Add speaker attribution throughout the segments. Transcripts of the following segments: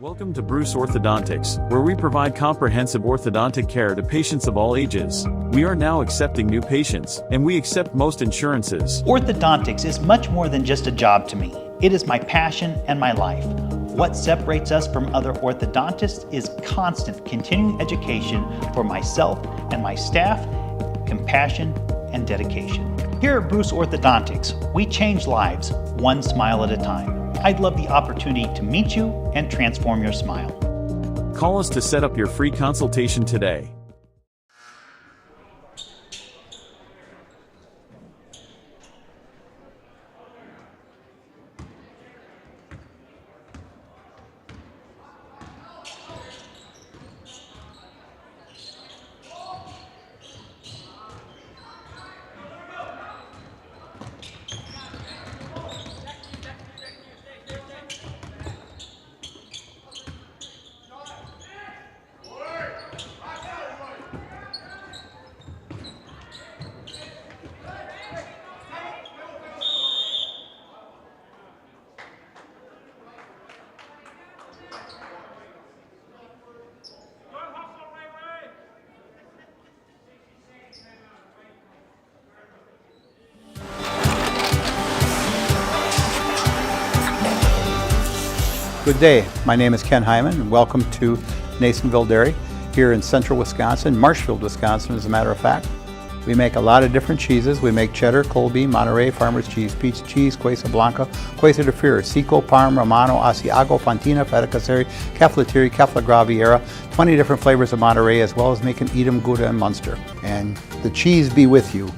Speaker 1: Welcome to Bruce Orthodontics, where we provide comprehensive orthodontic care to patients of all ages. We are now accepting new patients, and we accept most insurances.
Speaker 2: Orthodontics is much more than just a job to me. It is my passion and my life. What separates us from other orthodontists is constant continuing education for myself and my staff, compassion, and dedication. Here at Bruce Orthodontics, we change lives one smile at a time. I'd love the opportunity to meet you and transform your smile.
Speaker 1: Call us to set up your free consultation today.
Speaker 3: Good day. My name is Ken Hyman, and welcome to Nasonville Dairy here in central Wisconsin, Marshfield, Wisconsin, as a matter of fact. We make a lot of different cheeses. We make cheddar, Colby, Monterey, Farmer's Cheese, Peach Cheese, Quesa Blanca, Quesa de Fear, Seco, Parm, Romano, Asiago, Fontina, Feta Caseri, Cafetieri, Cafla Graviera, 20 different flavors of Monterey, as well as making Edam, Gouda, and Munster. And the cheese be with you.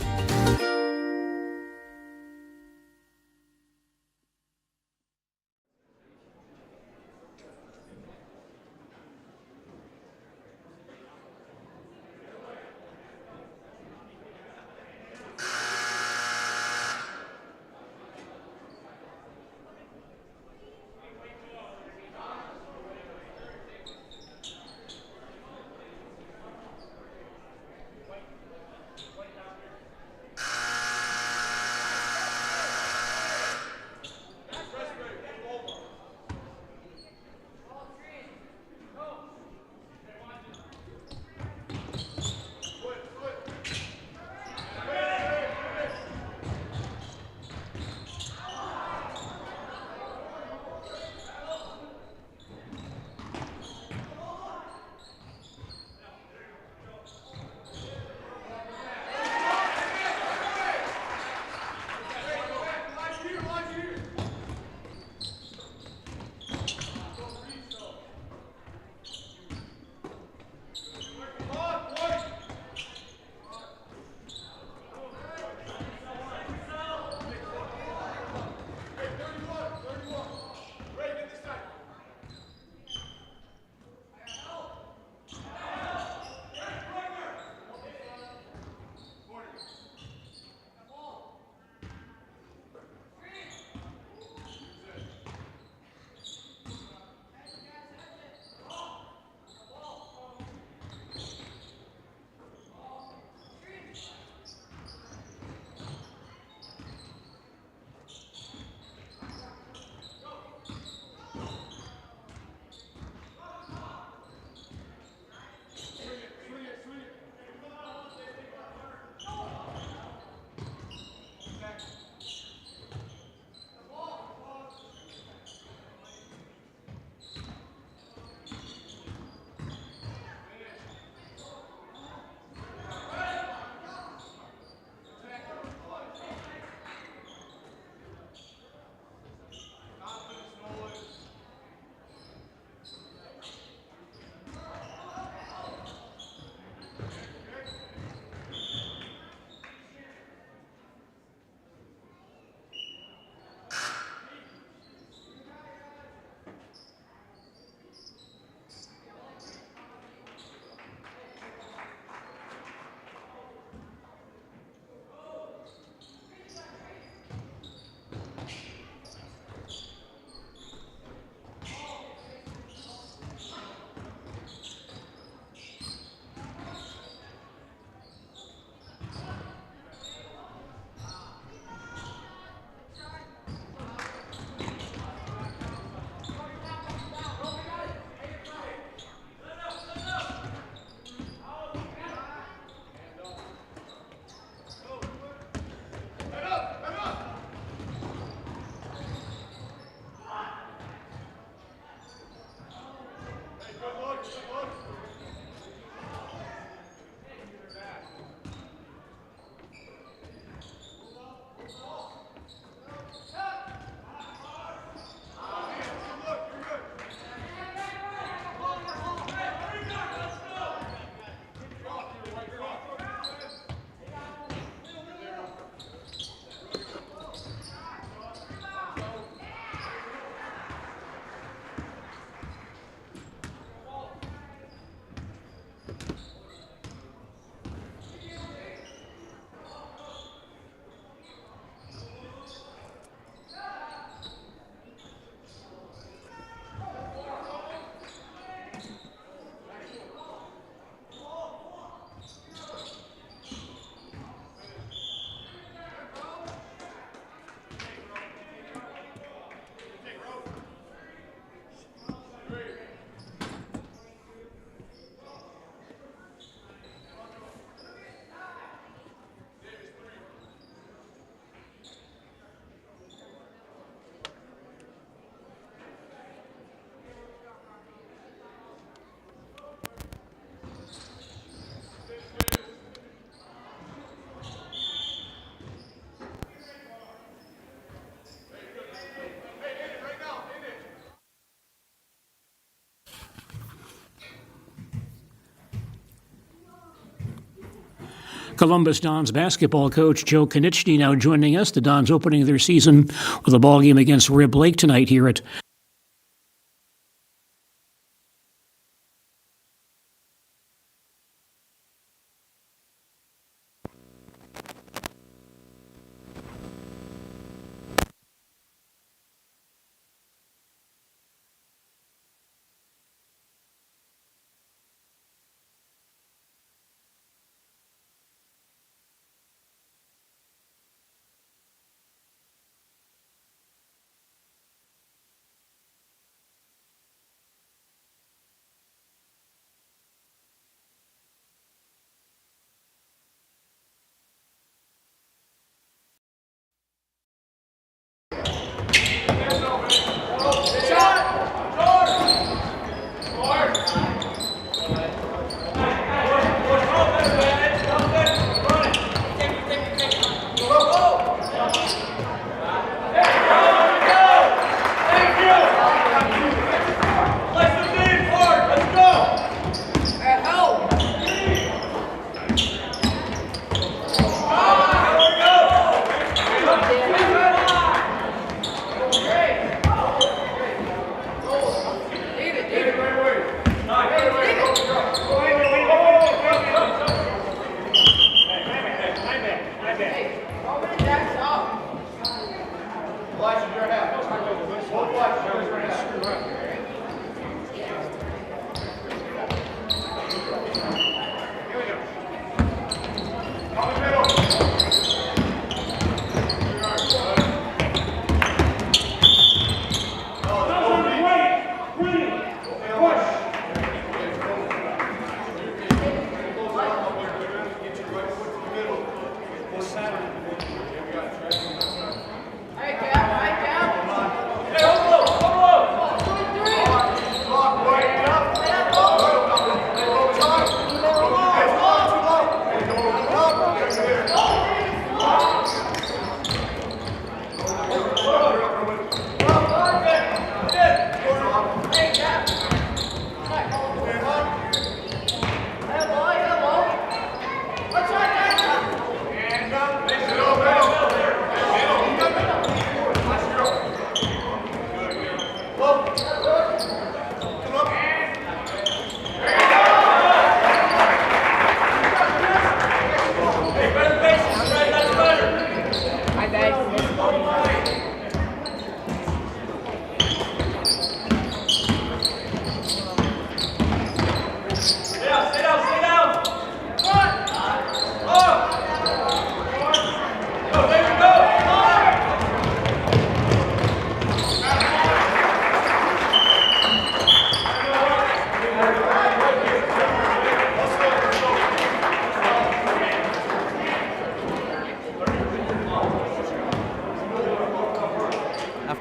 Speaker 4: Columbus Dons basketball coach Joe Konechny now joining us. The Dons opening their season with a ball game against Rib Lake tonight here at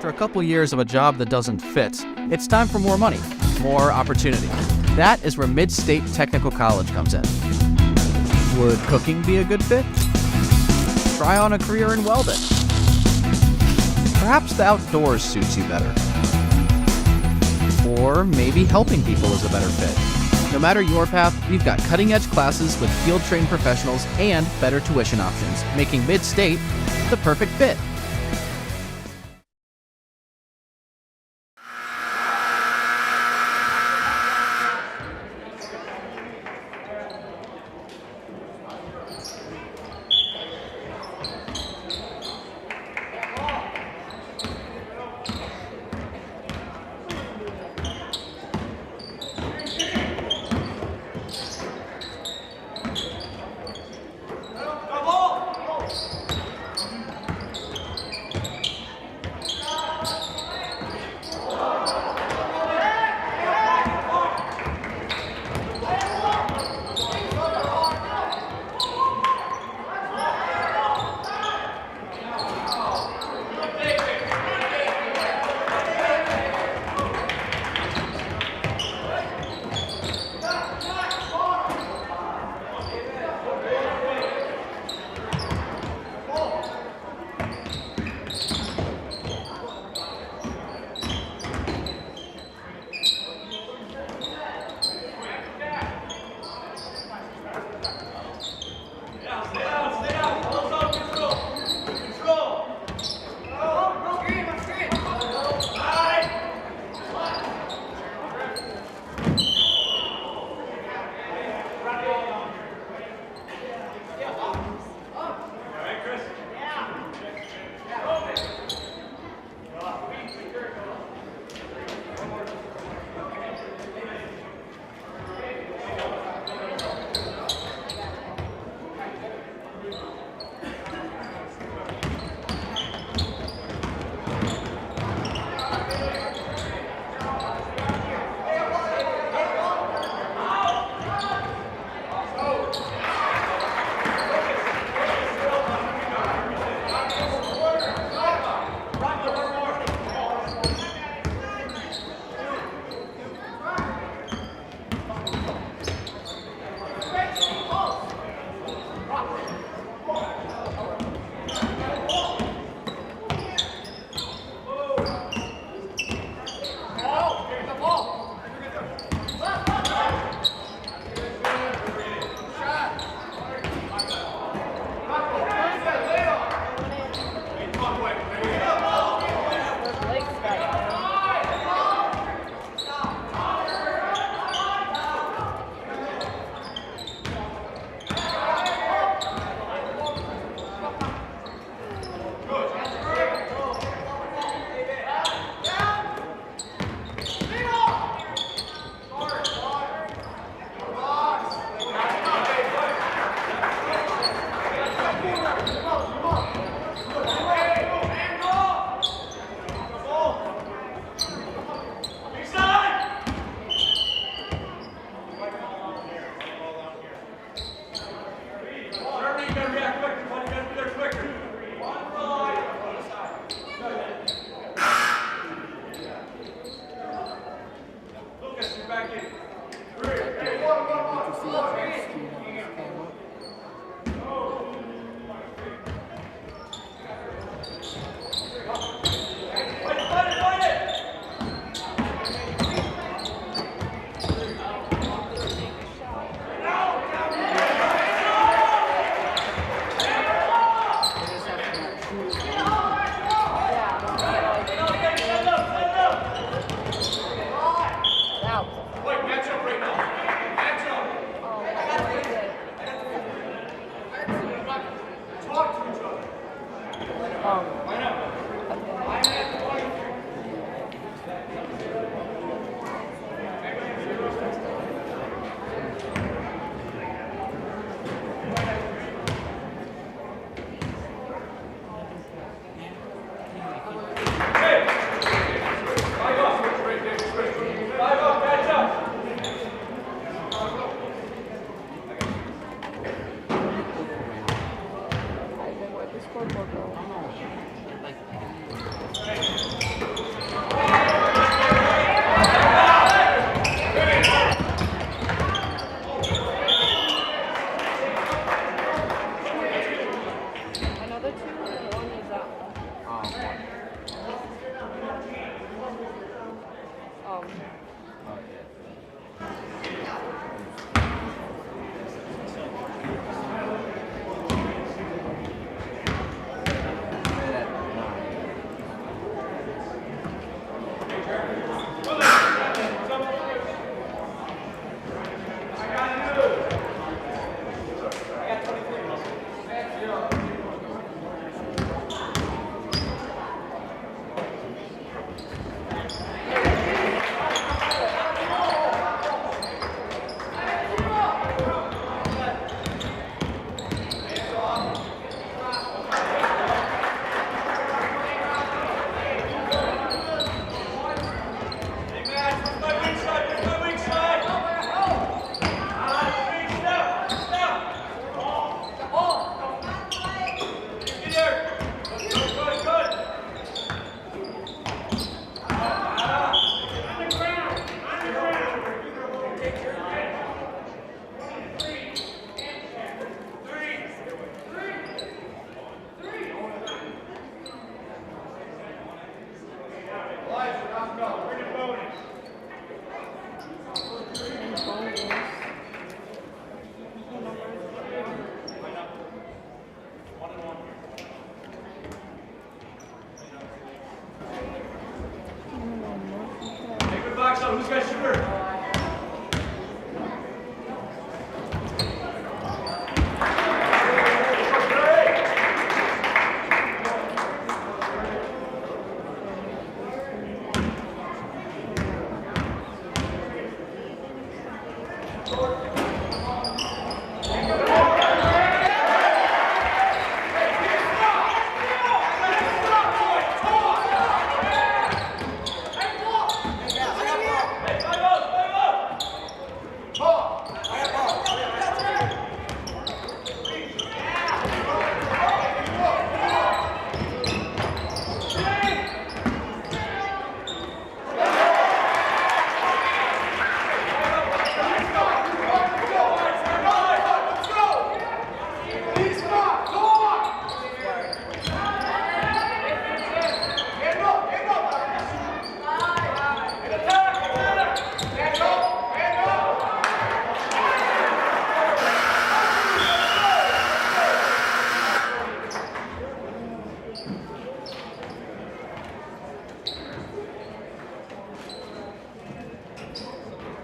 Speaker 5: After a couple years of a job that doesn't fit, it's time for more money, more opportunity. That is where Mid-State Technical College comes in. Would cooking be a good fit? Try on a career in welding. Perhaps the outdoors suits you better. Or maybe helping people is a better fit. No matter your path, we've got cutting-edge classes with field-trained professionals and better tuition options, making Mid-State the perfect fit.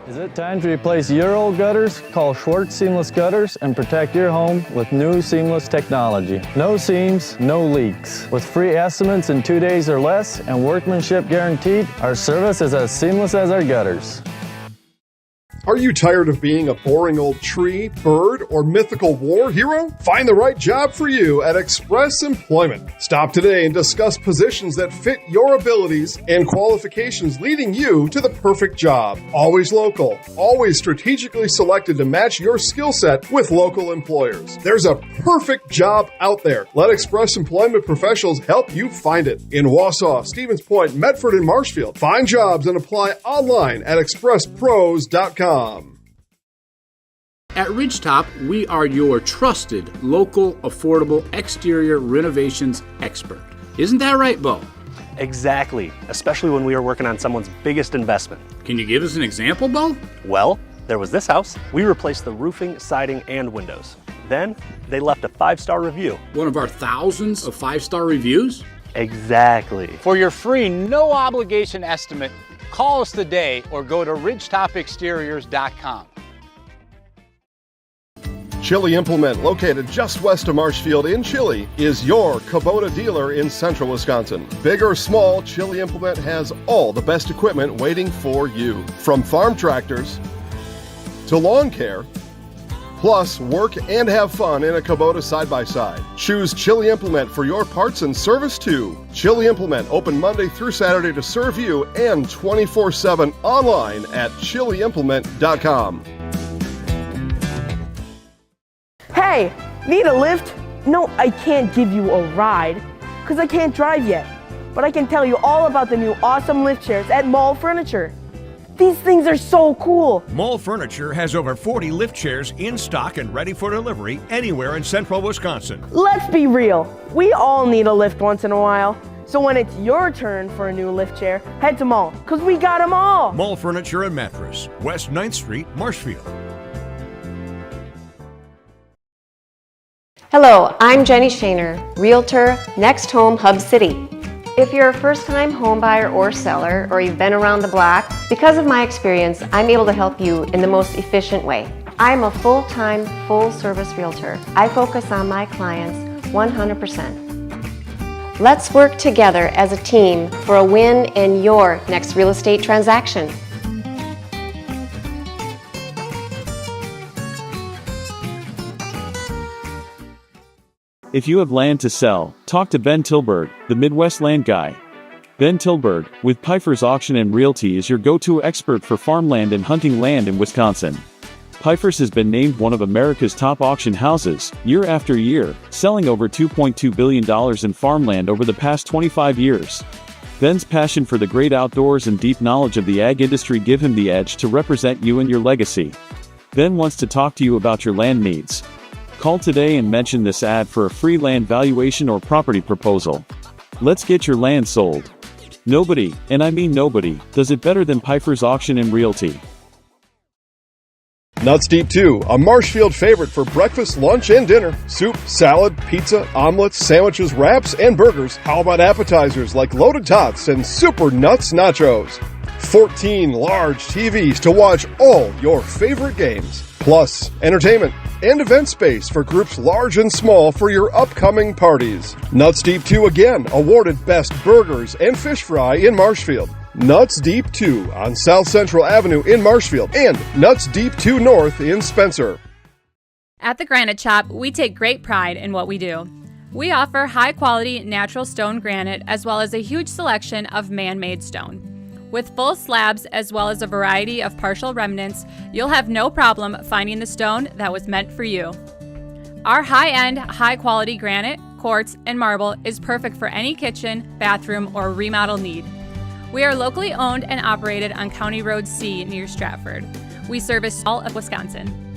Speaker 6: Is it time to replace your old gutters? Call Schwartz Seamless Gutters and protect your home with new seamless technology. No seams, no leaks. With free estimates in 2 days or less and workmanship guaranteed, our service is as seamless as our gutters.
Speaker 7: Are you tired of being a boring old tree, bird, or mythical war hero? Find the right job for you at Express Employment. Stop today and discuss positions that fit your abilities and qualifications, leading you to the perfect job. Always local, always strategically selected to match your skill set with local employers. There's a perfect job out there. Let Express Employment professionals help you find it. In Wausau, Stevens Point, Medford, and Marshfield. Find jobs and apply online at expresspros.com.
Speaker 8: At Ridgetop, we are your trusted, local, affordable exterior renovations expert. Isn't that right, Bo?
Speaker 9: Exactly, especially when we are working on someone's biggest investment.
Speaker 8: Can you give us an example, Bo?
Speaker 9: Well, there was this house. We replaced the roofing, siding, and windows. Then, they left a 5-star review.
Speaker 8: One of our thousands of 5-star reviews?
Speaker 9: Exactly.
Speaker 10: For your free, no-obligation estimate, call us today or go to ridgetopexteriors.com.
Speaker 7: Chili Implement, located just west of Marshfield in Chili, is your Kubota dealer in central Wisconsin. Big or small, Chili Implement has all the best equipment waiting for you. From farm tractors to lawn care, plus work and have fun in a Kubota side-by-side. Choose Chili Implement for your parts and service too. Chili Implement, open Monday through Saturday to serve you and 24/7 online at chiliimplement.com.
Speaker 11: Hey, need a lift? No, I can't give you a ride because I can't drive yet. But I can tell you all about the new awesome lift chairs at Mall Furniture. These things are so cool.
Speaker 12: Mall Furniture has over 40 lift chairs in stock and ready for delivery anywhere in central Wisconsin.
Speaker 11: Let's be real. We all need a lift once in a while. So when it's your turn for a new lift chair, head to Mall because we got them all.
Speaker 12: Mall Furniture and Mattress, West 9th Street, Marshfield.
Speaker 13: Hello, I'm Jenny Shaner, Realtor, Next Home Hub City. If you're a first-time home buyer or seller, or you've been around the block, because of my experience, I'm able to help you in the most efficient way. I'm a full-time, full-service realtor. I focus on my clients 100%. Let's work together as a team for a win in your next real estate transaction.
Speaker 1: If you have land to sell, talk to Ben Tilburg, the Midwest land guy. Ben Tilburg, with Pfeiffer's Auction and Realty, is your go-to expert for farmland and hunting land in Wisconsin. Pfeiffer's has been named one of America's top auction houses, year after year, selling over $2.2 billion in farmland over the past 25 years. Ben's passion for the great outdoors and deep knowledge of the ag industry give him the edge to represent you and your legacy. Ben wants to talk to you about your land needs. Call today and mention this ad for a free land valuation or property proposal. Let's get your land sold. Nobody, and I mean nobody, does it better than Pfeiffer's Auction and Realty.
Speaker 7: Nuts Deep 2, a Marshfield favorite for breakfast, lunch, and dinner. Soup, salad, pizza, omelets, sandwiches, wraps, and burgers. How about appetizers like loaded tots and super nuts nachos? 14 large TVs to watch all your favorite games. Plus, entertainment and event space for groups large and small for your upcoming parties. Nuts Deep 2 again awarded Best Burgers and Fish Fry in Marshfield. Nuts Deep 2 on South Central Avenue in Marshfield and Nuts Deep 2 North in Spencer.
Speaker 14: At the Granite Shop, we take great pride in what we do. We offer high-quality natural stone granite as well as a huge selection of man-made stone. With full slabs as well as a variety of partial remnants, you'll have no problem finding the stone that was meant for you. Our high-end, high-quality granite, quartz, and marble is perfect for any kitchen, bathroom, or remodel need. We are locally owned and operated on County Road C near Stratford. We service all of Wisconsin.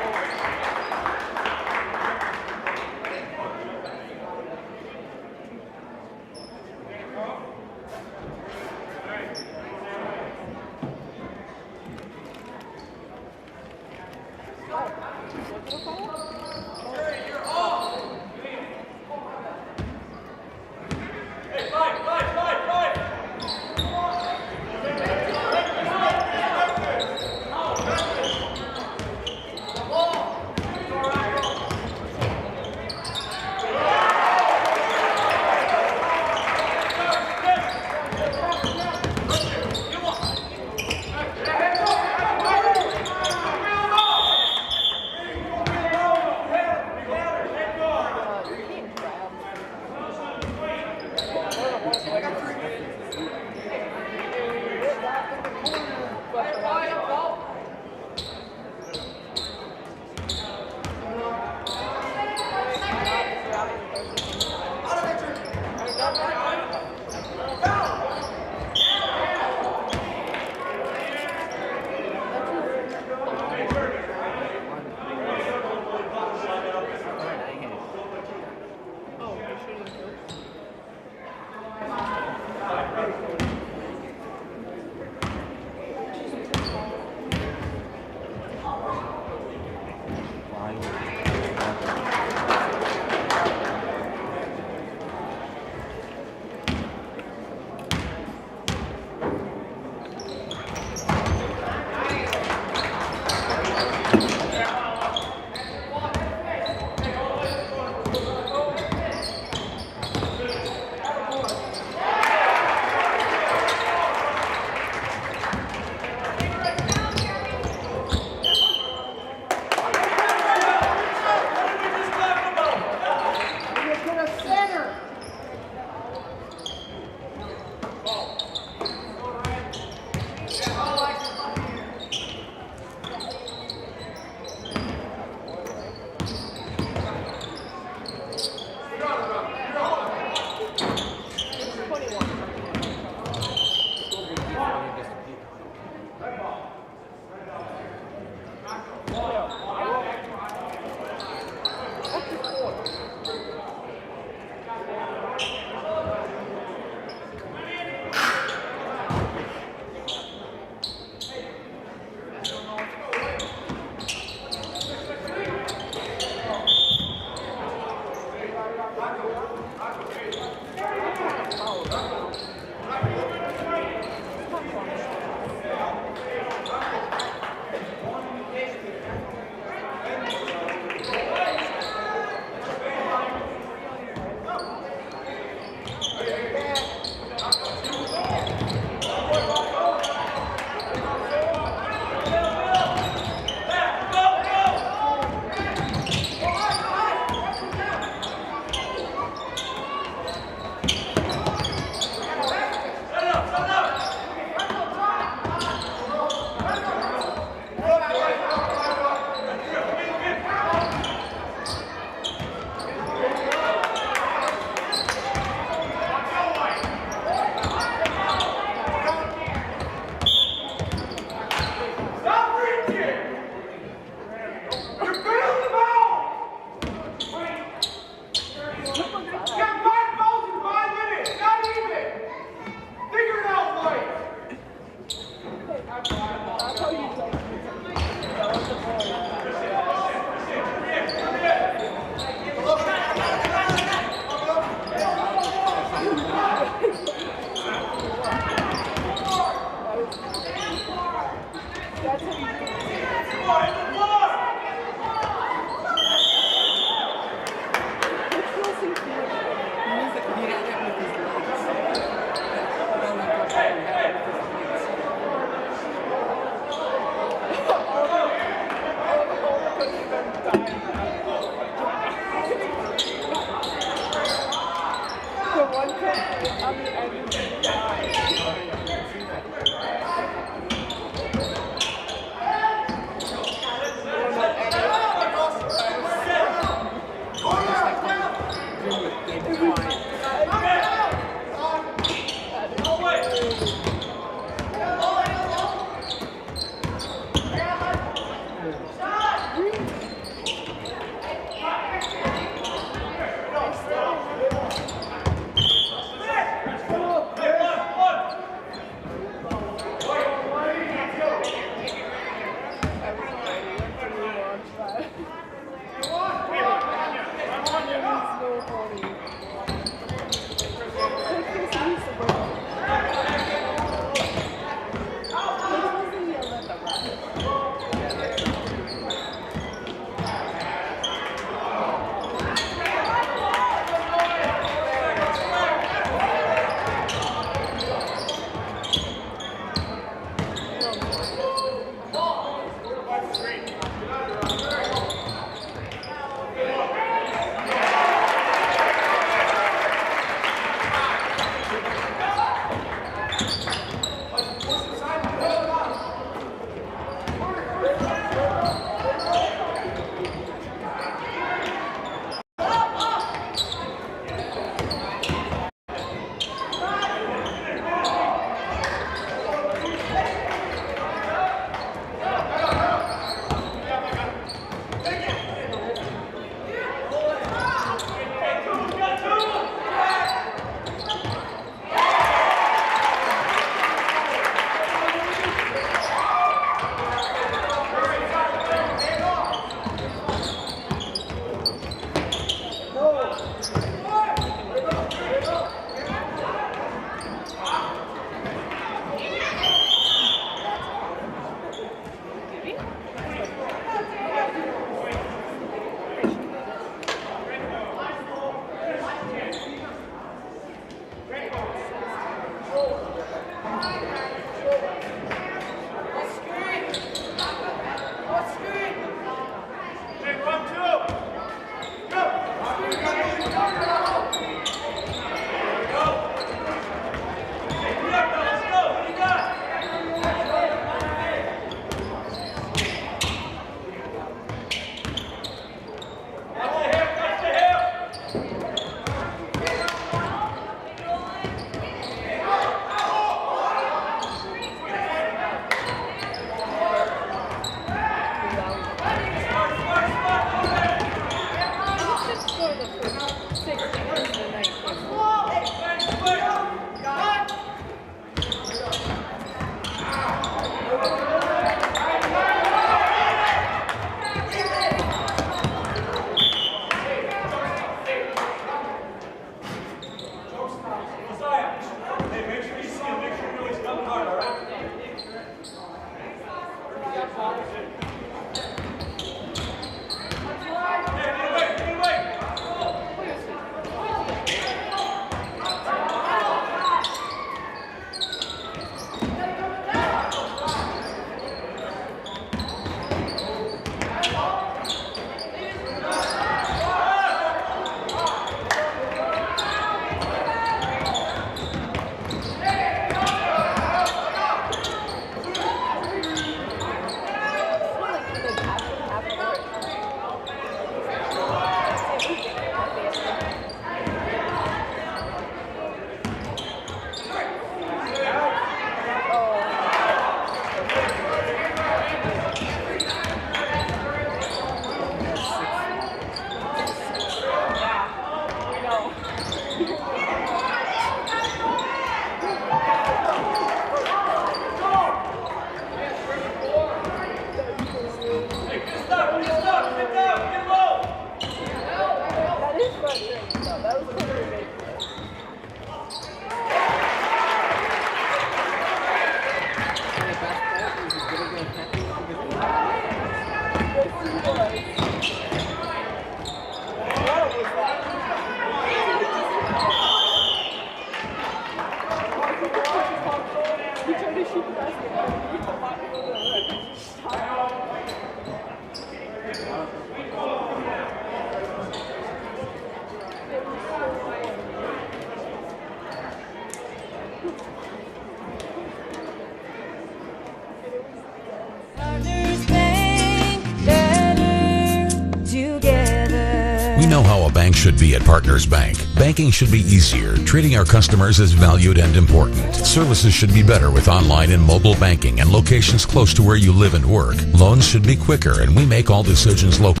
Speaker 15: We know how a bank should be at Partners Bank. Banking should be easier, treating our customers as valued and important. Services should be better with online and mobile banking and locations close to where you live and work. Loans should be quicker, and we make all decisions locally,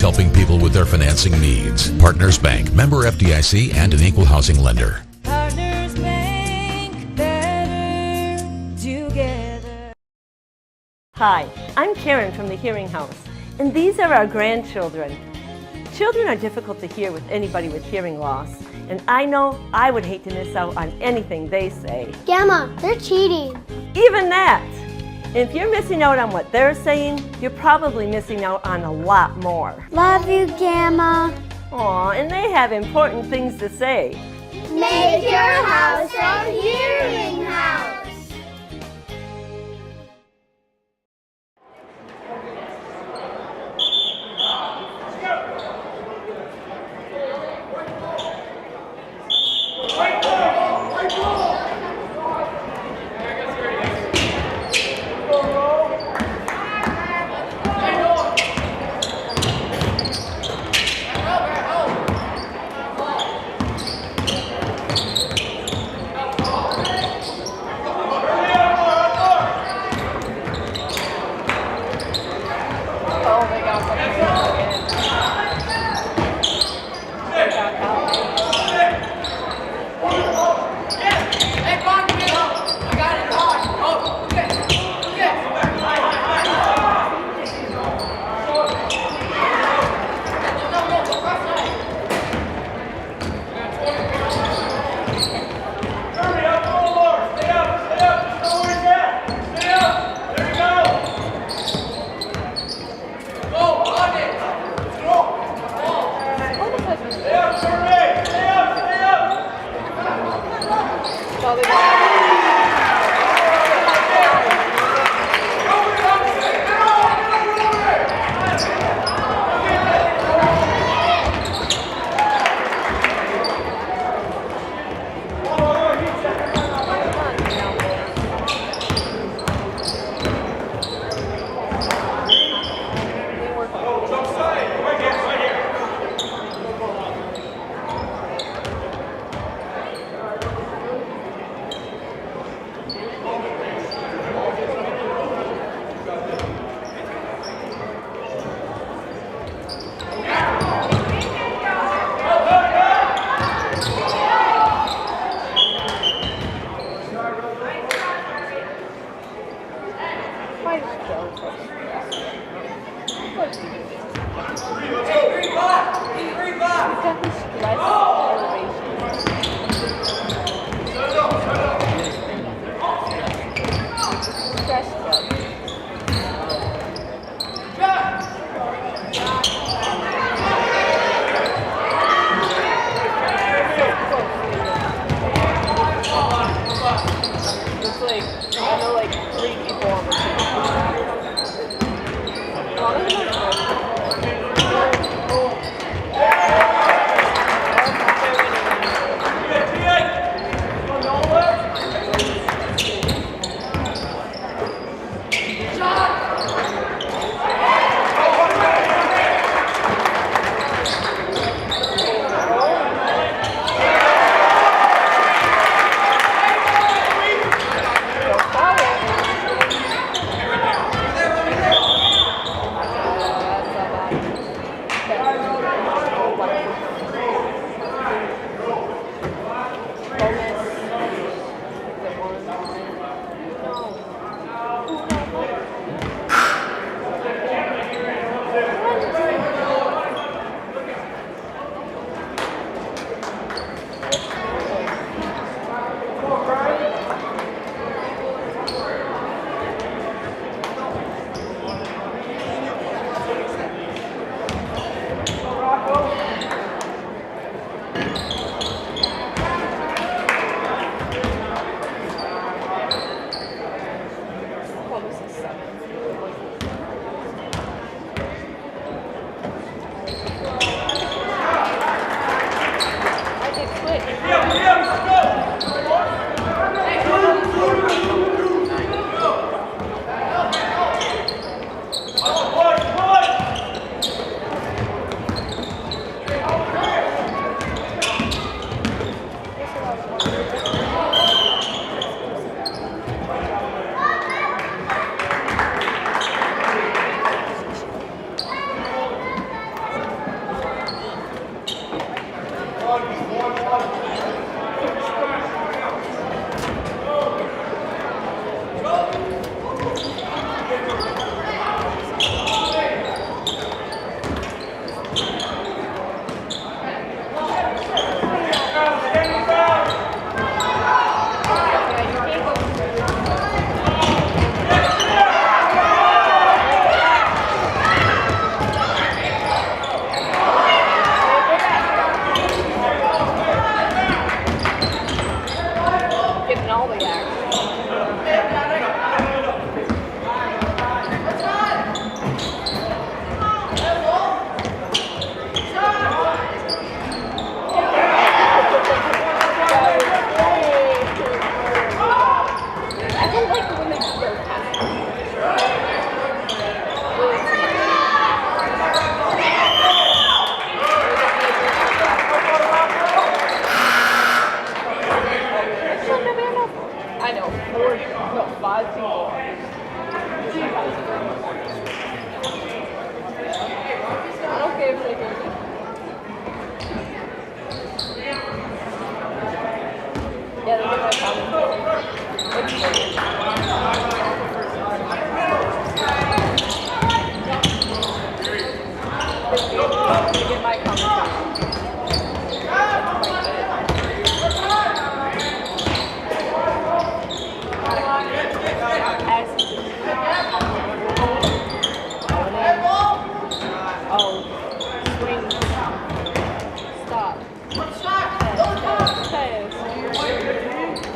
Speaker 15: helping people with their financing needs. Partners Bank, member FDIC, and an equal housing lender.
Speaker 16: Partners Bank, better together.
Speaker 11: Hi, I'm Karen from the Hearing House, and these are our grandchildren. Children are difficult to hear with anybody with hearing loss, and I know I would hate to miss out on anything they say.
Speaker 17: Grandma, they're cheating.
Speaker 11: Even that! If you're missing out on what they're saying, you're probably missing out on a lot more.
Speaker 17: Love you, Grandma.
Speaker 11: Aw, and they have important things to say.
Speaker 17: Make your house a hearing house.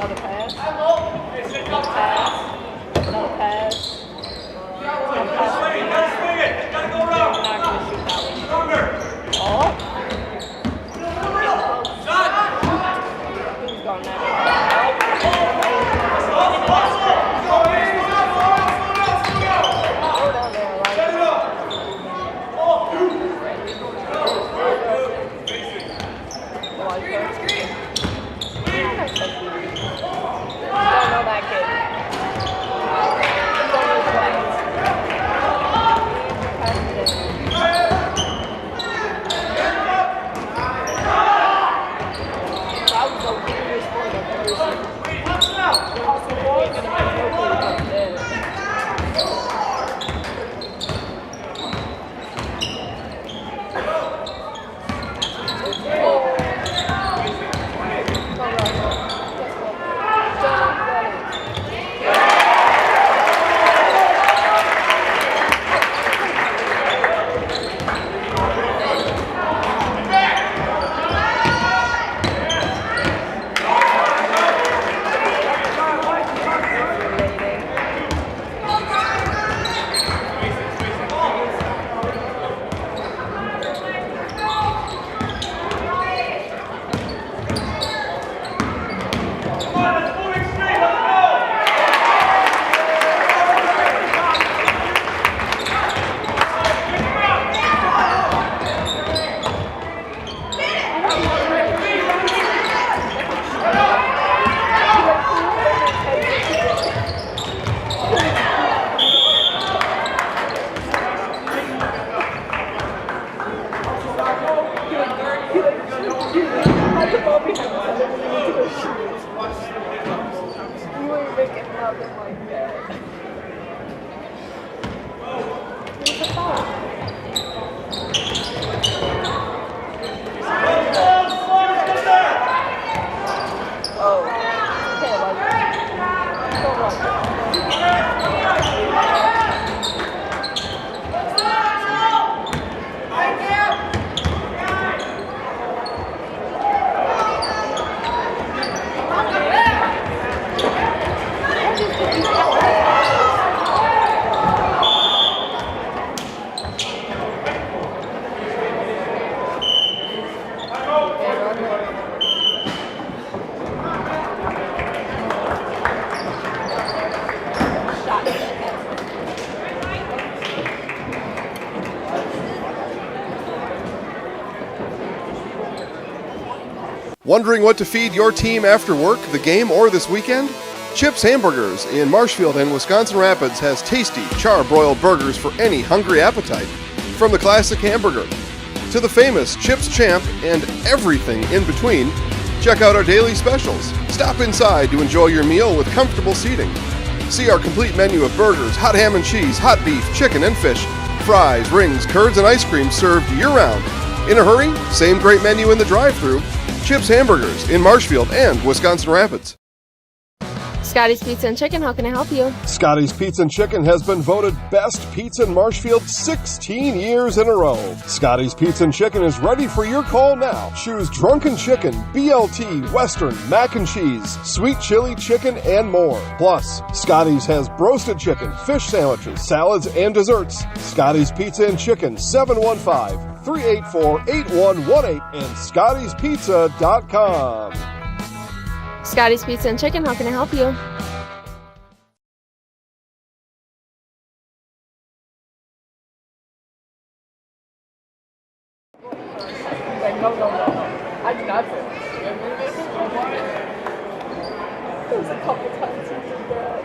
Speaker 18: Other pass. pass. No pass. No pass. No pass. I'm not going to shoot that one. Oh. Who's going
Speaker 7: Wondering what to feed your team after work, the game, or this weekend? Chips Hamburgers in Marshfield and Wisconsin Rapids has tasty, char-broiled burgers for any hungry appetite. From the classic hamburger to the famous Chips Champ and everything in between, check out our daily specials. Stop inside to enjoy your meal with comfortable seating. See our complete menu of burgers, hot ham and cheese, hot beef, chicken and fish, fries, rings, curds, and ice cream served year-round. In a hurry? Same great menu in the drive-thru. Chips Hamburgers in Marshfield and Wisconsin Rapids.
Speaker 18: Scotty's Pizza and Chicken, how can I help you?
Speaker 7: Scotty's Pizza and Chicken has been voted best pizza in Marshfield 16 years in a row. Scotty's Pizza and Chicken is ready for your call now. Choose drunken chicken, BLT, Western, mac and cheese, sweet chili chicken, and more. Plus, Scotty's has broasted chicken, fish sandwiches, salads, and desserts. Scotty's Pizza and Chicken, 715-384-8118 and Scotty'sPizza.com.
Speaker 18: Scotty's Pizza and Chicken, how can I help you? No. I did not say that. There was a couple times he did that.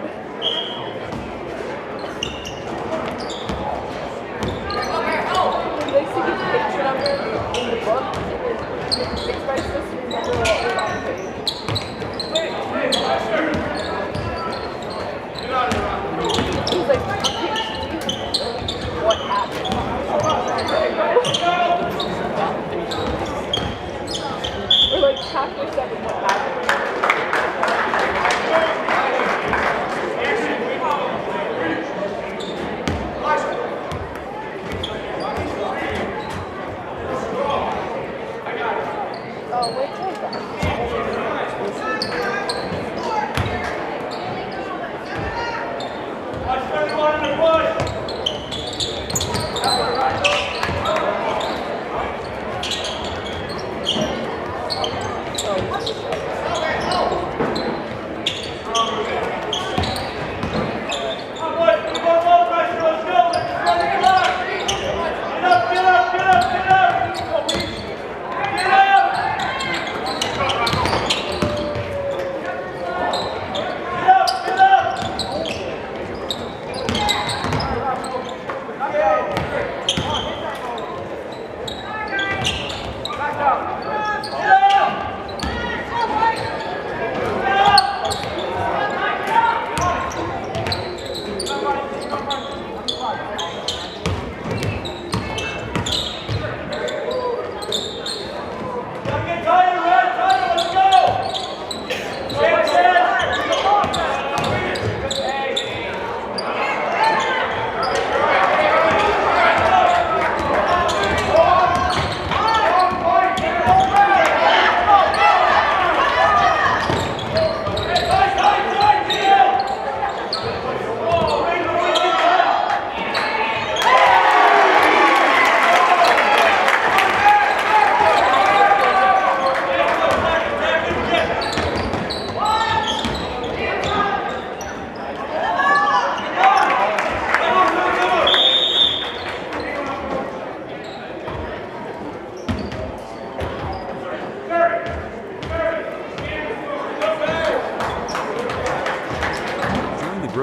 Speaker 18: They see his picture number in the book, and it expects us to remember what was on the page. He's like, on page 3, what happened? Or like chapter 7, what happened?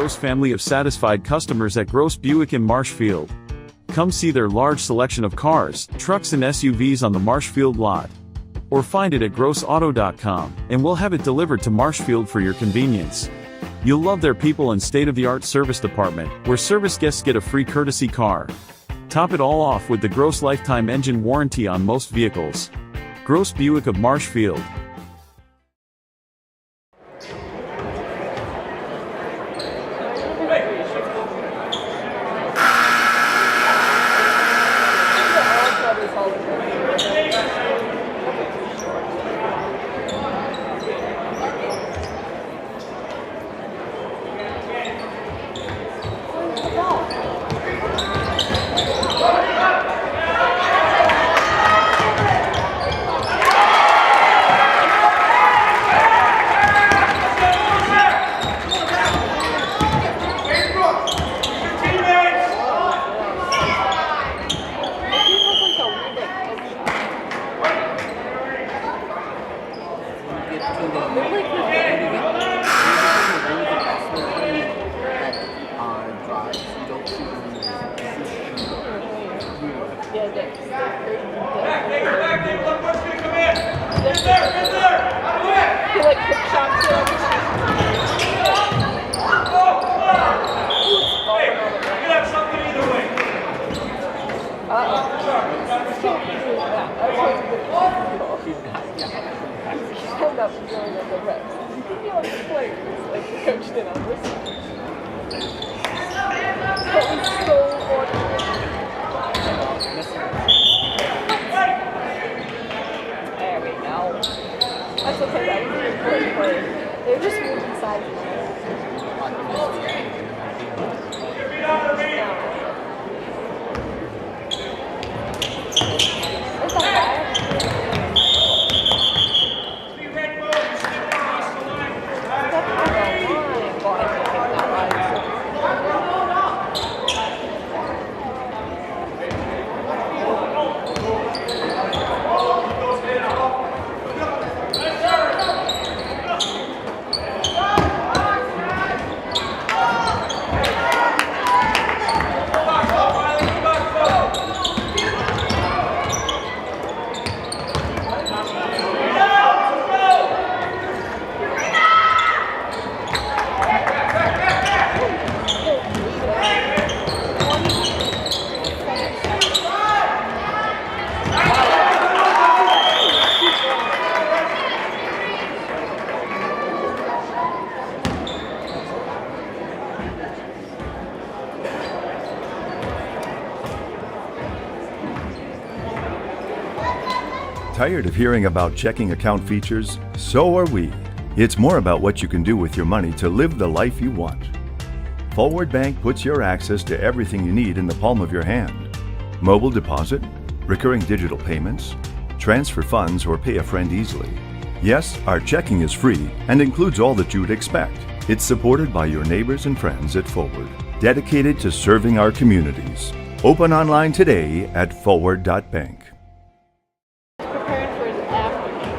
Speaker 1: Gross family of satisfied customers at Gross Buick in Marshfield. Come see their large selection of cars, trucks and SUVs on the Marshfield lot. Or find it at grossauto.com, and we'll have it delivered to Marshfield for your convenience. You'll love their people and state-of-the-art service department, where service guests get a free courtesy car. Top it all off with the Gross lifetime engine warranty on most vehicles. Gross Buick of Marshfield.
Speaker 19: Tired of hearing about checking account features? So are we. It's more about what you can do with your money to live the life you want. Forward Bank puts your access to everything you need in the palm of your hand. Mobile deposit, recurring digital payments, transfer funds or pay a friend easily. Yes, our checking is free and includes all that you would expect. It's supported by your neighbors and friends at Forward, dedicated to serving our communities. Open online today at forward.bank.
Speaker 18: Preparing for his after games.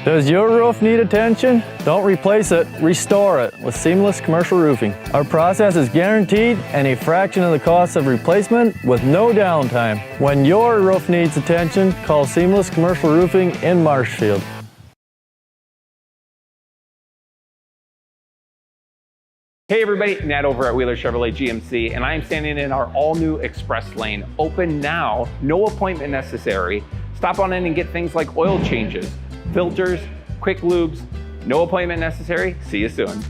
Speaker 6: Does your roof need attention? Don't replace it, restore it with Seamless Commercial Roofing. Our process is guaranteed and a fraction of the cost of replacement with no downtime. When your roof needs attention, call Seamless Commercial Roofing in Marshfield.
Speaker 20: Hey everybody, Nat over at Wheeler Chevrolet GMC, and I'm standing in our all-new express lane. Open now, no appointment necessary. Stop on in and get things like oil changes, filters, quick lubes, no appointment necessary. See you soon.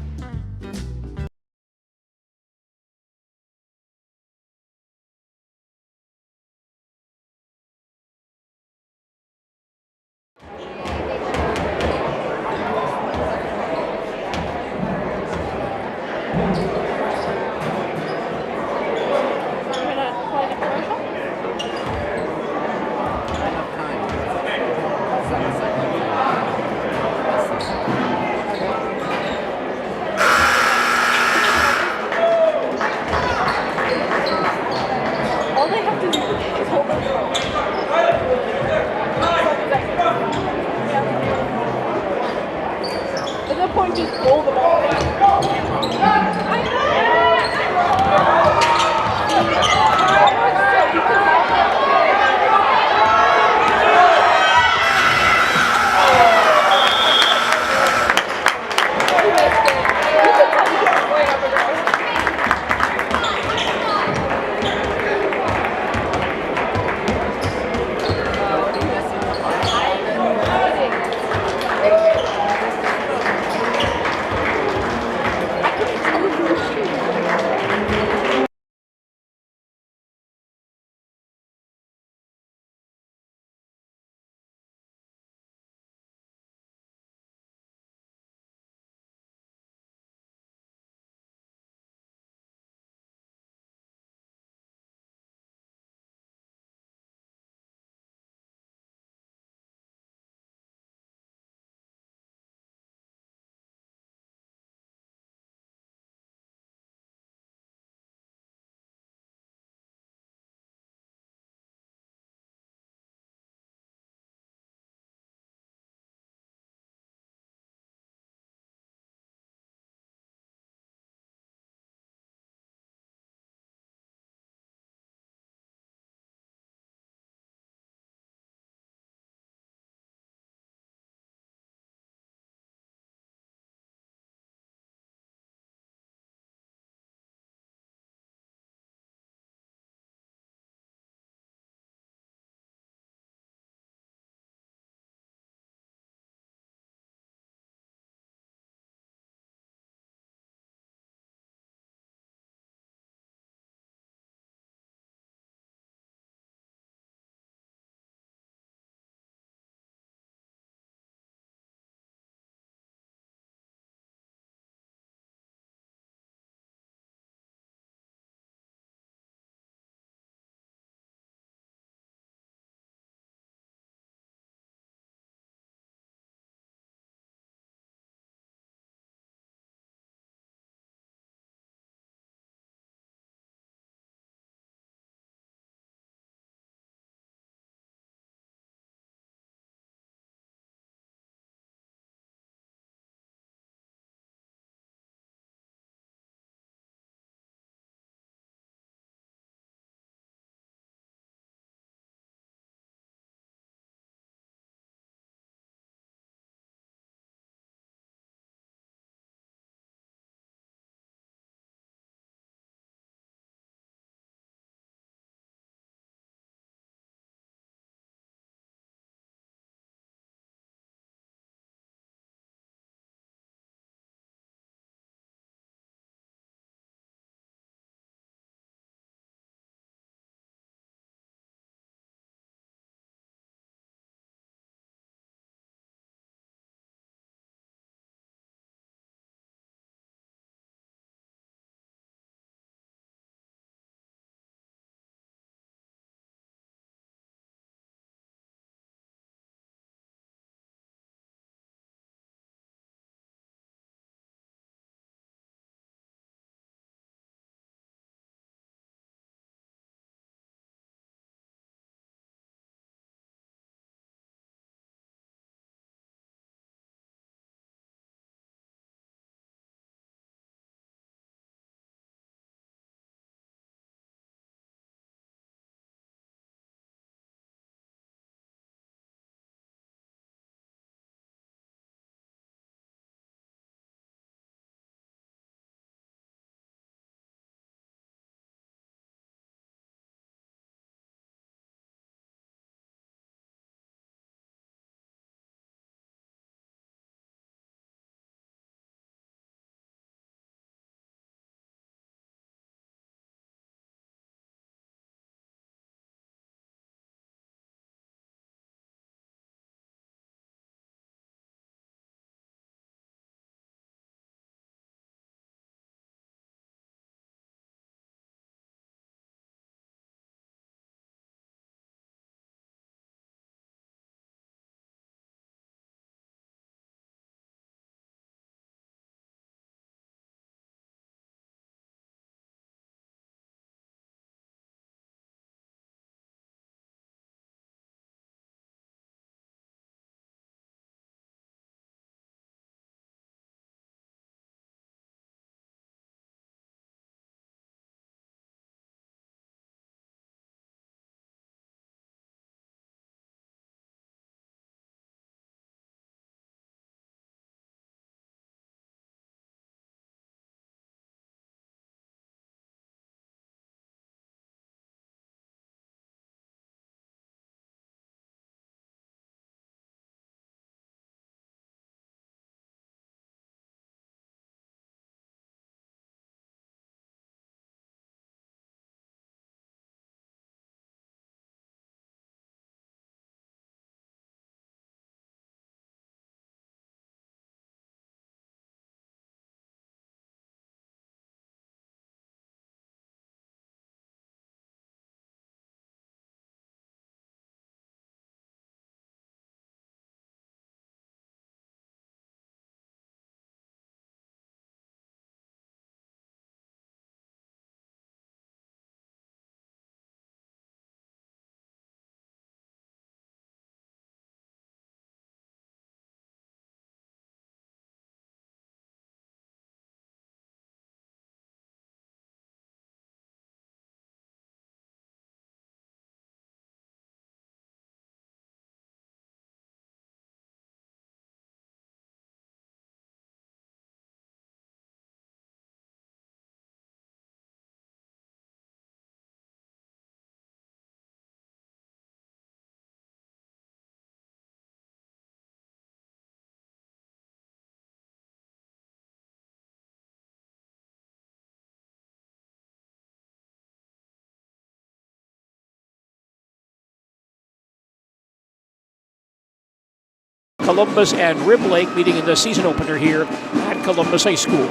Speaker 4: Columbus and Rib Lake meeting in the season opener here at Columbus High School.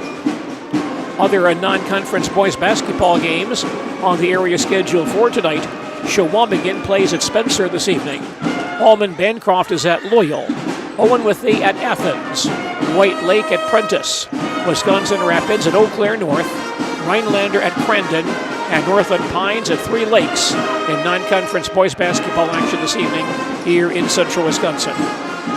Speaker 4: Other non-conference boys basketball games on the area schedule for tonight. Shawamigan plays at Spencer this evening. Allman Bancroft is at Loyal. Owen Withee at Athens. White Lake at Prentice. Wisconsin Rapids at Eau Claire North. Rhinelander at Crandon. And Northland Pines at Three Lakes in non-conference boys basketball action this evening here in central Wisconsin.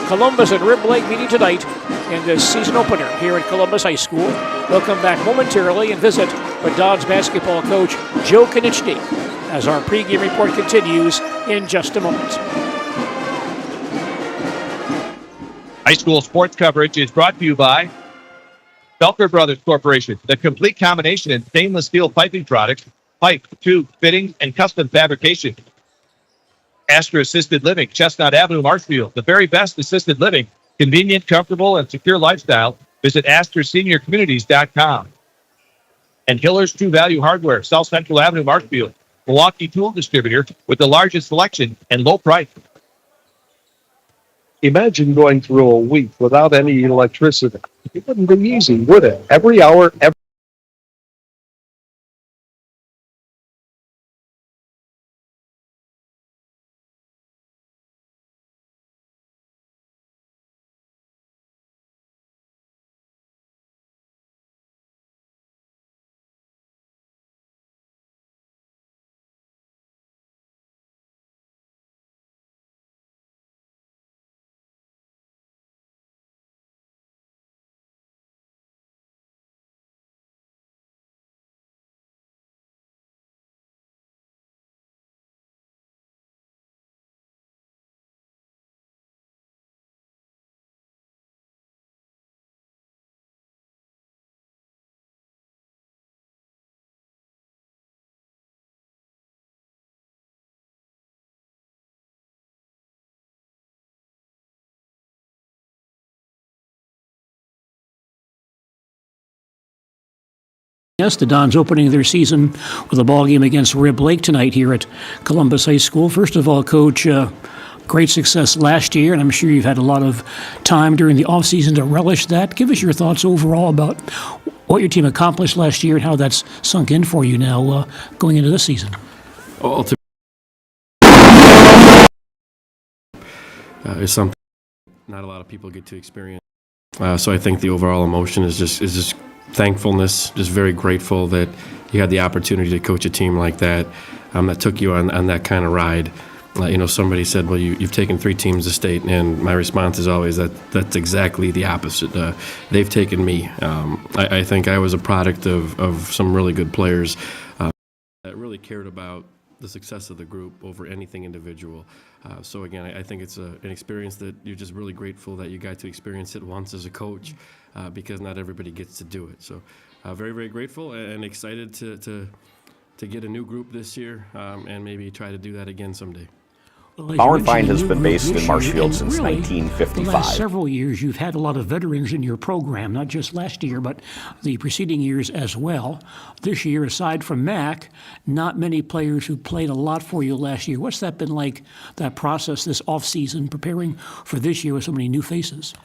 Speaker 4: Columbus and Rib Lake meeting tonight in this season opener here at Columbus High School. We'll come back momentarily and visit with Dons basketball coach Joe Konieczny as our pregame report continues in just a moment.
Speaker 21: High school sports coverage is brought to you by Belker Brothers Corporation, the complete combination in stainless steel piping products, pipe, tube, fittings, and custom fabrication. Astor Assisted Living, Chestnut Avenue, Marshfield, the very best assisted living, convenient, comfortable, and secure lifestyle. Visit AstorSeniorCommunities.com. And Hiller's True Value Hardware, South Central Avenue, Marshfield, Milwaukee tool distributor with the largest selection and low price.
Speaker 22: Imagine going through a week without any electricity. It wouldn't be easy, would it? Every hour,
Speaker 4: Yes, the Dons opening their season with a ball game against Rib Lake tonight here at Columbus High School. First of all, Coach, great success last year, and I'm sure you've had a lot of time during the offseason to relish that. Give us your thoughts overall about what your team accomplished last year and how that's sunk in for you now going into this season.
Speaker 23: Well, it's something not a lot of people get to experience. So I think the overall emotion is just thankfulness, just very grateful that you had the opportunity to coach a team like that, that took you on that kind of ride. Somebody said, well, you've taken 3 teams to state, and my response is always that's exactly the opposite. They've taken me. I think I was a product of some really good players that really cared about the success of the group over anything individual. So again, I think it's an experience that you're just really grateful that you got to experience it once as a coach, because not everybody gets to do it. So very, very grateful and excited to get a new group this year, and maybe try to do that again someday.
Speaker 24: Bauer Fine has been based in Marshfield since
Speaker 4: really,
Speaker 24: 1955.
Speaker 4: The last several years, you've had a lot of veterans in your program, not just last year, but the preceding years as well. This year, aside from Mac, not many players who played a lot for you last year. What's that been like, that process, this off-season, preparing for this year with so many new faces?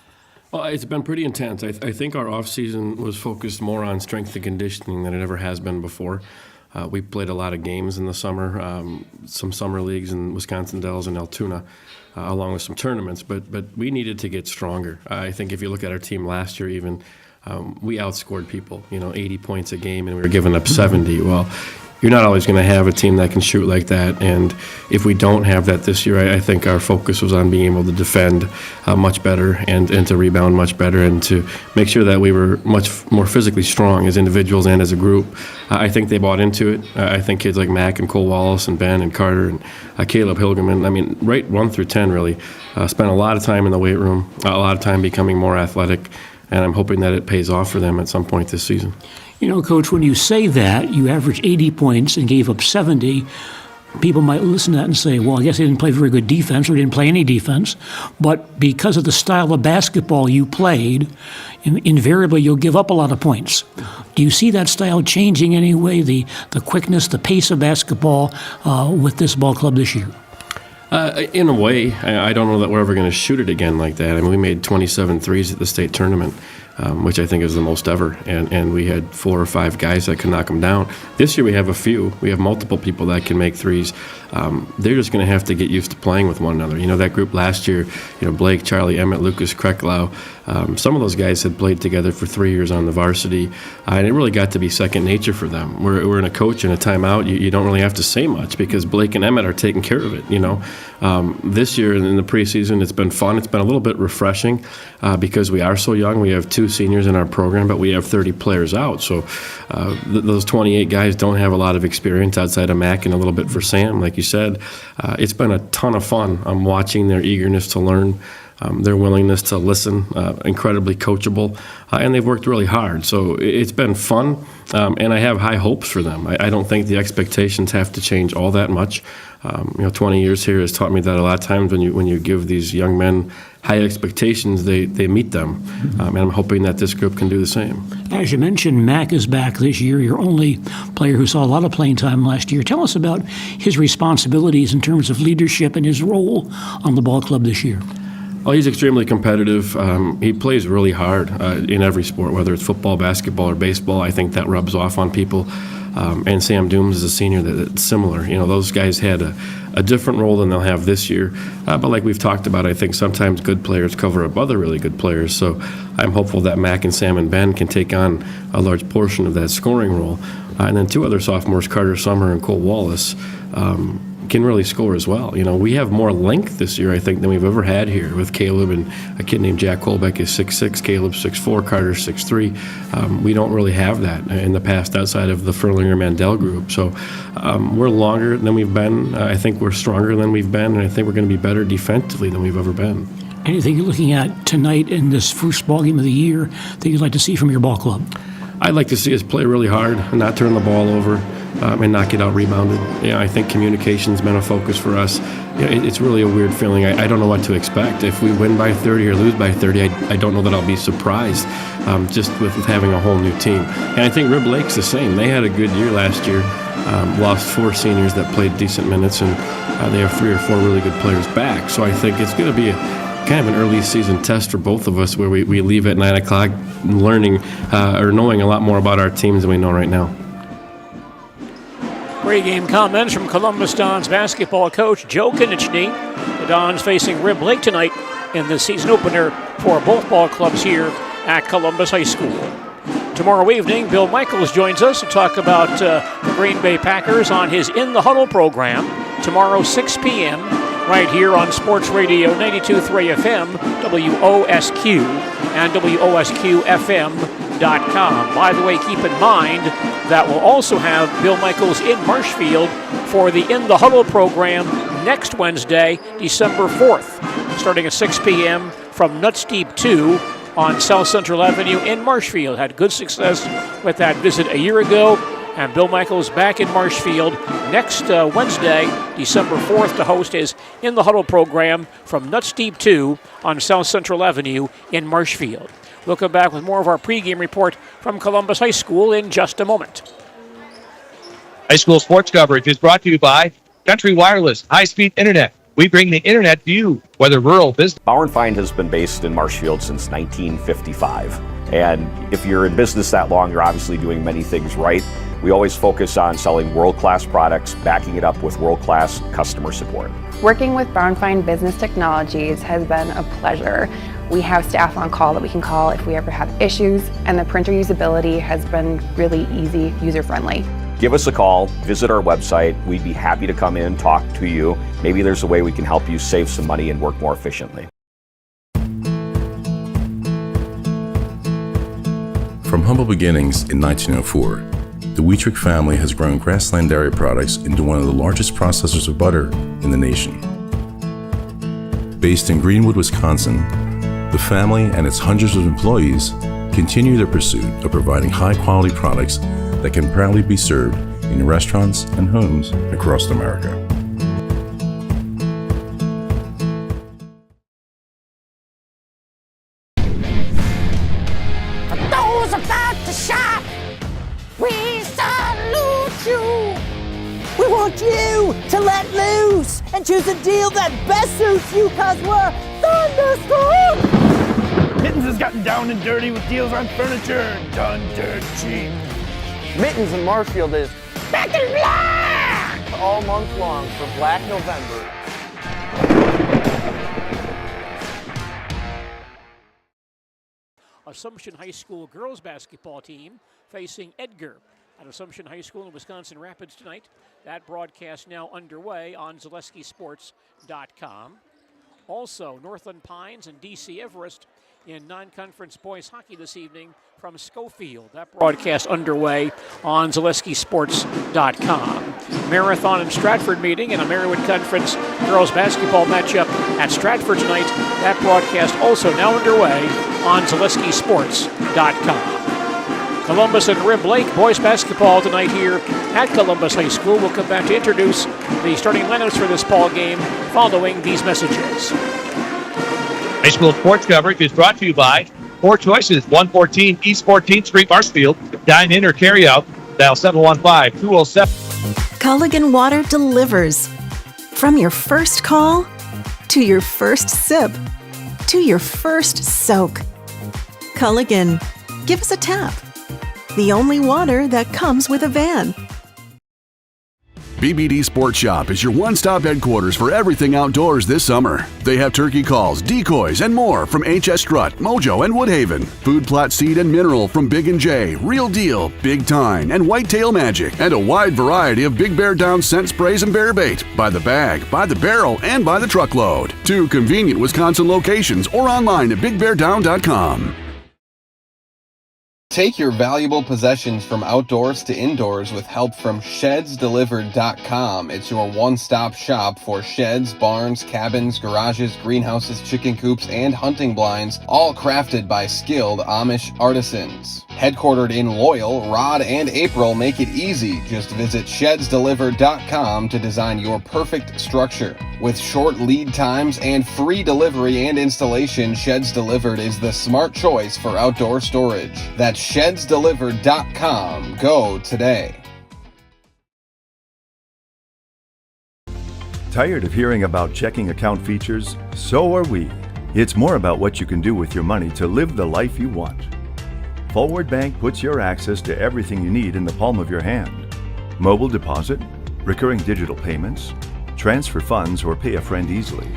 Speaker 23: Well, it's been pretty intense. I think our off-season was focused more on strength and conditioning than it ever has been before. We played a lot of games in the summer, some summer leagues in Wisconsin Dells and Altoona, along with some tournaments, but we needed to get stronger. I think if you look at our team last year even, we outscored people, 80 points a game, and we were giving up 70. Well, you're not always going to have a team that can shoot like that, and if we don't have that this year, I think our focus was on being able to defend much better and to rebound much better and to make sure that we were much more physically strong as individuals and as a group. I think they bought into it. I think kids like Mac and Cole Wallace and Ben and Carter and Caleb Hilgerman, right 1 through 10 really, spent a lot of time in the weight room, a lot of time becoming more athletic, and I'm hoping that it pays off for them at some point this season.
Speaker 4: Coach, when you say that, you averaged 80 points and gave up 70, people might listen to that and say, well, I guess they didn't play very good defense or didn't play any defense. But because of the style of basketball you played, invariably you'll give up a lot of points. Do you see that style changing anyway, the quickness, the pace of basketball with this ball club this year?
Speaker 23: In a way, I don't know that we're ever going to shoot it again like that. I mean, we made 27 threes at the state tournament, which I think is the most ever, and we had 4 or 5 guys that could knock them down. This year we have a few. We have multiple people that can make threes. They're just going to have to get used to playing with one another. You know, that group last year, Blake, Charlie, Emmett, Lucas, Krecklau, some of those guys had played together for 3 years on the varsity, and it really got to be second nature for them. We're in a coach and a timeout. You don't really have to say much because Blake and Emmett are taking care of it, This year in the preseason, it's been fun. It's been a little bit refreshing because we are so young. We have 2 seniors in our program, but we have 30 players out. So those 28 guys don't have a lot of experience outside of Mac and a little bit for Sam, like you said. It's been a ton of fun. I'm watching their eagerness to learn, their willingness to listen, incredibly coachable, and they've worked really hard. So it's been fun, and I have high hopes for them. I don't think the expectations have to change all that much. 20 years here has taught me that a lot of times when you give these young men high expectations, they meet them, and I'm hoping that this group can do the same.
Speaker 2: As you mentioned, Mac is back this year, your only player who saw a lot of playing time last year. Tell us about his responsibilities in terms of leadership and his role on the ball club this year.
Speaker 23: Well, he's extremely competitive. He plays really hard in every sport, whether it's football, basketball, or baseball. I think that rubs off on people. And Sam Dooms is a senior that's similar. Those guys had a different role than they'll have this year. But like we've talked about, I think sometimes good players cover up other really good players. So I'm hopeful that Mac and Sam and Ben can take on a large portion of that scoring role. And then 2 other sophomores, Carter Summer and Cole Wallace, can really score as well. We have more length this year, I think, than we've ever had here with Caleb, and a kid named Jack Colbeck is 6'6", Caleb 6'4", Carter 6'3". We don't really have that in the past outside of the Furlinger-Mandel group. So we're longer than we've been. I think we're stronger than we've been, and I think we're going to be better defensively than we've ever been.
Speaker 2: Anything you're looking at tonight in this first ball game of the year that you'd like to see from your ball club?
Speaker 23: I'd like to see us play really hard and not turn the ball over and not get out rebounded. I think communication's been a focus for us. It's really a weird feeling. I don't know what to expect. If we win by 30 or lose by 30, I don't know that I'll be surprised just with having a whole new team. And I think Rib Lake's the same. They had a good year last year, lost 4 seniors that played decent minutes, and they have 3 or 4 really good players back. So I think it's going to be kind of an early season test for both of us where we leave at 9 o'clock learning or knowing a lot more about our teams than we know right now.
Speaker 4: Pre-game comments from Columbus Dons basketball coach Joe Konieczny. The Dons facing Rib Lake tonight in the season opener for both ball clubs here at Columbus High School. Tomorrow evening, Bill Michaels joins us to talk about the Green Bay Packers on his In the Huddle program. Tomorrow, 6 p.m., right here on Sports Radio 92.3 FM, WOSQ, and WOSQFM.com. By the way, keep in mind that we'll also have Bill Michaels in Marshfield for the In the Huddle program next Wednesday, December 4th, starting at 6 p.m. from Nuts Deep 2 on South Central Avenue in Marshfield. Had good success with that visit a year ago, and Bill Michaels back in Marshfield next Wednesday, December 4th, to host his In the Huddle program from Nuts Deep 2 on South Central Avenue in Marshfield. We'll come back with more of our pregame report from Columbus High School in just a moment.
Speaker 21: High school sports coverage is brought to you by Country Wireless, high-speed internet. We bring the internet to you, whether rural, business.
Speaker 24: Bauer & Feind has been based in Marshfield since 1955. And if you're in business that long, you're obviously doing many things right. We always focus on selling world-class products, backing it up with world-class customer support.
Speaker 3: Working with Bauer & Feind Business Technologies has been a pleasure. We have staff on call that we can call if we ever have issues, and the printer usability has been really easy, user-friendly.
Speaker 24: Give us a call, visit our website. We'd be happy to come in, talk to you. Maybe there's a way we can help you save some money and work more efficiently.
Speaker 5: From humble beginnings in 1904, the Wheatrick family has grown Grassland Dairy Products into one of the largest processors of butter in the nation. Based in Greenwood, Wisconsin, the family and its hundreds of employees continue their pursuit of providing high-quality products that can proudly be served in restaurants and homes across America.
Speaker 8: For those about to shop, we salute you. We want want you to let loose and choose a deal that best suits you, cause we're Thunderstorm!
Speaker 9: Mittens has gotten down and dirty with deals on furniture, done dirt cheap.
Speaker 10: Mittens in Marshfield is back in black all month long for Black November.
Speaker 4: Assumption High School girls basketball team facing Edgar at Assumption High School in Wisconsin Rapids tonight. That broadcast now underway on ZaleskiSports.com. Also, Northland Pines and DC Everest in non-conference boys hockey this evening from Schofield. That broadcast underway on ZaleskiSports.com. Marathon and Stratford meeting and a Marywood Conference girls basketball matchup at Stratford tonight. That broadcast also now underway on ZaleskiSports.com. Columbus and Rib Lake boys basketball tonight here at Columbus High School. We'll come back to introduce the starting lineups for this ball game following these messages.
Speaker 21: High school sports coverage is brought to you by Four Choices, 114 East 14th Street, Marshfield. Dine in or carry out. Dial 715-207.
Speaker 12: Culligan Water delivers. From your first call, to your first sip, to your first soak. Culligan, give us a tap. The only water that comes with a van.
Speaker 25: BBD Sports Shop is your one-stop headquarters for everything outdoors this summer. They have turkey calls, decoys, and more from HS Strut, Mojo, and Woodhaven. Food plot seed and mineral from Big & J, Real Deal, Big Tine, and Whitetail Magic. And a wide variety of Big Bear Down scent sprays and bear bait. By the bag, by the barrel, and by the truckload. 2 convenient Wisconsin locations or online at BigBearDown.com.
Speaker 26: Take your valuable possessions from outdoors to indoors with help from ShedsDelivered.com. It's your one-stop shop for sheds, barns, cabins, garages, greenhouses, chicken coops, and hunting blinds, all crafted by skilled Amish artisans. Headquartered in Loyal, Rod and April make it easy. Just visit ShedsDelivered.com to design your perfect structure. With short lead times and free delivery and installation, Sheds Delivered is the smart choice for outdoor storage. That's ShedsDelivered.com. Go today.
Speaker 19: Tired of hearing about checking account features? So are we. It's more about what you can do with your money to live the life you want. Forward Bank puts your access to everything you need in the palm of your hand. Mobile deposit, recurring digital payments, transfer funds, or pay a friend easily.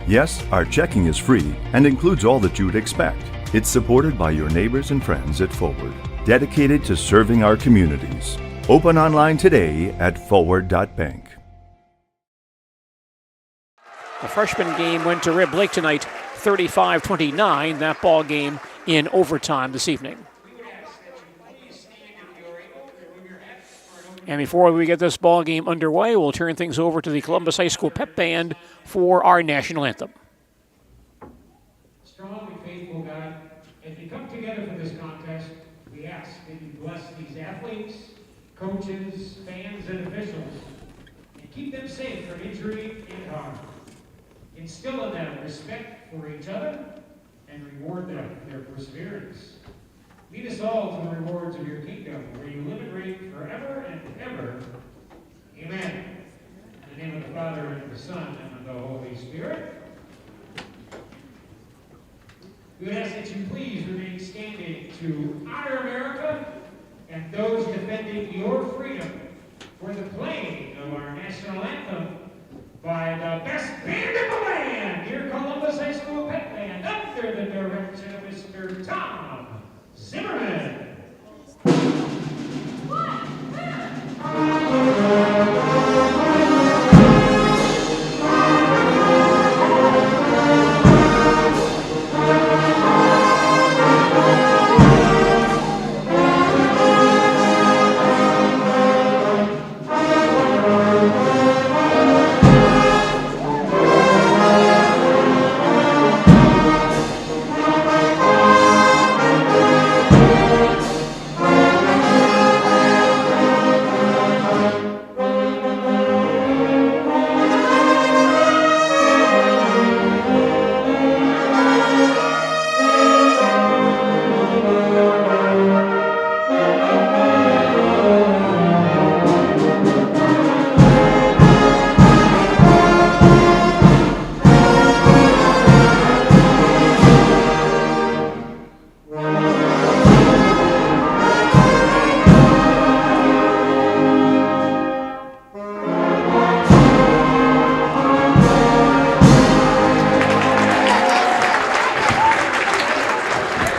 Speaker 19: Yes, our checking is free and includes all that you would expect. It's supported by your neighbors and friends at Forward, dedicated to serving our communities. Open online today at forward.bank.
Speaker 4: The freshman game went to Rib Lake tonight, 35-29. That ball game in overtime this evening. And before we get this ball game underway, we'll turn things over to the Columbus High School Pep Band for our national anthem.
Speaker 27: Strong and faithful God, as we come together for this contest, we ask that you bless these athletes, coaches, fans, and officials, and keep them safe from injury and harm. Instill in them respect for each other and reward them for their perseverance. Lead us all to the rewards of your kingdom, where you live and reign forever and ever. Amen. In the name of the Father, and of the Son, and of the Holy Spirit. We would ask that you please remain standing to honor America and those defending your freedom for the playing of our national anthem by the best band in the land, your Columbus High School Pep Band, under the direction of Mr. Tom Zimmerman.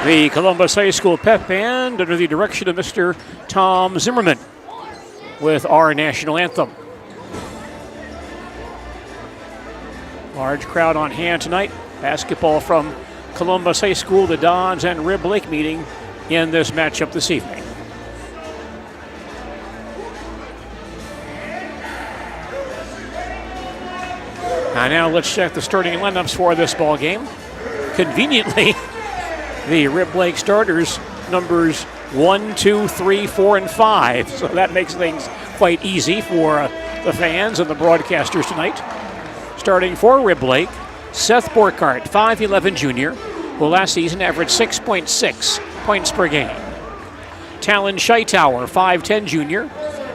Speaker 4: The Columbus High School Pep Band under the direction of Mr. Tom Zimmerman with our national anthem. Large crowd on hand tonight. Basketball from Columbus High School, the Dons and Rib Lake meeting in this matchup this evening. And now let's check the starting lineups for this ball game. Conveniently, the Rib Lake starters, numbers 1, 2, 3, 4, and 5. So that makes things quite easy for the fans and the broadcasters tonight. Starting for Rib Lake, Seth Borkart, 5'11 junior, who last season averaged 6.6 points per game. Talon Scheitauer, 5'10 junior,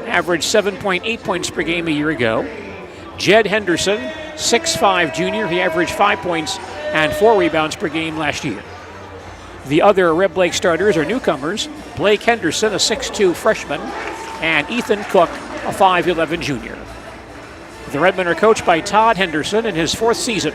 Speaker 4: averaged 7.8 points per game a year ago. Jed Henderson, 6'5 junior, he averaged 5 points and 4 rebounds per game last year. The other Rib Lake starters are newcomers, Blake Henderson, a 6'2 freshman, and Ethan Cook, a 5'11 junior. The Redmen are coached by Todd Henderson in his 4th season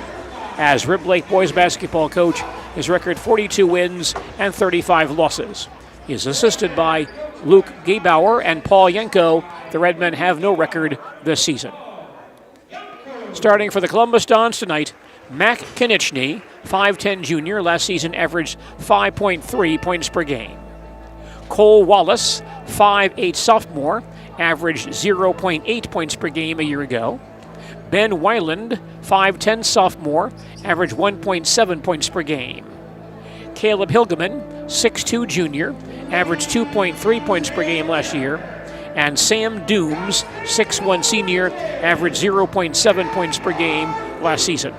Speaker 4: as Rib Lake boys basketball coach. His record 42 wins and 35 losses. He is assisted by Luke Gebauer and Paul Yenko. The Redmen have no record this season. Starting for the Columbus Dons tonight, Mac Konieczny, 5'10 junior, last season averaged 5.3 points per game. Cole Wallace, 5'8 sophomore, averaged 0.8 points per game a year ago. Ben Weiland, 5'10 sophomore, averaged 1.7 points per game. Caleb Hilgeman, 6'2 junior, averaged 2.3 points per game last year. And Sam Dooms, 6'1 senior, averaged 0.7 points per game last season.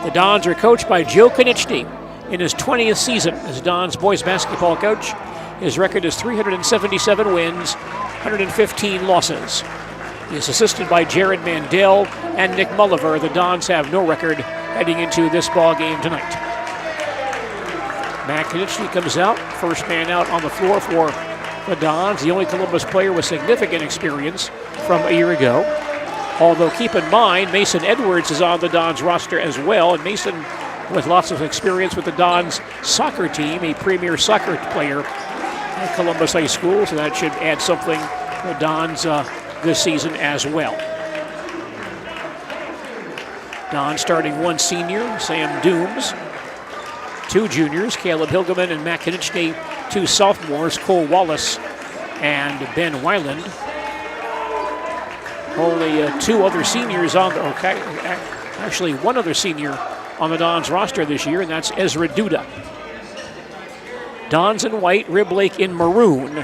Speaker 4: The Dons are coached by Joe Konieczny in his 20th season as Dons boys basketball coach. His record is 377 wins, 115 losses. He is assisted by Jared Mandel and Nick Mulliver. The Dons have no record heading into this ball game tonight. Mac Konieczny comes out, first man out on the floor for the Dons, the only Columbus player with significant experience from a year ago. Although keep in mind, Mason Edwards is on the Dons roster as well, and Mason with lots of experience with the Dons soccer team, a premier soccer player at Columbus High School, so that should add something to the Dons this season as well. Dons starting 1 senior, Sam Dooms, 2 juniors, Caleb Hilgeman and Matt Konieczny, 2 sophomores, Cole Wallace and Ben Weiland. Only 2 other seniors on the, actually 1 other senior on the Dons roster this year, and that's Ezra Duda. Dons in white, Rib Lake in maroon.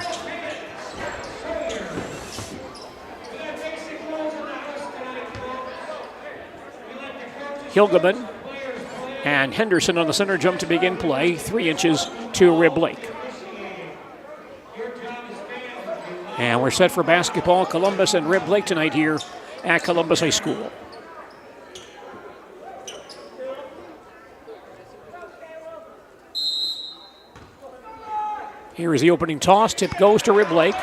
Speaker 4: Hilgeman and Henderson on the center jump to begin play, 3 inches to Rib Lake. And we're set for basketball, Columbus and Rib Lake tonight here at Columbus High School. Here is the opening toss. Tip goes to Rib Lake.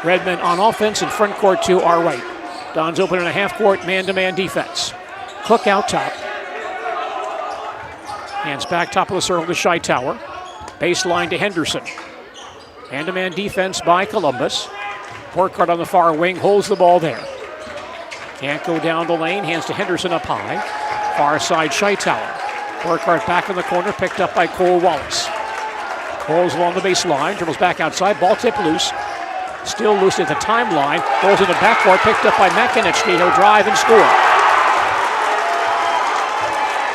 Speaker 4: Redmen on offense in front court to our right. Dons open in a half-court man-to-man defense. Cook out top. Hands back top of the circle to Scheitauer. Baseline to Henderson. Man-to-man defense by Columbus. Borkart on the far wing holds the ball there. Can't go down the lane. Hands to Henderson up high. Far side Scheitauer. Borkart back in the corner, picked up by Cole Wallace. Cole's along the baseline, dribbles back outside, ball tipped loose. Still loose at the timeline. Goes in the backcourt, picked up by Mac Konieczny. He'll drive and score.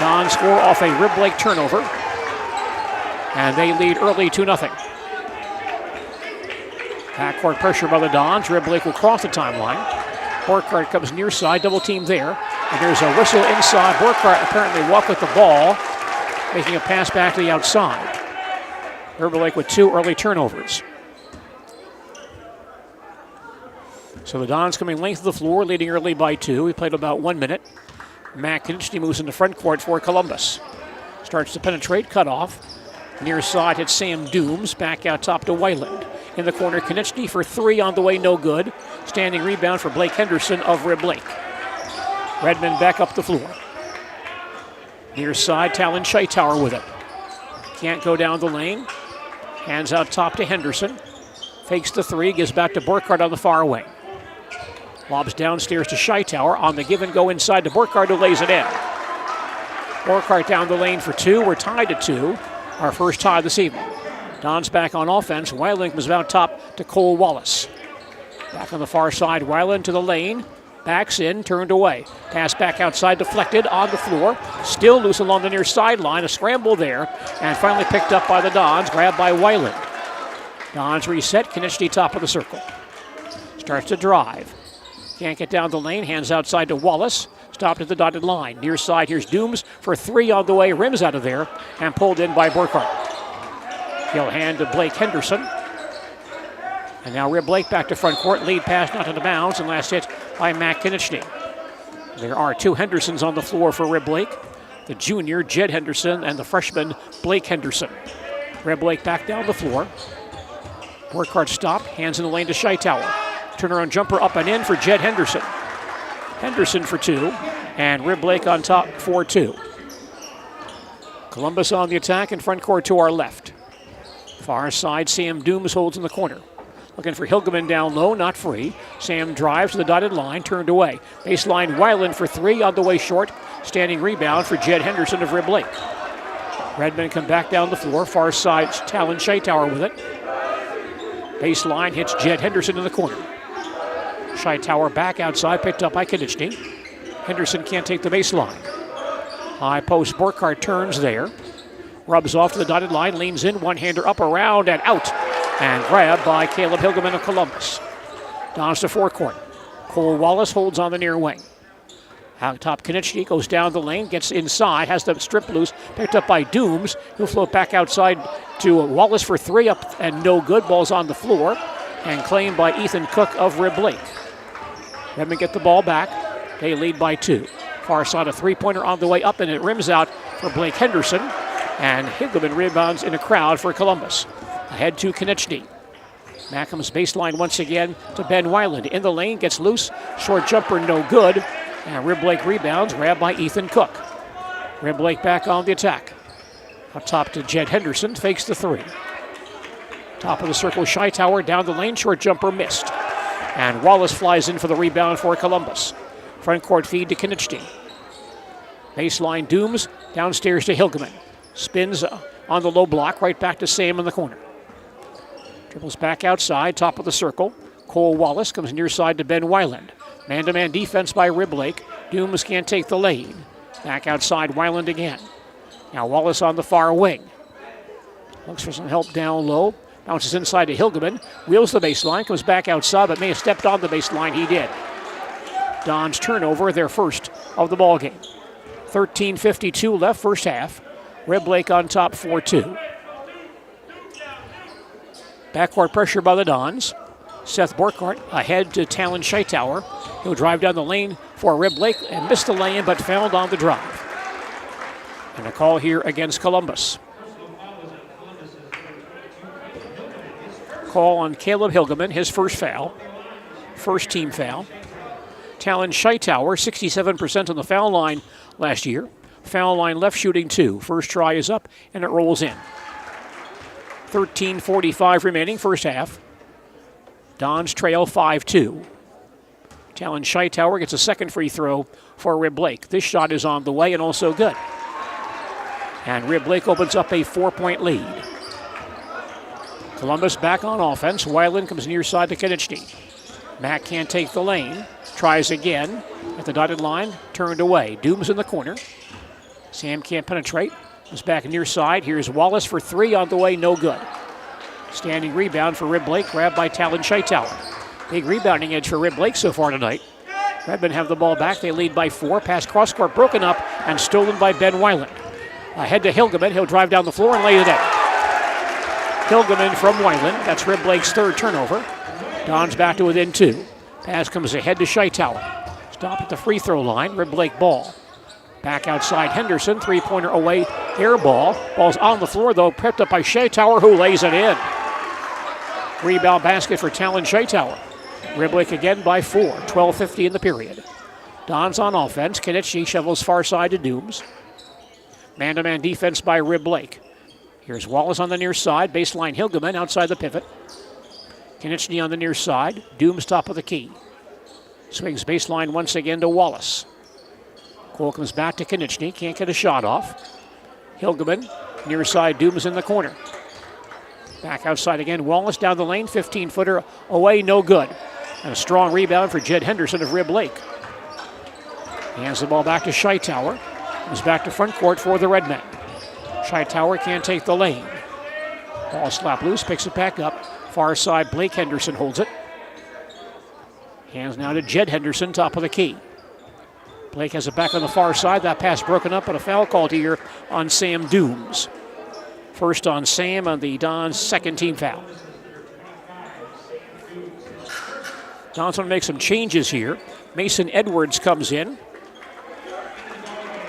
Speaker 4: Dons score off a Rib Lake turnover. And they lead early 2-0. Backcourt pressure by the Dons. Rib Lake will cross the timeline. Borkart comes near side, double team there. And there's a whistle inside. Borkart apparently walked with the ball, making a pass back to the outside. Rib Lake with 2 early turnovers. So the Dons coming length of the floor, leading early by 2. We played about 1 minute. Mac Konieczny moves into front court for Columbus. Starts to penetrate, cut off. Near side hits Sam Dooms, back out top to Weiland. In the corner, Konieczny for 3 on the way, no good. Standing rebound for Blake Henderson of Rib Lake. Redmen back up the floor. Near side, Talon Scheitauer with it. Can't go down the lane. Hands out top to Henderson. Fakes the three, gives back to Burkhardt on the far wing. Lobs downstairs to Scheitauer on the give and go inside to Burkhardt, who lays it in. Burkhardt down the lane for two. We're tied at 2. Our first tie this evening. Don's back on offense. Weiland comes out top to Cole Wallace. Back on the far side, Weiland to the lane. Backs in, turned away. Pass back outside, deflected on the floor. Still loose along the near sideline. A scramble there. And finally picked up by the Dons. Grabbed by Weiland. Dons reset. Konechny top of the circle. Starts to drive. Can't get down the lane. Hands outside to Wallace. Stopped at the dotted line. Near side, here's Dooms for 3 on the way. Rims out of there. And pulled in by Burkhardt. He'll hand to Blake Henderson. And now Rib Blake back to front court. Lead pass not into bounds. And last hit by Matt Konechny. There are 2 Hendersons on the floor for Rib Blake. The junior, Jed Henderson, and the freshman, Blake Henderson. Rib Blake back down the floor. Burkhardt stopped. Hands in the lane to Scheitauer. Turnaround jumper up and in for Jed Henderson. Henderson for 2. And Rib Blake on top for 2. Columbus on the attack in front court to our left. Far side, Sam Dooms holds in the corner. Looking for Hilgeman down low, not free. Sam drives to the dotted line, turned away. Baseline, Weiland for 3 on the way short. Standing rebound for Jed Henderson of Rib Lake. Redmond come back down the floor. Far side, Talon Scheitauer with it. Baseline hits Jed Henderson in the corner. Scheitauer back outside, picked up by Konechny. Henderson can't take the baseline. High post, Burkhardt turns there. Rubs off to the dotted line, leans in, one-hander up, around, and out. And grabbed by Caleb Hilgeman of Columbus. Dons to forecourt. Cole Wallace holds on the near wing. Out top, Konechny goes down the lane, gets inside, has the strip loose, picked up by Dooms, who float back outside to Wallace for 3 up and no good. Ball's on the floor and claimed by Ethan Cook of Rib Lake. Redmond get the ball back. They lead by 2. Far side, a three-pointer on the way up, and it rims out for Blake Henderson. And Hilgeman rebounds in a crowd for Columbus. Ahead to Konechny. Mackham's baseline once again to Ben Weiland. In the lane, gets loose. Short jumper, no good. And Rib Lake rebounds, grabbed by Ethan Cook. Rib Lake back on the attack. Up top to Jed Henderson, fakes the 3. Top of the circle, Scheitauer down the lane, short jumper missed. And Wallace flies in for the rebound for Columbus. Front court feed to Konechny. Baseline, Dooms, downstairs to Hilgeman. Spins on the low block, right back to Sam in the corner. Dribbles back outside, top of the circle. Cole Wallace comes near side to Ben Weiland. Man-to-man defense by Rib Lake. Dooms can't take the lane. Back outside, Weiland again. Now Wallace on the far wing. Looks for some help down low. Bounces inside to Hilgeman. Wheels the baseline, comes back outside, but may have stepped on the baseline. He did. Don's turnover, their first of the ball game. 13:52 left, first half. Rib Lake on top 4-2. Backcourt pressure by the Dons. Seth Burkhardt ahead to Talon Scheitauer. He'll drive down the lane for Rib Lake and missed the lane, but fouled on the drive. And a call here against Columbus. Call on Caleb Hilgeman, his first foul. First team foul. Talon Scheitauer, 67% on the foul line last year. Foul line left, shooting 2. First try is up, and it rolls in. 13:45 remaining, first half. Dons trail 5-2. Talon Scheitauer gets a second free throw for Rib Lake. This shot is on the way and also good. And Rib Lake opens up a 4-point lead. Columbus back on offense. Weiland comes near side to Konechny. Mack can't take the lane. Tries again at the dotted line. Turned away. Dooms in the corner. Sam can't penetrate. Comes back near side. Here's Wallace for 3 on the way. No good. Standing rebound for Rib Lake. Grabbed by Talon Scheitauer. Big rebounding edge for Rib Lake so far tonight. Redmond have the ball back. They lead by 4. Pass cross court broken up and stolen by Ben Weiland. Ahead to Hilgeman. He'll drive down the floor and lay it in. Hilgeman from Weiland. That's Rib Lake's third turnover. Don's back to within 2. Pass comes ahead to Scheitauer. Stop at the free throw line. Rib Lake ball. Back outside Henderson. Three-pointer away. Air ball. Ball's on the floor, though. Prepped up by Scheitauer, who lays it in. Rebound basket for Talon Scheitauer. Rib Lake again by 4. 12:50 in the period. Don's on offense. Konechny shovels far side to Dooms. Man-to-man defense by Rib Lake. Here's Wallace on the near side. Baseline Hilgeman outside the pivot. Konechny on the near side. Dooms top of the key. Swings baseline once again to Wallace. Cole comes back to Konechny. Can't get a shot off. Hilgeman, near side, Dooms in the corner. Back outside again. Wallace down the lane. 15-footer away, no good. And a strong rebound for Jed Henderson of Rib Lake. He hands the ball back to Scheitauer. Comes back to front court for the Redmen. Scheitauer can't take the lane. Ball slapped loose, picks it back up. Far side, Blake Henderson holds it. Hands now to Jed Henderson, top of the key. Blake has it back on the far side. That pass broken up, but a foul called here on Sam Dooms. First on Sam on the Dons' second team foul. Dons want to make some changes here. Mason Edwards comes in.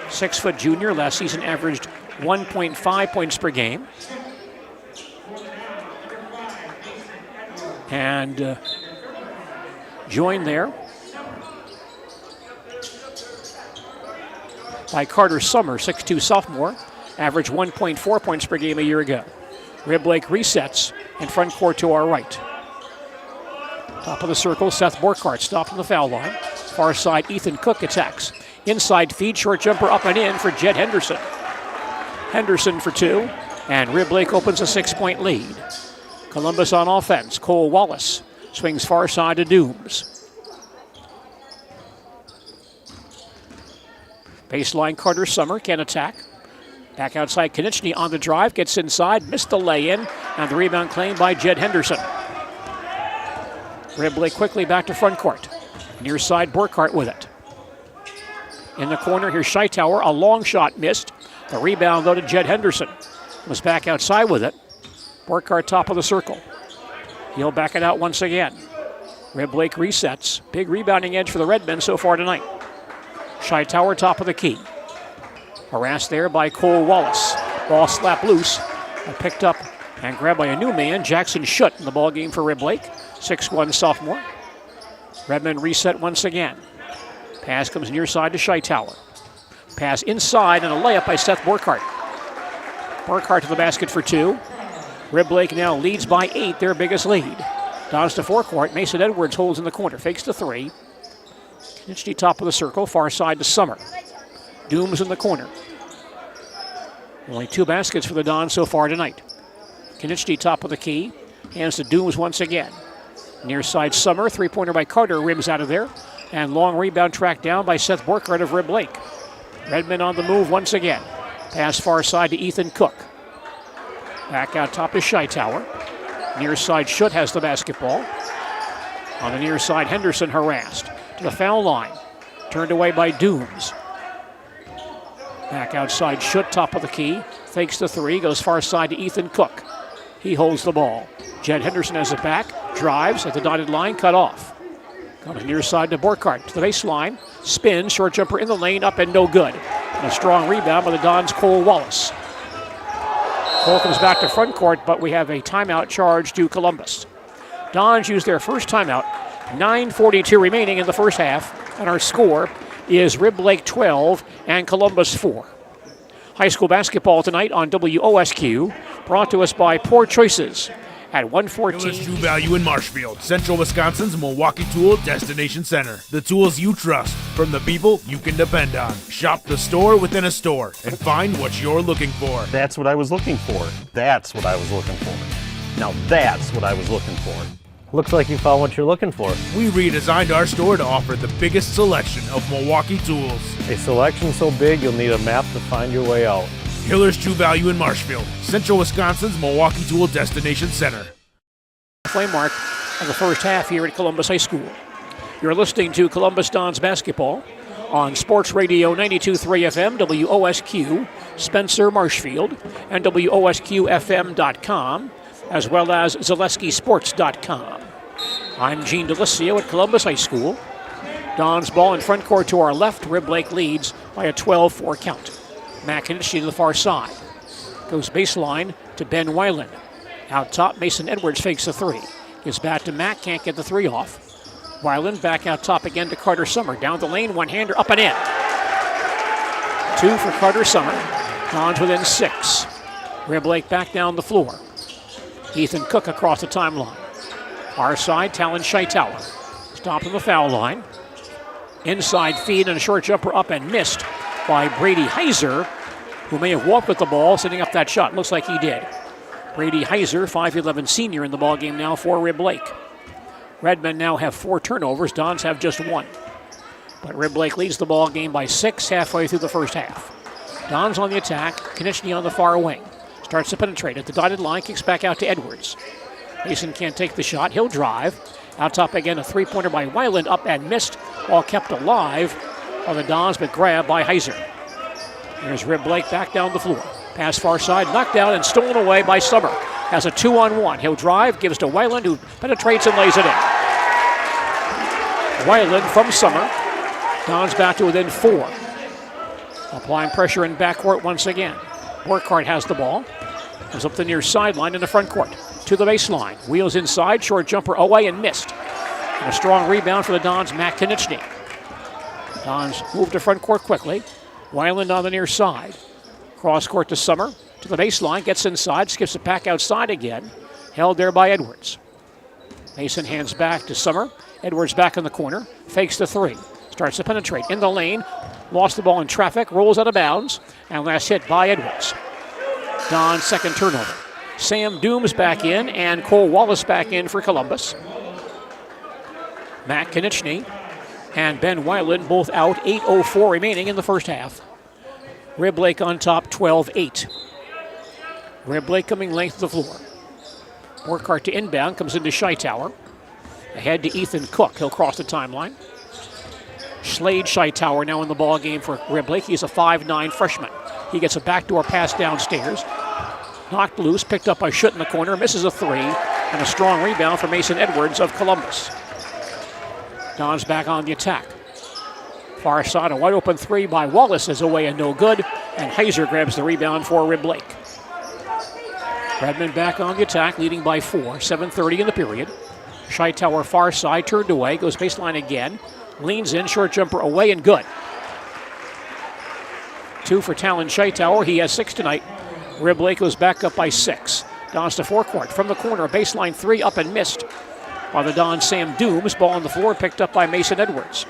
Speaker 4: 6-foot junior, last season averaged 1.5 points per game. And joined there by Carter Summer, 6'2 sophomore, averaged 1.4 points per game a year ago. Rib Lake resets in front court to our right. Top of the circle, Seth Borkart stopped on the foul line. Far side, Ethan Cook attacks. Inside feed, short jumper up and in for Jed Henderson. Henderson for two, and Rib Lake opens a 6-point lead. Columbus on offense. Cole Wallace swings far side to Dooms. Baseline, Carter Summer can attack. Back outside, Konechny on the drive, gets inside, missed the lay-in, and the rebound claimed by Jed Henderson. Rib Lake quickly back to front court. Near side, Borkart with it. In the corner, here's Scheitauer, a long shot missed. The rebound, though, to Jed Henderson. Was back outside with it. Borkart top of the circle. He'll back it out once again. Rib Lake resets. Big rebounding edge for the Redmen so far tonight. Scheitauer top of the key. Harassed there by Cole Wallace. Ball slapped loose. Picked up and grabbed by a new man, Jackson Schutt, in the ball game for Rib Lake. 6'1 sophomore. Redmen reset once again. Pass comes near side to Scheitauer. Pass inside and a layup by Seth Borkart. Borkart to the basket for two. Rib Lake now leads by 8, their biggest lead. Dons to forecourt. Mason Edwards holds in the corner. Fakes the three. Konechny top of the circle. Far side to Summer. Dooms in the corner. Only 2 baskets for the Dons so far tonight. Konechny top of the key. Hands to Dooms once again. Near side Summer. 3-pointer by Carter. Rims out of there. And long rebound tracked down by Seth Borkart of Rib Lake. Redmond on the move once again. Pass far side to Ethan Cook. Back out top is Scheitauer. Near side Schutt has the basketball. On the near side, Henderson harassed. To the foul line. Turned away by Dooms. Back outside Schutt, top of the key. Fakes the three, goes far side to Ethan Cook. He holds the ball. Jed Henderson has it back. Drives at the dotted line, cut off. Comes near side to Borkart. To the baseline. Spin, short jumper in the lane, up and no good. And a strong rebound by the Dons' Cole Wallace. Cole comes back to front court, but we have a timeout charge to Columbus. Dons use their first timeout. 9:42 remaining in the first half, and our score is Rib Lake 12 and Columbus 4. High school basketball tonight on WOSQ, brought to us by Poor Choices at 114.
Speaker 9: Miller's True Value in Marshfield, Central Wisconsin's Milwaukee Tool Destination Center. The tools you trust from the people you can depend on. Shop the store within a store and find what you're looking for.
Speaker 7: That's what I was looking for. That's what I was looking for. Now that's what I was looking for.
Speaker 6: Looks like you found what you're looking for.
Speaker 9: We redesigned our store to offer the biggest selection of Milwaukee tools.
Speaker 6: A selection so big you'll need a map to find your way out.
Speaker 9: Miller's True Value in Marshfield, Central Wisconsin's Milwaukee Tool Destination Center.
Speaker 4: Halfway mark of the first half here at Columbus High School. You're listening to Columbus Dons basketball on Sports Radio 92.3 FM, WOSQ, Spencer, Marshfield, and WOSQFM.com, as well as ZaleskiSports.com. I'm Gene Delisio at Columbus High School. Dons ball in front court to our left. Rib Lake leads by a 12-4 count. Matt Konechny to the far side. Goes baseline to Ben Weiland. Out top, Mason Edwards fakes the three. Gives back to Matt, can't get the three off. Weiland back out top again to Carter Summer. Down the lane, one-hander, up and in. 2 for Carter Summer. Dons within 6. Rib Lake back down the floor. Ethan Cook across the timeline. Far side, Talon Scheitauer. Stopped on the foul line. Inside feed and a short jumper up and missed by Brady Heiser, who may have walked with the ball, setting up that shot. Looks like he did. Brady Heiser, 5'11 senior in the ball game now for Rib Lake. Redmen now have 4 turnovers. Dons have just 1. But Rib Lake leads the ball game by 6 halfway through the first half. Dons on the attack. Konechny on the far wing. Starts to penetrate at the dotted line. Kicks back out to Edwards. Mason can't take the shot. He'll drive. Out top again, a three-pointer by Weiland, up and missed. Ball kept alive by the Dons, but grabbed by Heiser. Here's Rib Lake back down the floor. Pass far side, knocked down and stolen away by Summer. Has a 2-on-1. He'll drive, gives to Weiland, who penetrates and lays it in. Weiland from Summer. Dons back to within 4. Applying pressure in backcourt once again. Burkhart has the ball. Comes up the near sideline in the front court. To the baseline. Wheels inside. Short jumper away and missed. And a strong rebound for the Dons, Matt Konechny. Dons move to front court quickly. Weiland on the near side. Cross court to Summer. To the baseline. Gets inside. Skips it back outside again. Held there by Edwards. Mason hands back to Summer. Edwards back in the corner. Fakes the 3. Starts to penetrate in the lane. Lost the ball in traffic. Rolls out of bounds. And last hit by Edwards. Don's second turnover. Sam Dooms back in and Cole Wallace back in for Columbus. Matt Konechny and Ben Weiland both out. 8:04 remaining in the first half. Rib Lake on top, 12-8. Rib Lake coming length of the floor. Burkhart to inbound, comes into Scheitauer. Ahead to Ethan Cook. He'll cross the timeline. Slade Scheitauer now in the ball game for Rib Lake. He's a 5'9 freshman. He gets a backdoor pass downstairs. Knocked loose, picked up by Schutt in the corner, misses a 3, and a strong rebound for Mason Edwards of Columbus. Dons back on the attack. Far side, a wide open 3 by Wallace is away and no good, and Heiser grabs the rebound for Rib Lake. Redmond back on the attack, leading by 4, 7:30 in the period. Scheitauer far side, turned away, goes baseline again, leans in, short jumper away and good. 2 for Talon Scheitauer, he has 6 tonight. Rib Lake goes back up by 6. Dons to forecourt. From the corner, baseline 3 up and missed by the Dons. Sam Dooms. Ball on the floor picked up by Mason Edwards.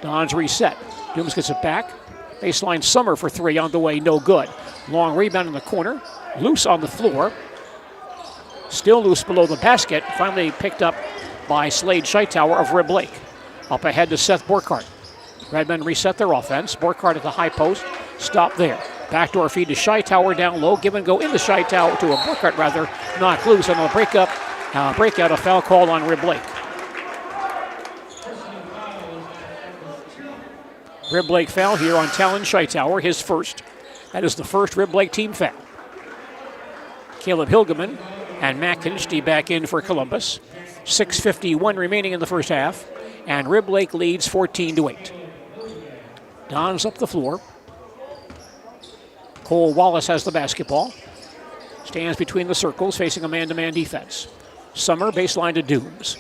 Speaker 4: Dons reset. Dooms gets it back. Baseline Summer for 3 on the way, no good. Long rebound in the corner. Loose on the floor. Still loose below the basket. Finally picked up by Slade Scheitauer of Rib Lake. Up ahead to Seth Burkhart. Redmond reset their offense. Burkhart at the high post. Stop there. Backdoor feed to Scheitauer down low. Give and go into Scheitauer, to a Burkhart rather. Knocked loose and a breakout, a foul called on Rib Lake. Rib Lake foul here on Talon Scheitauer, his first. That is the first Rib Lake team foul. Caleb Hilgeman and Matt Konechny back in for Columbus. 6:51 remaining in the first half, and Rib Lake leads 14-8. Dons up the floor. Cole Wallace has the basketball. Stands between the circles, facing a man-to-man defense. Summer, baseline to Dooms.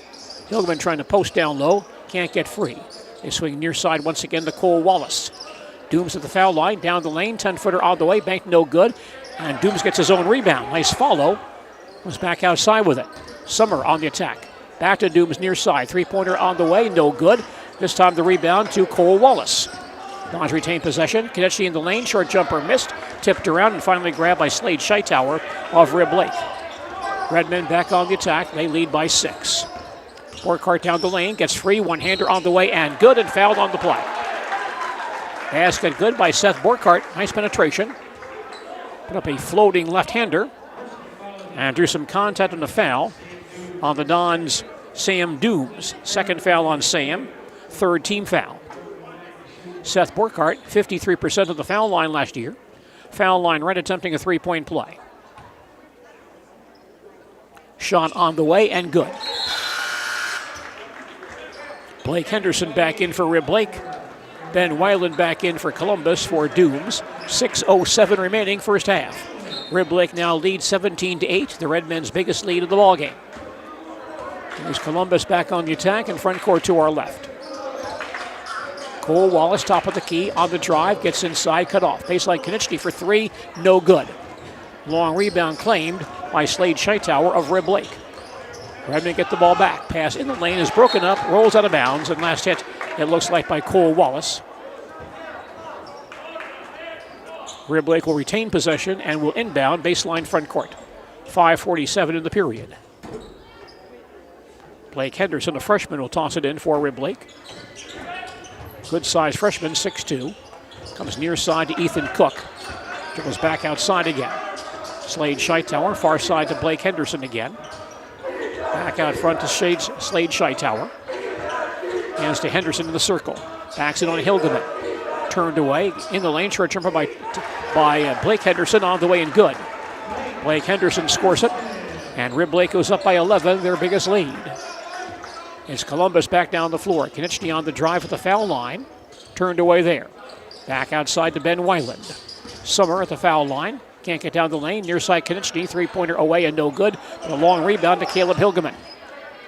Speaker 4: Hilgeman trying to post down low, can't get free. They swing near side once again to Cole Wallace. Dooms at the foul line, down the lane, 10-footer on the way, banked no good, and Dooms gets his own rebound. Nice follow, was back outside with it. Summer on the attack. Back to Dooms near side, three-pointer on the way, no good. This time the rebound to Cole Wallace. Dons retain possession. Konechny in the lane. Short jumper missed. Tipped around and finally grabbed by Slade Scheitauer of Rib Lake. Redmen back on the attack. They lead by 6. Burkhart down the lane. Gets free. One-hander on the way and good, and fouled on the play. Basket good by Seth Burkhart. Nice penetration. Put up a floating left-hander. And drew some contact on the foul on the Dons' Sam Dooms. Second foul on Sam. Third team foul. Seth Burkhart, 53% of the foul line last year. Foul line right, attempting a three-point play. Shot on the way and good. Blake Henderson back in for Rib Lake. Ben Weiland back in for Columbus for Dooms. 6:07 remaining first half. Rib Lake now leads 17-8, the Redmen's biggest lead of the ballgame. There's Columbus back on the attack in front court to our left. Cole Wallace, top of the key, on the drive, gets inside, cut off. Baseline Konechny for 3, no good. Long rebound claimed by Slade Scheitauer of Rib Lake. Redmond get the ball back. Pass in the lane is broken up, rolls out of bounds, and last hit, it looks like by Cole Wallace. Rib Lake will retain possession and will inbound baseline front court. 5:47 in the period. Blake Henderson, a freshman, will toss it in for Rib Lake. Good size freshman, 6'2". Comes near side to Ethan Cook. Dribbles back outside again. Slade Scheitauer, far side to Blake Henderson again. Back out front to Slade Scheitauer. Hands to Henderson in the circle. Backs it on Hilgeman. Turned away in the lane. Short jumper by Blake Henderson on the way and good. Blake Henderson scores it. And Rib Lake goes up by 11, their biggest lead. It's Columbus back down the floor. Konechny on the drive at the foul line. Turned away there. Back outside to Ben Weiland. Summer at the foul line. Can't get down the lane. Near side Konechny. Three-pointer away and no good. But a long rebound to Caleb Hilgeman.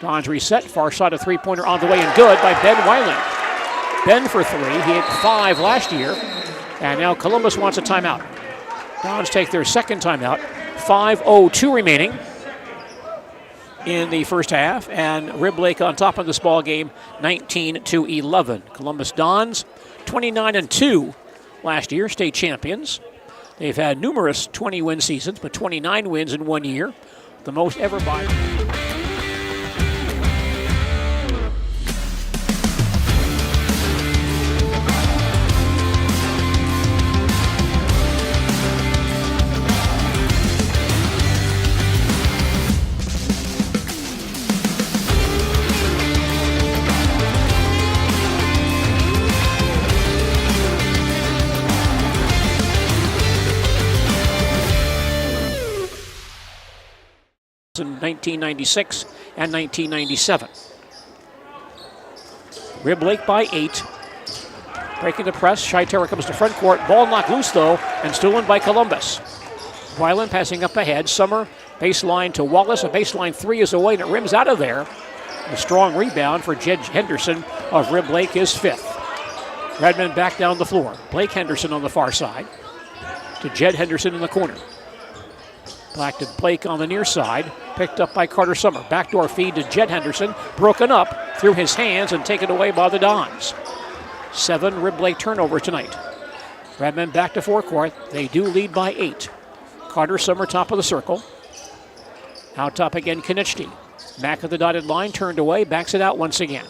Speaker 4: Dons reset. Far side a three-pointer on the way and good by Ben Weiland. Ben for three. He hit 5 last year. And now Columbus wants a timeout. Dons take their second timeout. 5:02 remaining in the first half, and Rib Lake on top of this ball game, 19-11. Columbus Dons, 29-2 last year, state champions. They've had numerous 20-win seasons, but 29 wins in 1 year, the most ever by. In 1996 and 1997. Rib Lake by 8. Breaking the press. Scheitauer comes to front court. Ball knocked loose though and stolen by Columbus. Weiland passing up ahead. Summer baseline to Wallace. A baseline three is away and it rims out of there. A strong rebound for Jed Henderson of Rib Lake, his 5th. Redmond back down the floor. Blake Henderson on the far side to Jed Henderson in the corner. Back to Blake on the near side, picked up by Carter Summer. Backdoor feed to Jed Henderson, broken up through his hands and taken away by the Dons. 7 Rib Lake turnovers tonight. Redmond back to forecourt. They do lead by 8. Carter Summer top of the circle. Out top again, Konechny. Back of the dotted line, turned away, backs it out once again.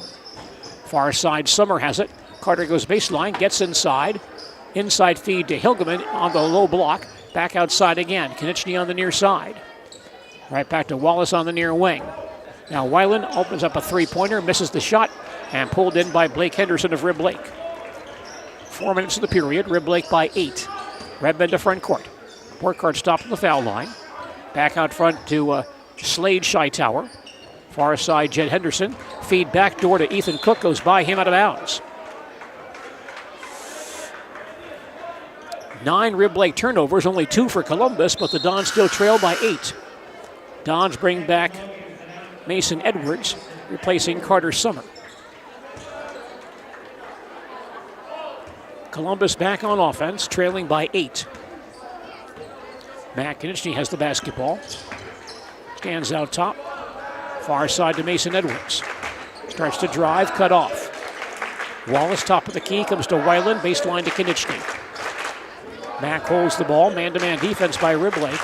Speaker 4: Far side, Summer has it. Carter goes baseline, gets inside. Inside feed to Hilgeman on the low block. Back outside again. Konechny on the near side. Right back to Wallace on the near wing. Now Weiland opens up a three-pointer, misses the shot, and pulled in by Blake Henderson of Rib Lake. 4 minutes of the period. Rib Lake by 8. Redmond to front court. Portcard stopped on the foul line. Back out front to Slade Scheitauer. Far side, Jed Henderson. Feed back door to Ethan Cook. Goes by him out of bounds. 9 Rib Lake turnovers, only 2 for Columbus, but the Dons still trail by 8. Dons bring back Mason Edwards, replacing Carter Summer. Columbus back on offense, trailing by 8. Matt Konechny has the basketball. Stands out top. Far side to Mason Edwards. Starts to drive, cut off. Wallace, top of the key, comes to Weiland, baseline to Konechny. Mack holds the ball, man-to-man defense by Rib Lake.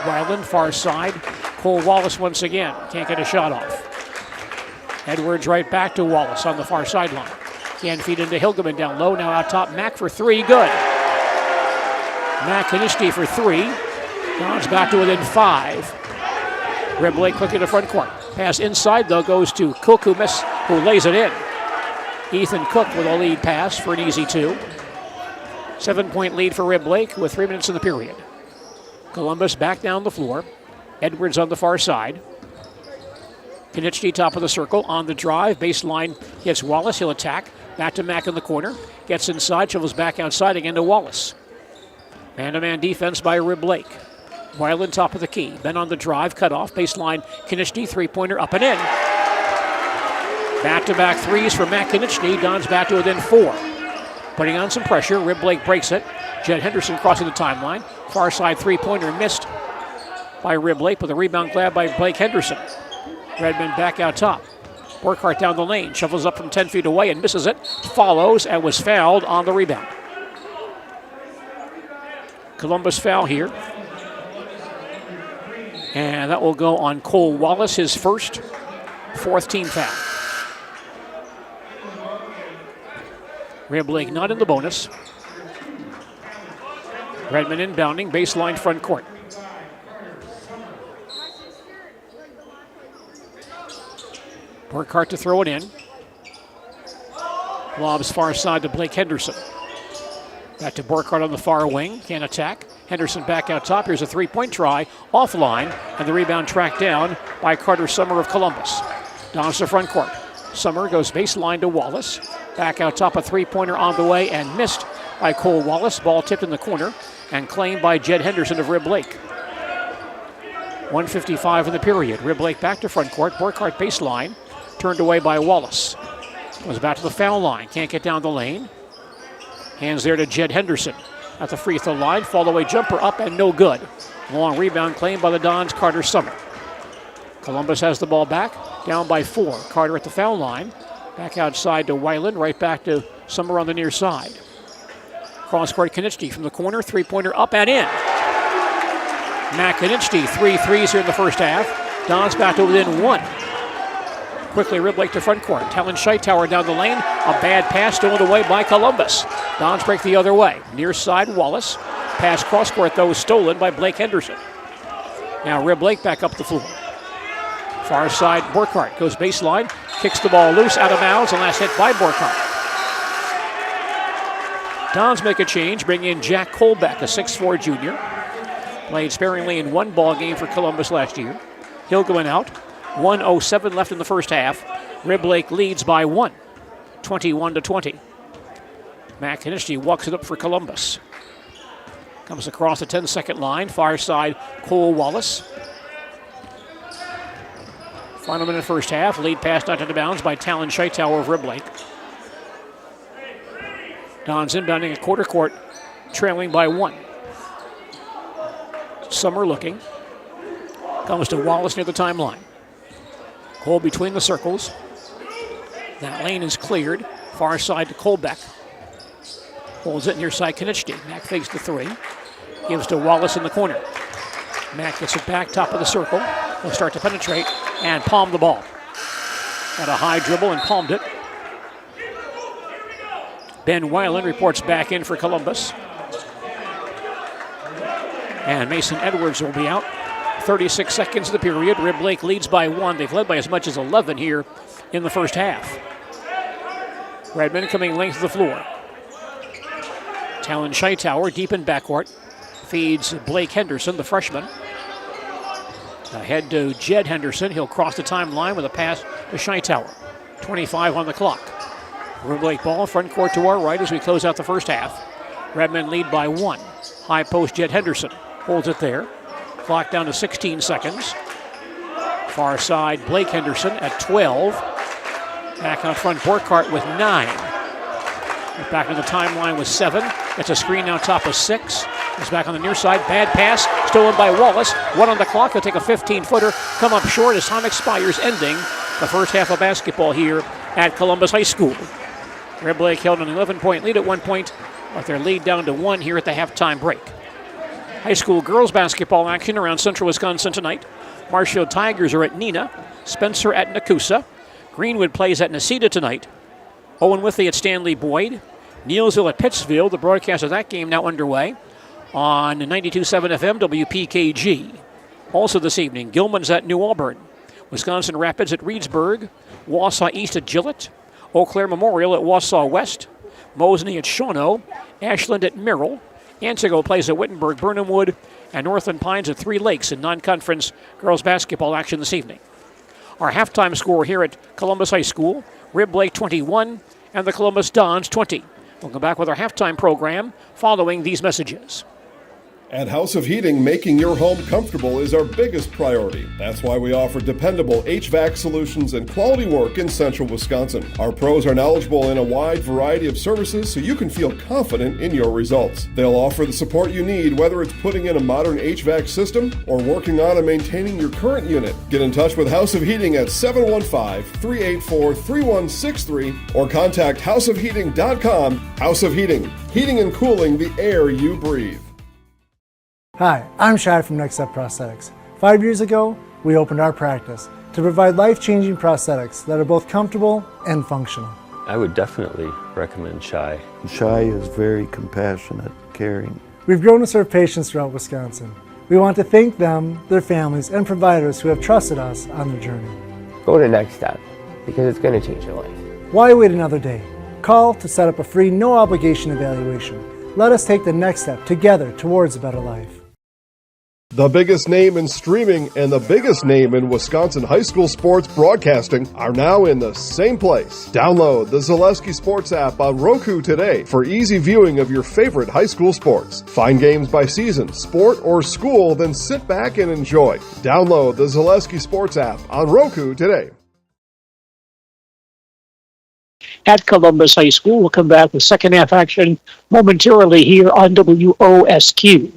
Speaker 4: Weiland, far side. Cole Wallace once again, can't get a shot off. Edwards right back to Wallace on the far sideline. Can't feed into Hilgeman down low, now out top. Mack for 3, good. Matt Konechny for 3. Dons back to within 5. Rib Lake quickly to front court. Pass inside though goes to Kokumis, who lays it in. Ethan Cook with a lead pass for an easy 2. 7-point lead for Rib Lake with 3 minutes in the period. Columbus back down the floor. Edwards on the far side. Konechny top of the circle on the drive. Baseline hits Wallace. He'll attack. Back to Mack in the corner. Gets inside. Shovels back outside again to Wallace. Man-to-man defense by Rib Lake. Weiland top of the key. Ben on the drive. Cut off. Baseline. Konechny. Three-pointer up and in. Back-to-back threes for Matt Konechny. Dons back to within 4. Putting on some pressure. Rib Lake breaks it. Jed Henderson crossing the timeline. Far side three-pointer missed by Rib Lake, with a rebound grabbed by Blake Henderson. Redmond back out top. Burkhart down the lane, shuffles up from 10 feet away and misses it. Follows and was fouled on the rebound. Columbus foul here. And that will go on Cole Wallace, his first, fourth team foul. Rib Lake not in the bonus. Redmond inbounding, baseline front court. Burkhart to throw it in. Lobs far side to Blake Henderson. Back to Burkhart on the far wing. Can't attack. Henderson back out top. Here's a three-point try. Offline. And the rebound tracked down by Carter Summer of Columbus. Downs to front court. Summer goes baseline to Wallace. Back out top. A three-pointer on the way and missed by Cole Wallace. Ball tipped in the corner and claimed by Jed Henderson of Rib Lake. 1:55 in the period. Rib Lake back to front court. Burkhart baseline. Turned away by Wallace. Goes back to the foul line. Can't get down the lane. Hands there to Jed Henderson. At the free throw line. Fall away jumper up and no good. Long rebound claimed by the Dons, Carter Summer. Columbus has the ball back. Down by 4. Carter at the foul line. Back outside to Weiland. Right back to Summer on the near side. Cross court Konitsky from the corner. Three-pointer up and in. Matt Konitsky, 3 threes here in the first half. Dons back to within 1. Quickly, Rib Lake to front court. Talon Scheitauer down the lane. A bad pass stolen away by Columbus. Dons break the other way. Near side, Wallace. Pass cross court, though, stolen by Blake Henderson. Now Rib Lake back up the floor. Far side, Burkhart goes baseline. Kicks the ball loose, out of bounds, and last hit by Burkhart. Dons make a change, bring in Jack Colbeck, a 6'4 junior. Played sparingly in one ball game for Columbus last year. He'll go in out. 1:07 left in the first half. Rib Lake leads by 1, 21-20. Matt Konitsky walks it up for Columbus. Comes across the 10-second line. Far side, Cole Wallace. Final minute first half. Lead pass knocked out of bounds by Talon Scheitauer of Rib Lake. Dons inbounding a quarter court, trailing by 1. Summer looking. Comes to Wallace near the timeline. Cole between the circles. That lane is cleared. Far side to Colbeck. Holds it near side Konitsky. Mack fakes the 3. Gives to Wallace in the corner. Mack gets it back top of the circle. Will start to penetrate and palm the ball. Got a high dribble and palmed it. Ben Weiland reports back in for Columbus. And Mason Edwards will be out. 36 seconds of the period. Rib Lake leads by 1. They've led by as much as 11 here in the first half. Redmond coming length of the floor. Talon Scheitauer deep in backcourt. Feeds Blake Henderson, the freshman. Ahead to Jed Henderson. He'll cross the timeline with a pass to Scheitauer. 25 on the clock. Rib Lake ball front court to our right as we close out the first half. Redmond lead by 1. High post Jed Henderson holds it there. Clock down to 16 seconds. Far side, Blake Henderson at 12. Back out front, Burkhart with 9. Back to the timeline with 7. Gets a screen now top of 6. He's back on the near side. Bad pass, stolen by Wallace. 1 on the clock. He'll take a 15-footer. Come up short as time expires, ending the first half of basketball here at Columbus High School. Rib Lake held an 11-point lead at one point, but their lead down to 1 here at the halftime break. High school girls basketball action around central Wisconsin tonight. Marshfield Tigers are at Neenah. Spencer at Nakusa. Greenwood plays at Necedah tonight. Owen Withy at Stanley Boyd. Neilsville at Pittsfield. The broadcast of that game now underway on 92.7 FM WPKG. Also this evening, Gilman's at New Auburn. Wisconsin Rapids at Reedsburg. Wausau East at Gillett. Eau Claire Memorial at Wausau West. Mosney at Shawano. Ashland at Merrill. Antigo plays at Wittenberg, Burnhamwood, and Northland Pines at Three Lakes in non-conference girls basketball action this evening. Our halftime score here at Columbus High School, Rib Lake 21 and the Columbus Dons 20. We'll come back with our halftime program following these messages.
Speaker 1: At House of Heating, making your home comfortable is our biggest priority. That's why we offer dependable HVAC solutions and quality work in central Wisconsin. Our pros are knowledgeable in a wide variety of services so you can feel confident in your results. They'll offer the support you need, whether it's putting in a modern HVAC system or working on and maintaining your current unit. Get in touch with House of Heating at 715-384-3163 or contact houseofheating.com. House of Heating, heating and cooling the air you breathe.
Speaker 11: Hi, I'm Shai from Next Step Prosthetics. 5 years ago, we opened our practice to provide life-changing prosthetics that are both comfortable and functional.
Speaker 13: I would definitely recommend Shai.
Speaker 14: Shai is very compassionate, caring.
Speaker 11: We've grown to serve patients throughout Wisconsin. We want to thank them, their families, and providers who have trusted us on their journey.
Speaker 15: Go to Next Step, because it's going to change your life.
Speaker 11: Why wait another day? Call to set up a free, no-obligation evaluation. Let us take the next step together towards a better life.
Speaker 1: The biggest name in streaming and the biggest name in Wisconsin high school sports broadcasting are now in the same place. Download the Zaleski Sports app on Roku today for easy viewing of your favorite high school sports. Find games by season, sport, or school, then sit back and enjoy. Download the Zaleski Sports app on Roku today.
Speaker 4: At Columbus High School, we'll come back with second half action momentarily here on WOSQ.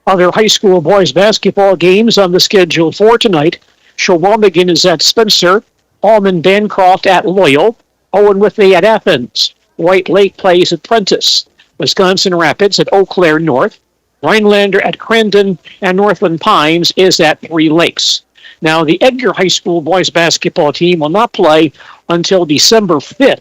Speaker 4: Other high school boys basketball games on the schedule for tonight. Shawamigan is at Spencer, Allman Bancroft at Loyal, Owen Withy at Athens, White Lake plays at Prentice, Wisconsin Rapids at Eau Claire North, Rhinelander at Crandon, and Northland Pines is at Three Lakes. Now, the Edgar High School boys basketball team will not play until December 5th.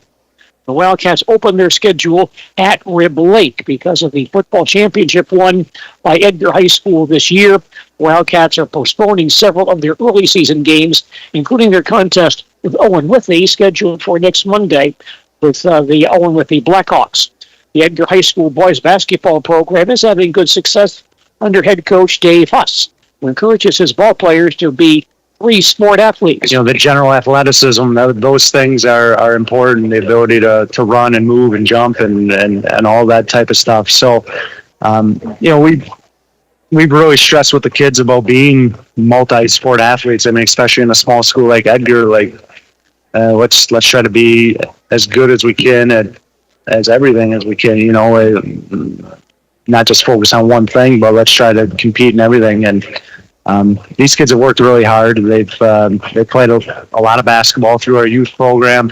Speaker 4: The Wildcats open their schedule at Rib Lake because of the football championship won by Edgar High School this year. Wildcats are postponing several of their early season games, including their contest with Owen Withy, scheduled for next Monday with the Owen Withy Blackhawks. The Edgar High School boys basketball program is having good success under head coach Dave Huss, who encourages his ball players to be sport athletes.
Speaker 16: The general athleticism, those things are important, the ability to run and move and jump and all that type of stuff. So, we've really stressed with the kids about being multi-sport athletes. I mean, especially in a small school like Edgar, let's try to be as good as we can at as everything as we can, not just focus on one thing, but let's try to compete in everything. And these kids have worked really hard. They've played a lot of basketball through our youth program.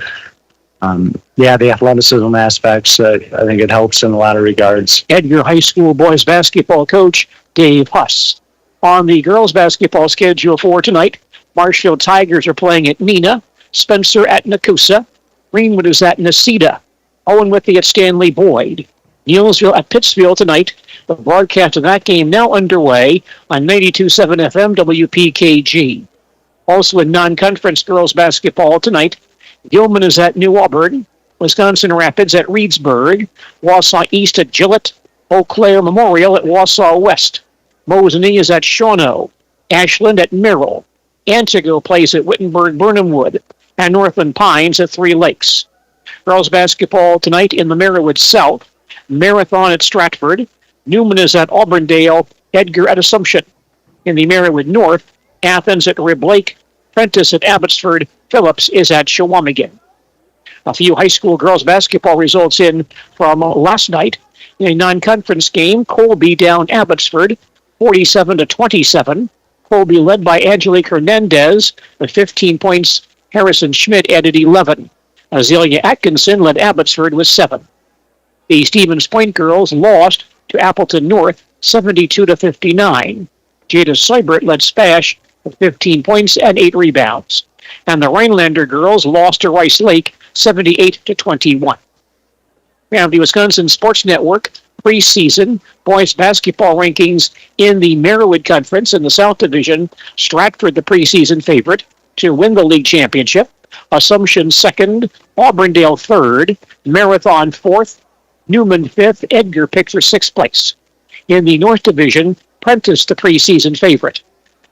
Speaker 16: The athleticism aspects, I think it helps in a lot of regards.
Speaker 4: Edgar High School boys basketball coach Dave Huss. On the girls basketball schedule for tonight, Marshfield Tigers are playing at Neenah, Spencer at Nakusa, Greenwood is at Necedah, Owen Withy at Stanley Boyd, Neilsville at Pittsfield tonight. The broadcast of that game now underway on 92.7 FM WPKG. Also in non-conference girls basketball tonight, Gilman is at New Auburn, Wisconsin Rapids at Reedsburg, Wausau East at Gillett, Eau Claire Memorial at Wausau West, Mosinee is at Shawano, Ashland at Merrill, Antigo plays at Wittenberg-Burnham Wood, and Northland Pines at Three Lakes. Girls basketball tonight in the Merriwood South, Marathon at Stratford, Newman is at Auburndale, Edgar at Assumption. In the Merriwood North, Athens at Rib Lake, Prentice at Abbotsford, Phillips is at Shawamigan. A few high school girls basketball results in from last night. In a non-conference game, Colby down Abbotsford, 47-27. Colby led by Angelique Hernandez with 15 points. Harrison Schmidt added 11. Azalea Atkinson led Abbotsford with 7. The Stevens Point girls lost to Appleton North, 72-59. Jada Seibert led Spash with 15 points and 8 rebounds. And the Rhinelander girls lost to Rice Lake, 78-21. We have the Wisconsin Sports Network preseason boys basketball rankings in the Merriwood Conference in the South Division. Stratford, the preseason favorite to win the league championship. Assumption second, Auburndale third, Marathon fourth, Newman fifth, Edgar picked for sixth place. In the North Division, Prentice the preseason favorite.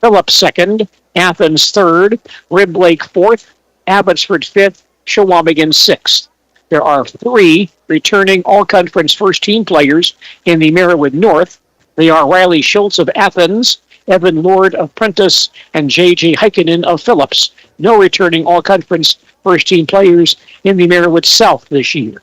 Speaker 4: Phillips second, Athens third, Rib Lake fourth, Abbotsford fifth, Shawamigan sixth. There are 3 returning all-conference first-team players in the Merriwood North. They are Riley Schultz of Athens, Evan Lord of Prentice, and J.J. Heikkinen of Phillips. No returning all-conference first-team players in the Merowitz South this year.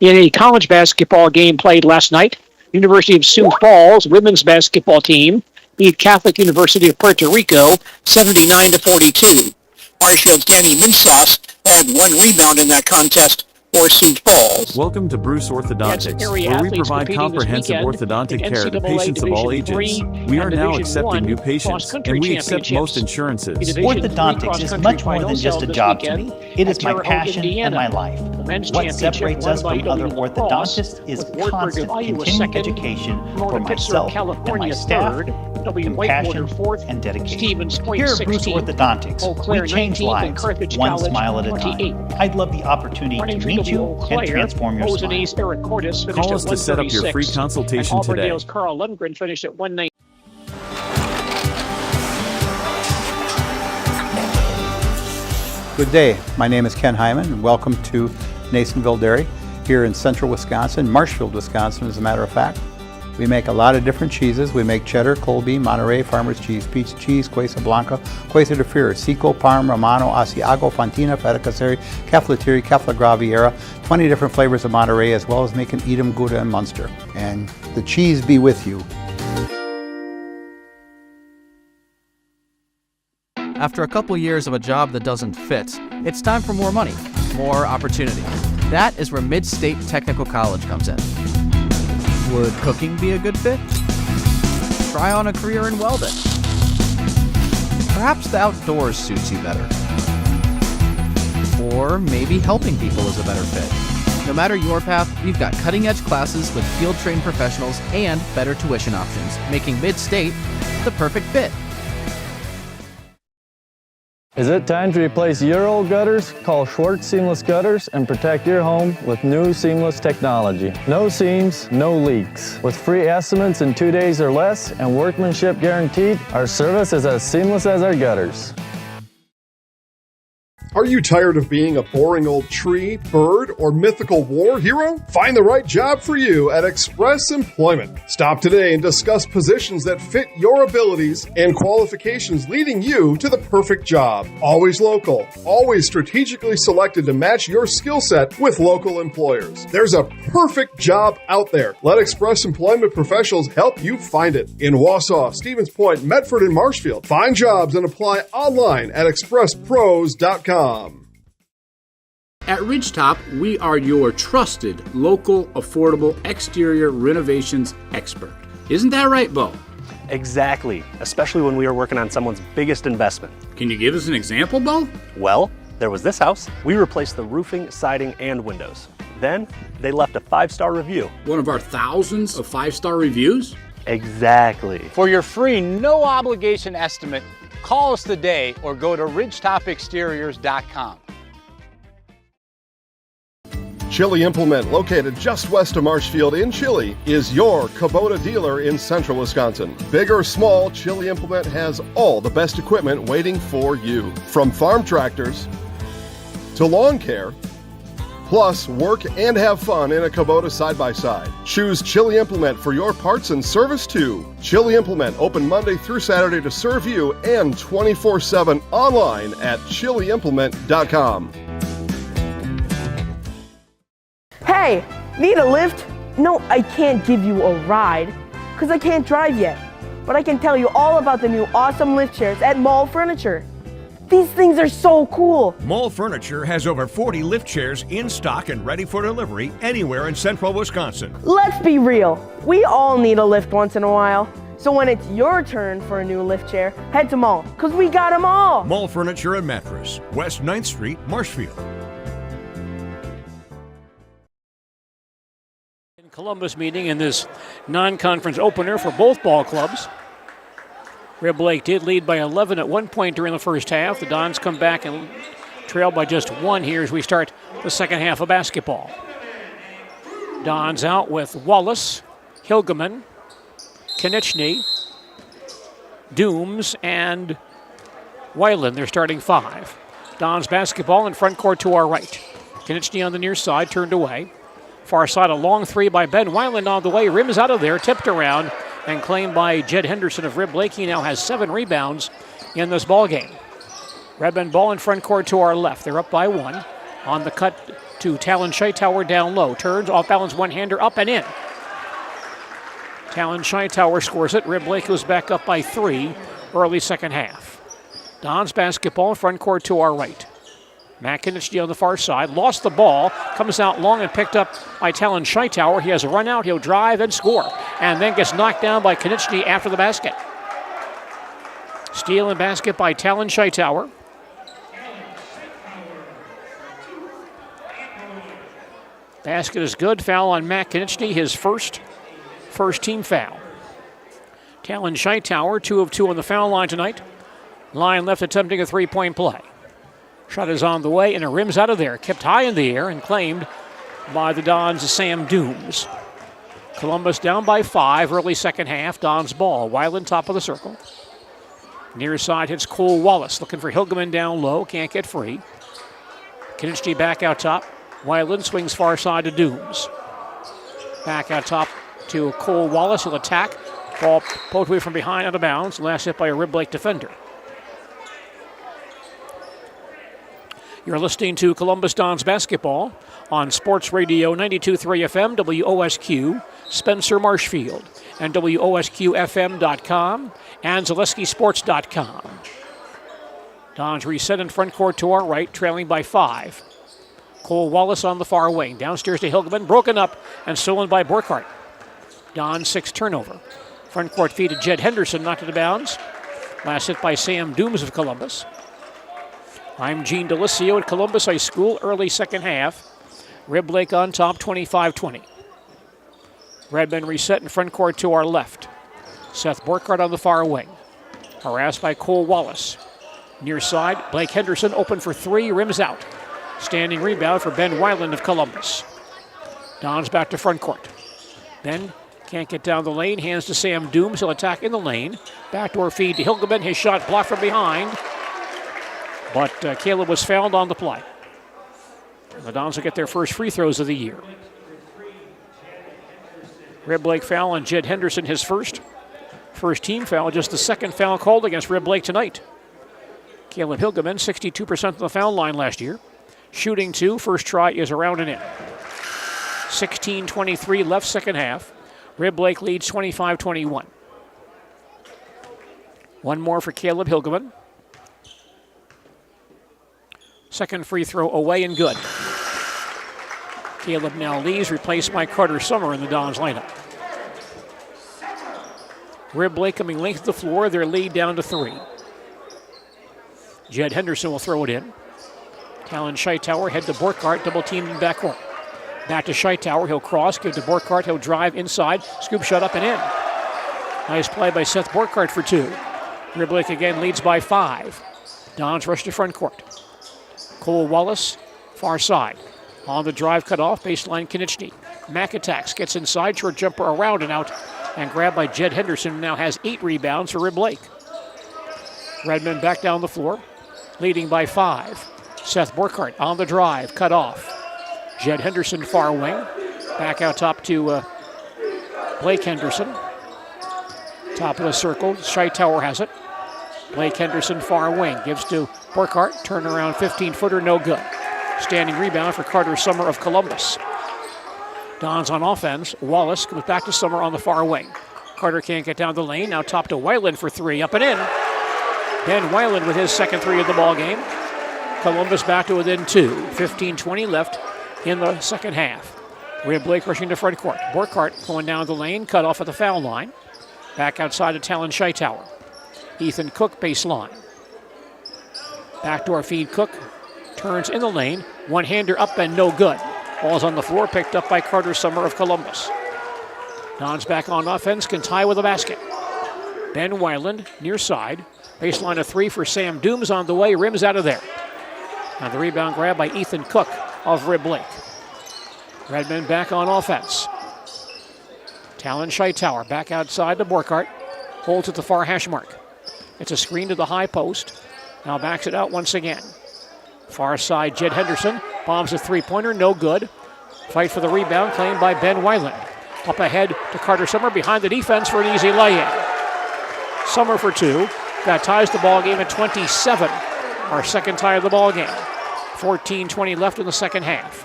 Speaker 4: In a college basketball game played last night, University of Sioux Falls women's basketball team beat Catholic University of Puerto Rico 79-42. Marshfield's Danny Minsauce had 1 rebound in that contest for Sioux Falls.
Speaker 2: Welcome to Bruce Orthodontics, where we provide comprehensive orthodontic care to patients of all ages. We are now accepting new patients, and we accept most insurances.
Speaker 3: Orthodontics is much more than just a job to me. It is my passion and my life. What separates us from other orthodontists is constant continuing education for myself and my staff, compassion, and dedication. Here at Bruce Orthodontics, we change lives, one smile at a time. I'd love the opportunity to meet you and transform your smile.
Speaker 2: Call us to set up your free consultation today.
Speaker 4: Carl Lundgren finished at 119.
Speaker 17: Good day. My name is Ken Hyman, and welcome to Nasonville Dairy here in central Wisconsin, Marshfield, Wisconsin, as a matter of fact. We make a lot of different cheeses. We make cheddar, Colby, Monterey, Farmer's Cheese, Peach Cheese, Quesa Blanca, Quesa de Fear, Seco, Parm, Romano, Asiago, Fontina, Feta Caseri, Caflateri, Cafla Graviera, 20 different flavors of Monterey, as well as making Edam, Gouda, and Munster. And the cheese be with you.
Speaker 18: After a couple years of a job that doesn't fit, it's time for more money, more opportunity. That is where Mid-State Technical College comes in. Would cooking be a good fit? Try on a career in welding. Perhaps the outdoors suits you better. Or maybe helping people is a better fit. No matter your path, we've got cutting-edge classes with field-trained professionals and better tuition options, making Mid-State the perfect fit.
Speaker 6: Is it time to replace your old gutters? Call Schwartz Seamless Gutters and protect your home with new seamless technology. No seams, no leaks. With free estimates in 2 days or less and workmanship guaranteed, our service is as seamless as our gutters.
Speaker 1: Are you tired of being a boring old tree, bird, or mythical war hero? Find the right job for you at Express Employment. Stop today and discuss positions that fit your abilities and qualifications, leading you to the perfect job. Always local, always strategically selected to match your skill set with local employers. There's a perfect job out there. Let Express Employment professionals help you find it. In Wausau, Stevens Point, Medford, and Marshfield. Find jobs and apply online at expresspros.com.
Speaker 20: At Ridgetop, we are your trusted, local, affordable exterior renovations expert. Isn't that right, Bo?
Speaker 7: Exactly, especially when we are working on someone's biggest investment.
Speaker 20: Can you give us an example, Bo?
Speaker 7: Well, there was this house. We replaced the roofing, siding, and windows. Then, they left a 5-star review.
Speaker 20: One of our thousands of 5-star reviews?
Speaker 7: Exactly.
Speaker 22: For your free, no-obligation estimate, call us today or go to ridgetopexteriors.com.
Speaker 1: Chili Implement, located just west of Marshfield in Chili, is your Kubota dealer in central Wisconsin. Big or small, Chili Implement has all the best equipment waiting for you. From farm tractors to lawn care, plus work and have fun in a Kubota side-by-side. Choose Chili Implement for your parts and service too. Chili Implement, open Monday through Saturday to serve you and 24/7 online at chiliimplement.com.
Speaker 8: Hey, need a lift? No, I can't give you a ride because I can't drive yet. But I can tell you all about the new awesome lift chairs at Mall Furniture. These things are so cool.
Speaker 23: Mall Furniture has over 40 lift chairs in stock and ready for delivery anywhere in central Wisconsin.
Speaker 8: Let's be real. We all need a lift once in a while. So when it's your turn for a new lift chair, head to Mall, because we got them all.
Speaker 23: Mall Furniture and Mattress, West 9th Street, Marshfield.
Speaker 4: Columbus meeting in this non-conference opener for both ball clubs. Rib Lake did lead by 11 at one point during the first half. The Dons come back and trail by just 1 here as we start the second half of basketball. Dons out with Wallace, Hilgeman, Konechny, Dooms, and Weiland. They're starting 5. Dons basketball in front court to our right. Konechny on the near side, turned away. Far side, a long 3 by Ben Weiland on the way. Rims out of there, tipped around. and claimed by Jed Henderson of Rib Lake. He now has 7 rebounds in this ball game. Redmond ball in front court to our left. They're up by 1. On the cut to Talon Scheitauer down low. Turns, off balance, one-hander, up and in. Talon Scheitauer scores it. Rib Lake goes back up by 3 early second half. Don's basketball in front court to our right. Matt Kinichny on the far side. Lost the ball. Comes out long and picked up by Talon Scheitauer. He has a run out. He'll drive and score. And then gets knocked down by Kinichny after the basket. Steal and basket by Talon Scheitauer. Basket is good. Foul on Matt Kinichny, his first team foul. Talon Scheitauer, 2 of 2 on the foul line tonight. Line left attempting a 3-point play. Shot is on the way and it rims out of there. Kept high in the air and claimed by the Dons' Sam Dooms. Columbus down by 5 early second half. Dons ball. Weiland top of the circle. Near side hits Cole Wallace. Looking for Hilgeman down low. Can't get free. Kinichny back out top. Weiland swings far side to Dooms. Back out top to Cole Wallace. He'll attack. Ball poked away from behind, out of bounds. Last hit by a Rib Lake defender. You're listening to Columbus Dons basketball on Sports Radio 92.3 FM, WOSQ, Spencer Marshfield, and WOSQFM.com, and ZaleskiSports.com. Dons reset in front court to our right, trailing by 5. Cole Wallace on the far wing. Downstairs to Hilgeman, broken up and stolen by Burkhart. Dons 6 turnover. Front court feed to Jed Henderson, knocked it out of bounds. Last hit by Sam Dooms of Columbus. I'm Gene Delisio at Columbus High School, early second half. Rib Lake on top, 25-20. Redmond reset in front court to our left. Seth Burkhart on the far wing. Harassed by Cole Wallace. Near side, Blake Henderson open for 3, rims out. Standing rebound for Ben Weiland of Columbus. Dons back to front court. Ben can't get down the lane, hands to Sam Dooms. He'll attack in the lane. Backdoor feed to Hilgeman. His shot blocked from behind. But Caleb was fouled on the play. The Dons will get their first free throws of the year. Rib Lake foul on Jed Henderson, his first team foul, just the second foul called against Rib Lake tonight. Caleb Hilgeman, 62% of the foul line last year. Shooting 2, first try is around and in. 16-23 left second half. Rib Lake leads 25-21. One more for Caleb Hilgeman. Second free throw away and good. Caleb now leaves, replaced by Carter Summer in the Dons lineup. Rib Lake coming length of the floor, their lead down to 3. Jed Henderson will throw it in. Talon Scheitauer head to Burkhart, double teamed in backcourt. Back to Scheitauer, he'll cross, give to Burkhart, he'll drive inside, scoop shot up and in. Nice play by Seth Burkhart for 2. Rib Lake again leads by 5. Dons rush to front court. Cole Wallace, far side. On the drive cut off, baseline Kinichny. Mack attacks, gets inside, short jumper around and out, and grabbed by Jed Henderson, who now has 8 rebounds for Rib Lake. Redmond back down the floor, leading by 5. Seth Burkhart on the drive, cut off. Jed Henderson far wing. Back out top to Blake Henderson. Top of the circle, Scheitauer has it. Blake Henderson far wing, gives to Burkhart, turnaround 15-footer, no good. Standing rebound for Carter Summer of Columbus. Dons on offense, Wallace comes back to Summer on the far wing. Carter can't get down the lane, now top to Weiland for 3, up and in. Ben Weiland with his second 3 of the ball game. Columbus back to within 2. 15-20 left in the second half. Rib Lake rushing to front court. Burkhart going down the lane, cut off at the foul line. Back outside to Talon Scheitauer. Ethan Cook baseline. Backdoor feed Cook. Turns in the lane. One-hander up and no good. Ball's on the floor, picked up by Carter Summer of Columbus. Dons back on offense, can tie with a basket. Ben Weiland near side. Baseline of 3 for Sam Dooms on the way, rims out of there. Now the rebound grab by Ethan Cook of Rib Lake. Redmond back on offense. Talon Scheitauer back outside to Burkhart. Holds at the far hash mark. It's a screen to the high post. Now backs it out once again. Far side, Jed Henderson bombs a 3-pointer, no good. Fight for the rebound claimed by Ben Weiland. Up ahead to Carter Summer behind the defense for an easy lay-in. Summer for 2. That ties the ball game at 27. Our second tie of the ball game. 14:20 left in the second half.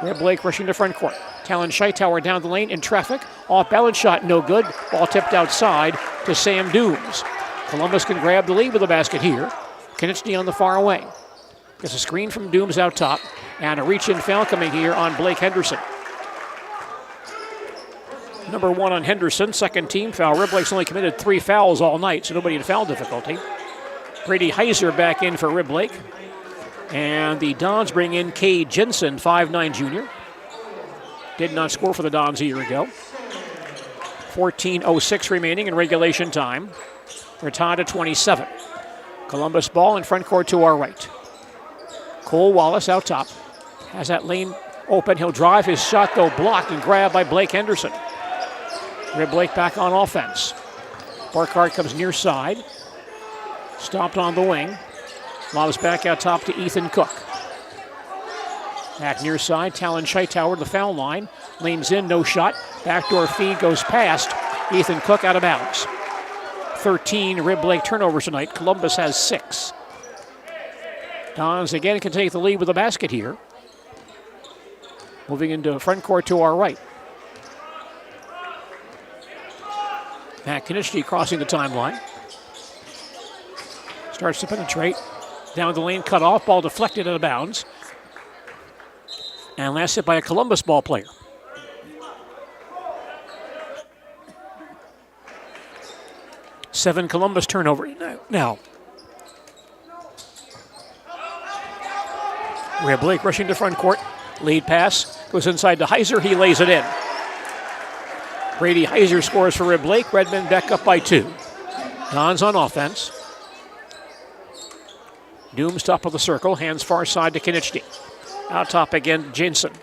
Speaker 4: Red Blake rushing to front court. Talon Scheitauer down the lane in traffic. Off balance shot, no good. Ball tipped outside to Sam Dooms. Columbus can grab the lead with a basket here. Konechny on the far wing. Gets a screen from Dooms out top. And a reach-in foul coming here on Blake Henderson. Number 1 on Henderson, second team foul. Red Blake's only committed 3 fouls all night, so nobody in foul difficulty. Brady Heiser back in for Red Blake. And the Dons bring in Cade Jensen, 5'9" junior. Did not score for the Dons a year ago. 14:06 remaining in regulation time. We're tied at 27. Columbus ball in front court to our right. Cole Wallace out top. Has that lane open. He'll drive. His shot, though, blocked and grabbed by Blake Henderson. Red Blake back on offense. Burkhardt comes near side. Stopped on the wing. Lobs back out top to Ethan Cook. Back near side, Talon Scheitauer to the foul line. Leans in, no shot. Backdoor feed goes past. Ethan Cook out of bounds. 13 Red Blake turnovers tonight. Columbus has 6. Dons again can take the lead with a basket here. Moving into front court to our right. Matt Konechny crossing the timeline. Starts to penetrate. Down the lane, cut off. Ball deflected out of bounds. And last hit by a Columbus ball player. Seven Columbus turnovers now. Red Blake rushing to front court. Lead pass goes inside to Heiser. He lays it in. Brady Heiser scores for Red Blake. Redmond back up by 2. Dons on offense. Dooms top of the circle. Hands far side to Konechny. Out top again, Jensen.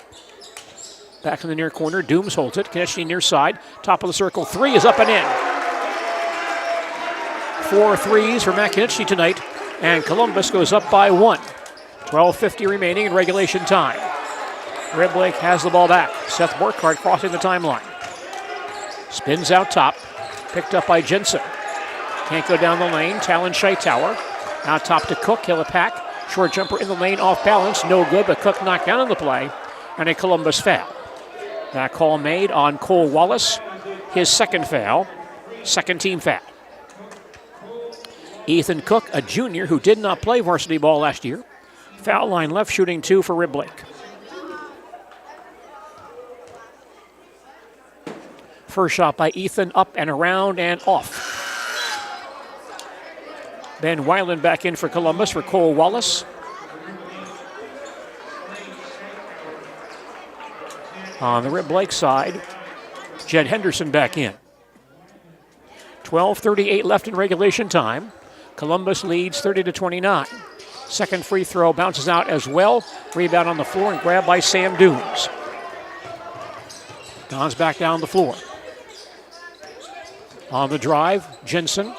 Speaker 4: Back in the near corner. Dooms holds it. Konechny near side. Top of the circle. 3 is up and in. 4 threes for Matt Konechny tonight. And Columbus goes up by 1. 12:50 remaining in regulation time. Red Blake has the ball back. Seth Burkhardt crossing the timeline. Spins out top. Picked up by Jensen. Can't go down the lane. Talon Scheitauer. Out top to Cook. He'll pack. Short jumper in the lane off balance. No good, but Cook knocked down on the play. And a Columbus foul. That call made on Cole Wallace. His second foul. Second team foul. Ethan Cook, a junior who did not play varsity ball last year. Foul line left, shooting 2 for Red Blake. First shot by Ethan, up and around and off. Ben Weiland back in for Columbus for Cole Wallace. On the Red Blake side, Jed Henderson back in. 12:38 left in regulation time. Columbus leads 30-29. Second free throw bounces out as well. Rebound on the floor and grabbed by Sam Dooms. Dons back down the floor. On the drive, Jensen.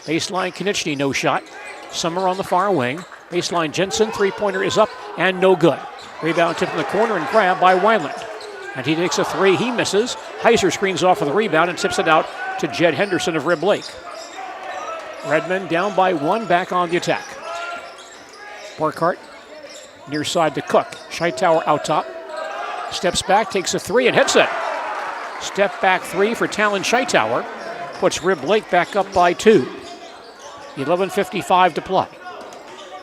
Speaker 4: Baseline Konechny, no shot. Summer on the far wing. Baseline Jensen, three-pointer is up and no good. Rebound tipped in the corner and grabbed by Weiland. And he takes a 3, he misses. Heiser screens off of the rebound and tips it out to Jed Henderson of Red Blake. Redmond down by 1, back on the attack. Burkhardt near side to Cook. Scheitauer out top. Steps back, takes a 3 and hits it. Step back 3 for Talon Scheitauer. Puts Red Blake back up by 2. 11:55 to play.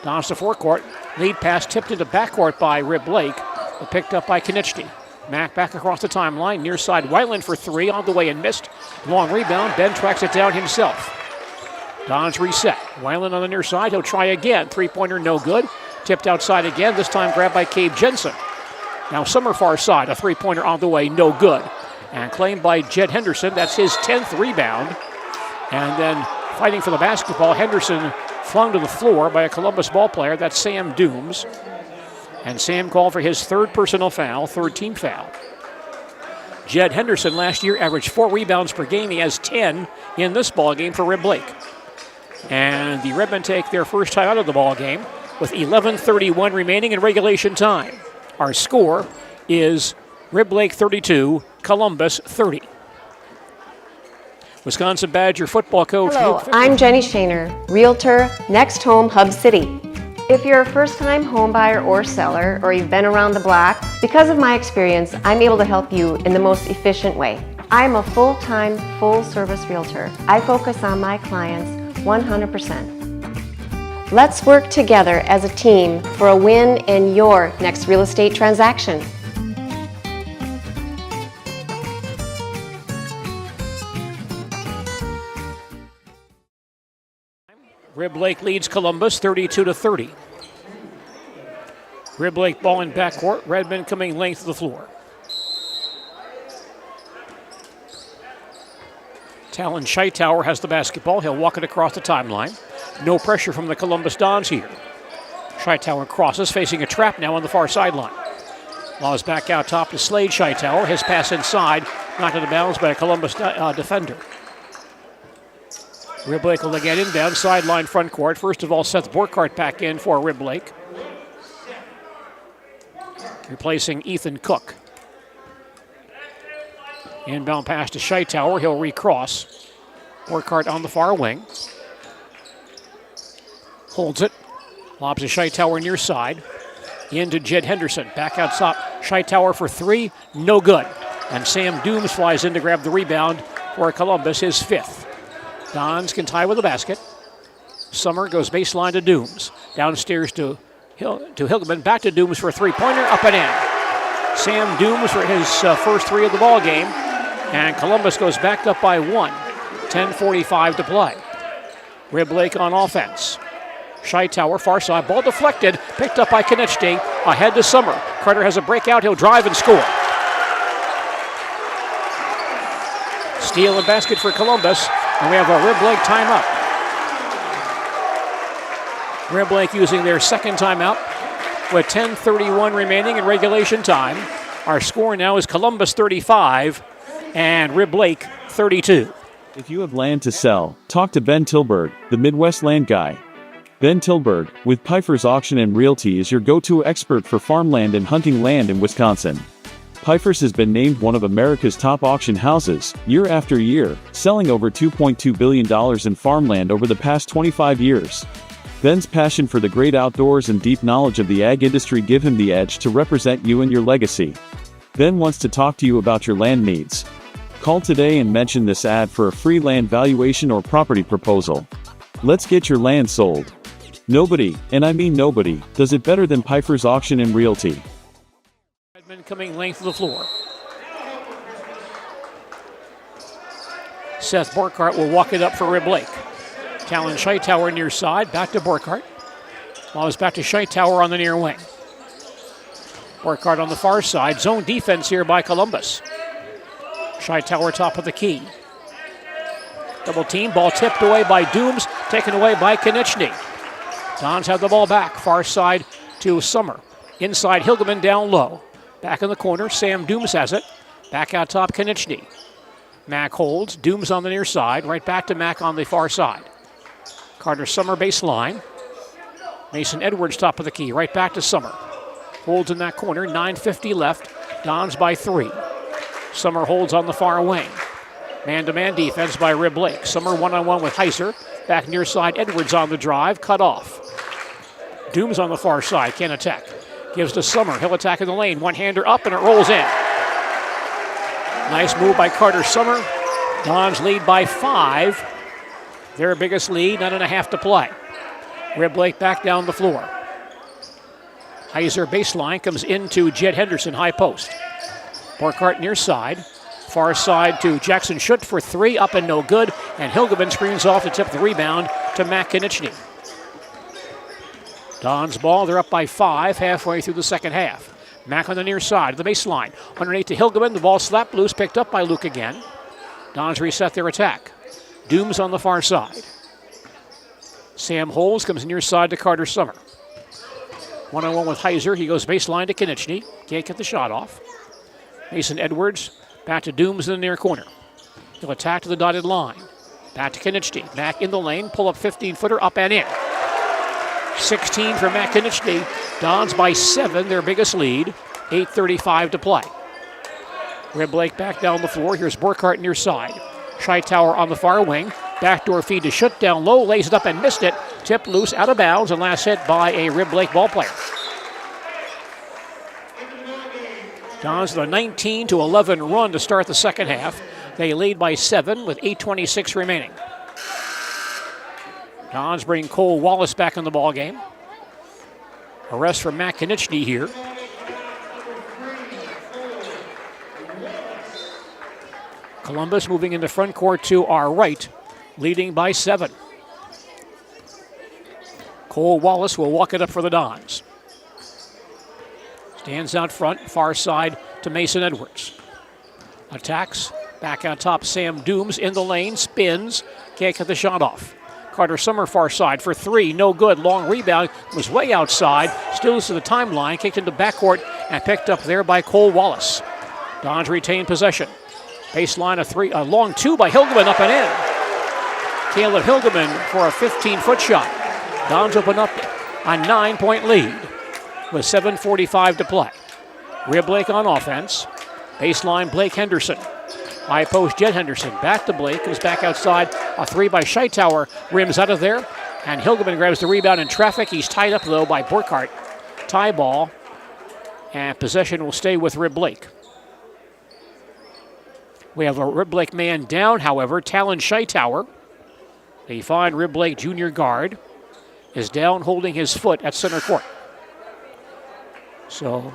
Speaker 4: Dons to forecourt. Lead pass tipped into backcourt by Red Blake, but picked up by Konechny. Mack back across the timeline. Near side, Weiland for 3 on the way and missed. Long rebound. Ben tracks it down himself. Dons reset. Weiland on the near side. He'll try again. Three-pointer no good. Tipped outside again. This time grabbed by Cade Jensen. Now Summer far side. A three-pointer on the way. No good. And claimed by Jed Henderson. That's his 10th rebound. And then fighting for the basketball, Henderson flung to the floor by a Columbus ball player. That's Sam Dooms. And Sam called for his 3rd personal foul, 3rd team foul. Jed Henderson last year averaged 4 rebounds per game. He has 10 in this ball game for Red Blake. And the Redmen take their first time out of the ball game with 11:31 remaining in regulation time. Our score is Red Blake 32, Columbus 30. Wisconsin Badger football coach.
Speaker 5: Hello, I'm Jenny Shaner, Realtor, Next Home Hub City. If you're a first-time home buyer or seller, or you've been around the block, because of my experience, I'm able to help you in the most efficient way. I'm a full-time, full-service realtor. I focus on my clients 100%. Let's work together as a team for a win in your next real estate transaction.
Speaker 4: Rib Lake leads Columbus 32-30. Rib Lake ball in backcourt. Redmond coming length of the floor. Talon Scheitauer has the basketball. He'll walk it across the timeline. No pressure from the Columbus Dons here. Scheitauer crosses, facing a trap now on the far sideline. Laws back out top to Slade Scheitauer. His pass inside, knocked out of bounds by a Columbus defender. Rib Lake will again inbound, sideline front court. First of all, Seth Borkart back in for Rib Lake, replacing Ethan Cook. Inbound pass to Scheitauer. He'll recross. Borkart on the far wing. Holds it. Lobs to Scheitauer near side. Into Jed Henderson. Back out top. Scheitauer for three. No good. And Sam Dooms flies in to grab the rebound for Columbus, his fifth. Dons can tie with a basket. Summer goes baseline to Dooms. Downstairs to Hilgeman. Back to Dooms for a three-pointer. Up and in. Sam Dooms for his first three of the ball game. And Columbus goes back up by one. 10:45 to play. Rib Lake on offense. Scheitauer, far side, ball deflected, picked up by Konechny, ahead to Summer. Carter has a breakout, he'll drive and score. Steal and basket for Columbus, and we have a Rib Lake timeout. Rib Lake using their second timeout with 10:31 remaining in regulation time. Our score now is Columbus 35 and Rib Lake 32.
Speaker 2: If you have land to sell, talk to Ben Tilburg, the Midwest land guy. Ben Tilburg, with Pfeiffer's Auction and Realty, is your go-to expert for farmland and hunting land in Wisconsin. Pfeiffer's has been named one of America's top auction houses, year after year, selling over $2.2 billion in farmland over the past 25 years. Ben's passion for the great outdoors and deep knowledge of the ag industry give him the edge to represent you and your legacy. Ben wants to talk to you about your land needs. Call today and mention this ad for a free land valuation or property proposal. Let's get your land sold. Nobody, and I mean nobody, does it better than Pfeiffer's Auction and Realty.
Speaker 4: Redmond coming length of the floor. Seth Borkart will walk it up for Rib Lake. Talon Scheitauer near side, back to Borkart. Loves back to Scheitauer on the near wing. Borkart on the far side, zone defense here by Columbus. Scheitauer top of the key. Double team, ball tipped away by Dooms, taken away by Konechny. Dons have the ball back, far side to Summer. Inside, Hilgeman down low. Back in the corner, Sam Dooms has it. Back out top, Konechny. Mack holds, Dooms on the near side, right back to Mack on the far side. Carter Summer baseline. Mason Edwards top of the key, right back to Summer. Holds in that corner, 9:50 left. Dons by three. Summer holds on the far wing. Man-to-man defense by Rib Lake. Summer one-on-one with Heiser. Back near side, Edwards on the drive, cut off. Dooms on the far side, can't attack. Gives to Summer, he'll attack in the lane. One-hander up and it rolls in. Nice move by Carter Summer. Dons lead by 5. Their biggest lead, 9.5 to play. Rib Lake back down the floor. Heiser baseline comes into Jed Henderson, high post. Borkart near side. Far side to Jackson Schutt for three, up and no good. And Hilgeman screens off to tip the rebound to Matt Konechny. Dons ball, they're up by 5 halfway through the second half. Mack on the near side of the baseline. Underneath to Hilgeman, the ball slapped loose, picked up by Luke again. Dons reset their attack. Dooms on the far side. Sam Holes comes near side to Carter Summer. One-on-one with Heiser, he goes baseline to Konechny. Can't get the shot off. Mason Edwards. Back to Dooms in the near corner. He'll attack to the dotted line. Back to Konechny. Mack in the lane. Pull up 15-footer. Up and in. 16 for Matt Konechny. Dons by 7, their biggest lead. 8:35 to play. Red Blake back down the floor. Here's Burkhart near side. Scheitauer on the far wing. Backdoor feed to Schutt down low. Lays it up and missed it. Tipped loose out of bounds and last hit by a Red Blake ball player. Dons with a 19-11 run to start the second half. They lead by 7 with 8:26 remaining. Dons bring Cole Wallace back in the ball game. Arrest for Matt Konieczny here. Columbus moving into front court to our right, leading by 7. Cole Wallace will walk it up for the Dons. Stands out front, far side to Mason Edwards. Attacks, back on top, Sam Dooms in the lane, spins, can't get the shot off. Carter Summer far side for 3, no good. Long rebound, was way outside, still to the timeline, kicked into backcourt and picked up there by Cole Wallace. Dons retain possession. Baseline of 3, a long 2 by Hilgeman up and in. Caleb Hilgeman for a 15-foot shot. Dons open up a 9-point lead with 7:45 to play. Red Blake on offense. Baseline Blake Henderson. High post Jed Henderson. Back to Blake. Comes back outside. A 3 by Scheitauer. Rims out of there. And Hilgeman grabs the rebound in traffic. He's tied up though by Burkhart. Tie ball. And possession will stay with Red Blake. We have a Red Blake man down, however. Talon Scheitauer, the fine Red Blake junior guard, is down holding his foot at center court. So,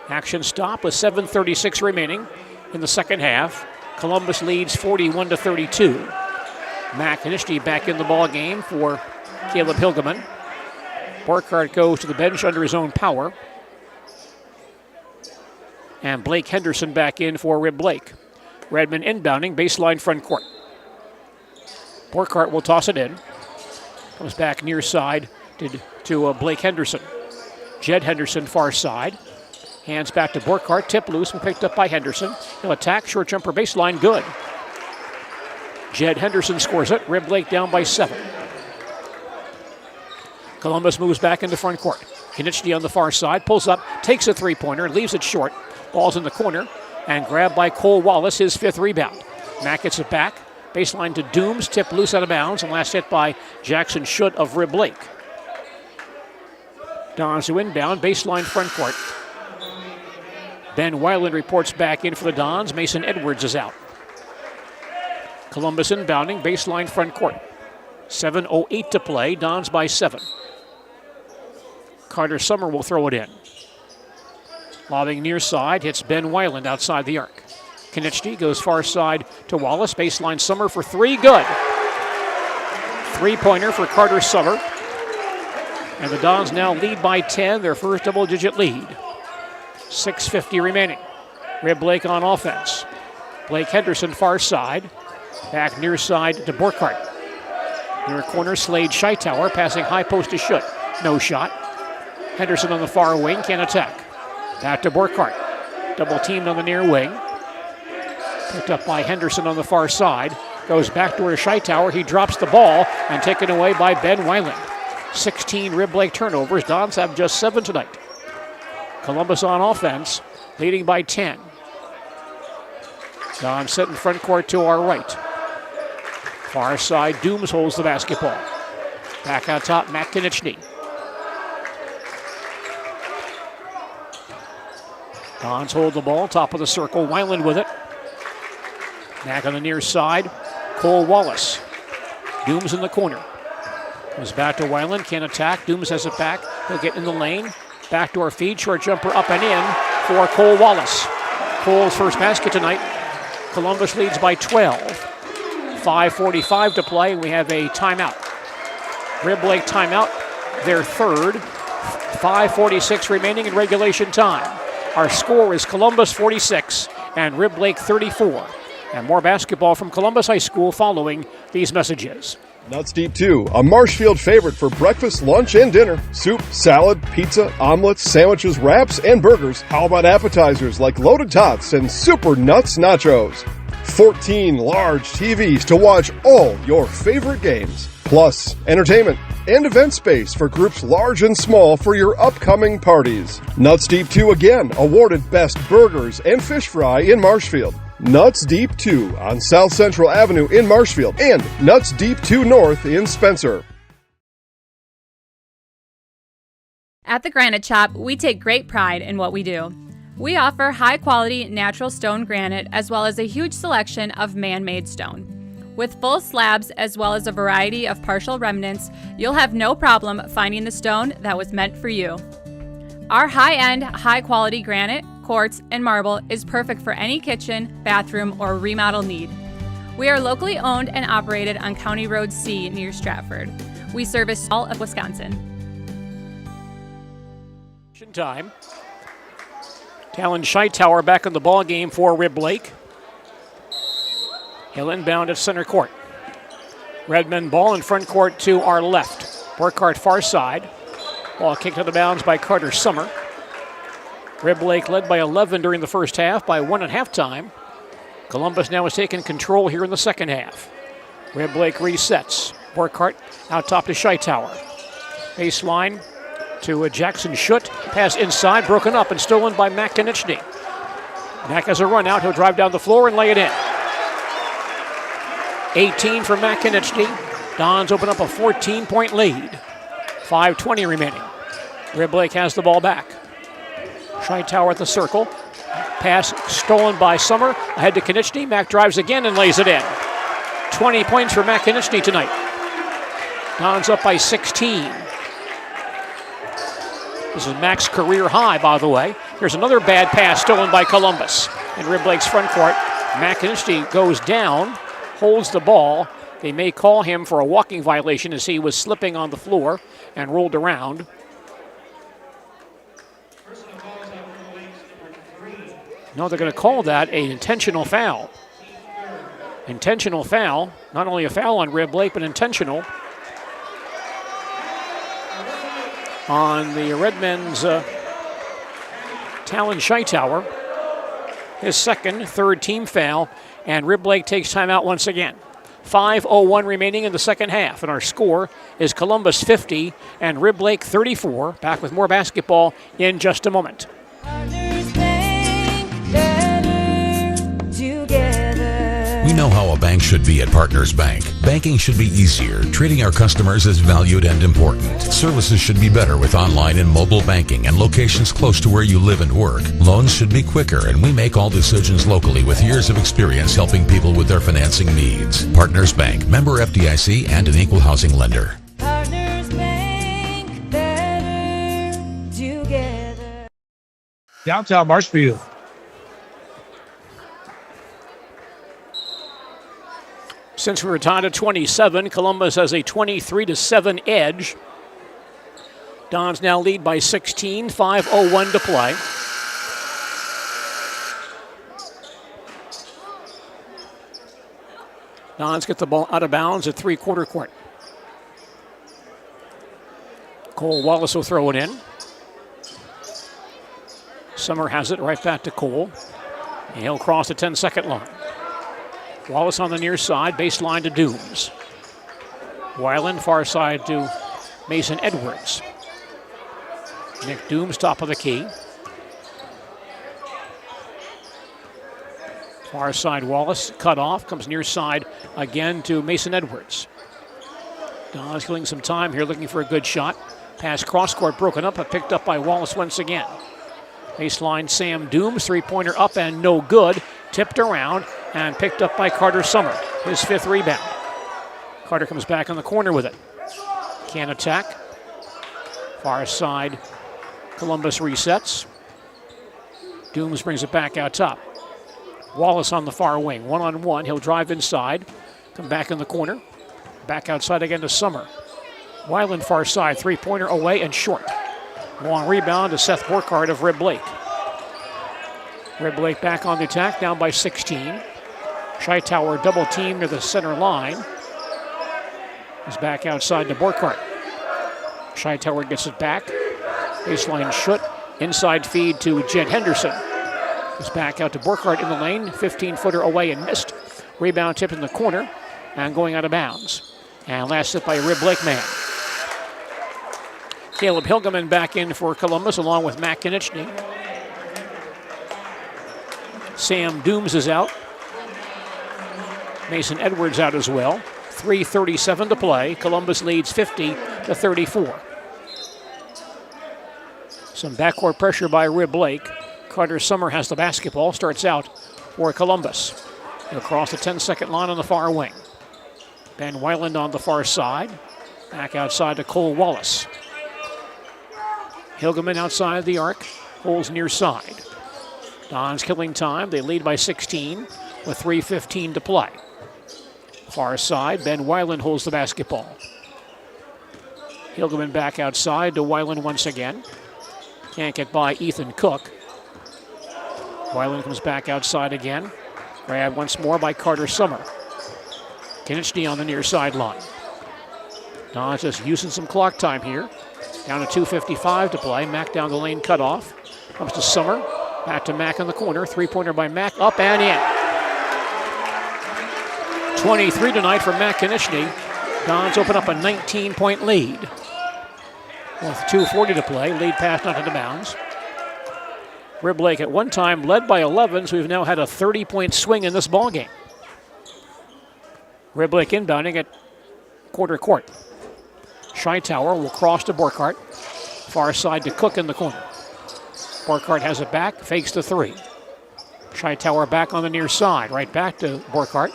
Speaker 4: action stop with 7:36 remaining in the second half. Columbus leads 41-32. Matt Konieczny back in the ball game for Caleb Hilgeman. Burkhart goes to the bench under his own power. And Blake Henderson back in for Red Blake. Redmond inbounding, baseline front court. Burkhart will toss it in. Comes back near side to Blake Henderson. Jed Henderson far side. Hands back to Burkhart, tip loose and picked up by Henderson. He'll attack, short jumper baseline, good. Jed Henderson scores it, Red Blake down by 7. Columbus moves back into front court. Konieczny on the far side, pulls up, takes a three-pointer, leaves it short. Ball's in the corner. And grabbed by Cole Wallace, his 5th rebound. Mack gets it back. Baseline to Dooms, tip loose out of bounds, and last hit by Jackson Schutt of Red Blake. Dons to inbound, baseline front court. Ben Weiland reports back in for the Dons. Mason Edwards is out. Columbus inbounding, baseline front court. 7:08 to play, Dons by 7. Carter Summer will throw it in. Lobbing near side, hits Ben Weiland outside the arc. Konieczny goes far side to Wallace. Baseline Summer for 3, good. 3-pointer for Carter Summer. And the Dons now lead by 10, their first double-digit lead. 6:50 remaining. Red Blake on offense. Blake Henderson far side. Back near side to Burkhart. Near corner, Slade Scheitauer passing high post to Schutt. No shot. Henderson on the far wing, can't attack. Back to Burkhart. Double teamed on the near wing. Picked up by Henderson on the far side. Goes backdoor to Scheitauer. He drops the ball and taken away by Ben Weiland. 16 Red Blake turnovers. Dons have just 7 tonight. Columbus on offense, leading by 10. Dons sit in front court to our right. Far side, Dooms holds the basketball. Back on top, Matt Konieczny. Dons hold the ball, top of the circle. Weiland with it. Back on the near side, Cole Wallace. Dooms in the corner. Comes back to Weiland, can't attack. Dooms has it back. He'll get in the lane. Backdoor feed, short jumper up and in for Cole Wallace. Cole's first basket tonight. Columbus leads by 12. 5:45 to play, and we have a timeout. Red Blake timeout, their third. 5:46 remaining in regulation time. Our score is Columbus 46 and Red Blake 34. And more basketball from Columbus High School following these messages.
Speaker 1: Nuts Deep 2, a Marshfield favorite for breakfast, lunch, and dinner. Soup, salad, pizza, omelets, sandwiches, wraps, and burgers. How about appetizers like loaded tots and super nuts nachos? 14 large TVs to watch all your favorite games. Plus, entertainment, and event space for groups large and small for your upcoming parties. Nuts Deep 2 again awarded Best Burgers and Fish Fry in Marshfield. Nuts Deep 2 on South Central Avenue in Marshfield and Nuts Deep 2 North in Spencer.
Speaker 10: At the Granite Shop, we take great pride in what we do. We offer high-quality natural stone granite as well as a huge selection of man-made stone. With full slabs as well as a variety of partial remnants, you'll have no problem finding the stone that was meant for you. Our high-end, high-quality granite, quartz, and marble is perfect for any kitchen, bathroom, or remodel need. We are locally owned and operated on County Road C near Stratford. We service all of Wisconsin.
Speaker 4: Time. Talon Scheitauer back in the ball game for Rib Lake. He'll inbound at center court. Redmond ball in front court to our left. Burkhart far side. Ball kicked out of bounds by Carter Summer. Rib Lake led by 11 during the first half, by 1 at halftime. Columbus now has taken control here in the second half. Rib Lake resets. Burkhart out top to Scheitauer. Baseline to Jackson Schutt. Pass inside, broken up and stolen by Matt Konieczny. Mack has a run out. He'll drive down the floor and lay it in. 18 for Matt Konieczny. Dons open up a 14-point lead. 5:20 remaining. Rib Lake has the ball back. Scheitauer at the circle. Pass stolen by Summer. Ahead to Konieczny. Mack drives again and lays it in. 20 points for Matt Konieczny tonight. Dons up by 16. This is Mack's career high, by the way. Here's another bad pass stolen by Columbus. In Rib Lake's front court, Matt Konieczny goes down, holds the ball. They may call him for a walking violation as he was slipping on the floor and rolled around. No, they're going to call that an intentional foul. Intentional foul, not only a foul on Rib Lake, but intentional on the Redmen's Talon Scheitauer. His second, third team foul, and Rib Lake takes timeout once again. 5:01 remaining in the second half, and our score is Columbus 50 and Rib Lake 34. Back with more basketball in just a moment.
Speaker 12: We know how a bank should be at Partners Bank. Banking should be easier. Treating our customers as valued and important. Services should be better with online and mobile banking and locations close to where you live and work. Loans should be quicker, and we make all decisions locally with years of experience helping people with their financing needs. Partners Bank, member FDIC, and an equal housing lender.
Speaker 19: Partners Bank, better together.
Speaker 21: Downtown Marshfield.
Speaker 4: Since we were tied at 27, Columbus has a 23-7 edge. Dons now lead by 16, 5:01 to play. Dons get the ball out of bounds at three-quarter court. Cole Wallace will throw it in. Summer has it right back to Cole. And he'll cross the 10-second line. Wallace on the near side, baseline to Dooms. Weiland far side to Mason Edwards. Nick Dooms top of the key. Far side Wallace cut off, comes near side again to Mason Edwards. Dons killing some time here, looking for a good shot. Pass cross court broken up, but picked up by Wallace once again. Baseline Sam Dooms, three-pointer up and no good. Tipped around and picked up by Carter Summer, his fifth rebound. Carter comes back on the corner with it. Can't attack. Far side, Columbus resets. Dooms brings it back out top. Wallace on the far wing, one-on-one. He'll drive inside, come back in the corner. Back outside again to Summer. Weiland far side, three-pointer away and short. Long rebound to Seth Burkhart of Rib Lake. Rib Lake back on the attack, down by 16. Scheitauer double team near the center line. He's back outside to Burkhart. Scheitauer gets it back. Baseline Schutt. Inside feed to Jed Henderson. He's back out to Burkhart in the lane. 15-footer away and missed. Rebound tipped in the corner and going out of bounds. And last hit by a Rib Lake man. Caleb Hilgeman back in for Columbus along with Matt Konieczny. Sam Dooms is out. Mason Edwards out as well. 3:37 to play. Columbus leads 50-34. Some backcourt pressure by Rib Lake. Carter Summer has the basketball. Starts out for Columbus. Across the 10-second line on the far wing. Ben Weiland on the far side. Back outside to Cole Wallace. Hilgeman outside the arc. Holds near side. Dons killing time. They lead by 16 with 3:15 to play. Far side, Ben Weiland holds the basketball. Hilgeman back outside to Weiland once again. Can't get by Ethan Cook. Weiland comes back outside again. Grabbed once more by Carter Summer. Konieczny on the near sideline. Dons just using some clock time here. Down to 2:55 to play. Mack down the lane, cut off. Comes to Summer. Back to Mack in the corner. Three-pointer by Mack. Up and in. 23 tonight for Matt Konieczny. Dons open up a 19-point lead. With 2:40 to play. Lead pass not into bounds. Rib Lake at one time led by 11, so we've now had a 30-point swing in this ballgame. Rib Lake inbounding at quarter court. Scheitauer will cross to Burkhart. Far side to Cook in the corner. Burkhart has it back, fakes the three. Scheitauer back on the near side, right back to Burkhart.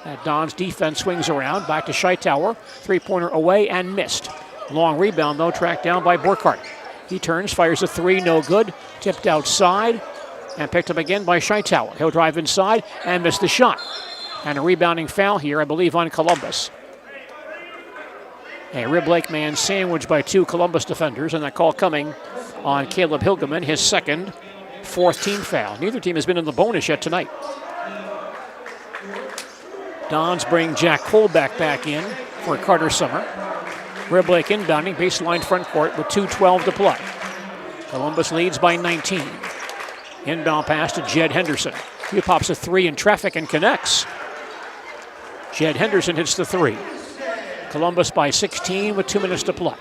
Speaker 4: That Don's defense swings around, back to Scheitauer. Three-pointer away and missed. Long rebound, though, tracked down by Burkhart. He turns, fires a three, no good. Tipped outside and picked up again by Scheitauer. He'll drive inside and miss the shot. And a rebounding foul here, I believe, on Columbus. A Rib Lake man sandwiched by two Columbus defenders, and that call coming on Caleb Hilgeman, his second, fourth team foul. Neither team has been in the bonus yet tonight. Dons bring Jack Colback back in for Carter Summer. Rib Lake inbounding, baseline front court with 2:12 to play. Columbus leads by 19. Inbound pass to Jed Henderson. He pops a three in traffic and connects. Jed Henderson hits the three. Columbus by 16 with 2 minutes to play.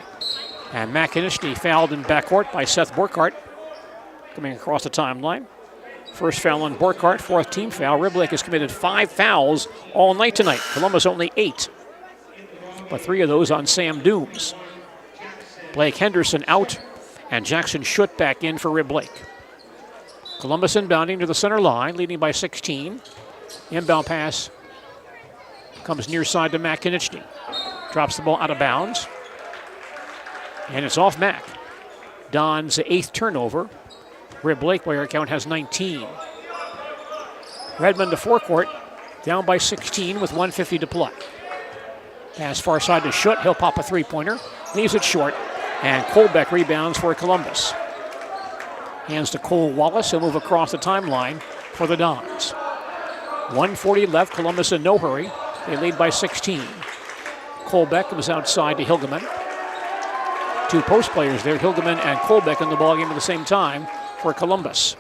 Speaker 4: And Matt Konieczny fouled in backcourt by Seth Burkhart. Coming across the timeline. First foul on Burkhart, fourth team foul. Rib Lake has committed 5 fouls all night tonight. Columbus only 8. But 3 of those on Sam Dooms. Blake Henderson out, and Jackson Schutt back in for Rib Lake. Columbus inbounding to the center line, leading by 16. Inbound pass comes near side to Matt Konieczny. Drops the ball out of bounds. And it's off Mack. Don's 8th turnover. Rib Lake, by our count, has 19. Redmond to forecourt, down by 16 with 1:50 to play. Pass far side to Schutt. He'll pop a three-pointer. Leaves it short. And Colbeck rebounds for Columbus. Hands to Cole Wallace. He'll move across the timeline for the Dons. 1:40 left. Columbus in no hurry. They lead by 16. Colbeck comes outside to Hilgeman. 2 post players there, Hilgeman and Colbeck in the ballgame at the same time for Columbus.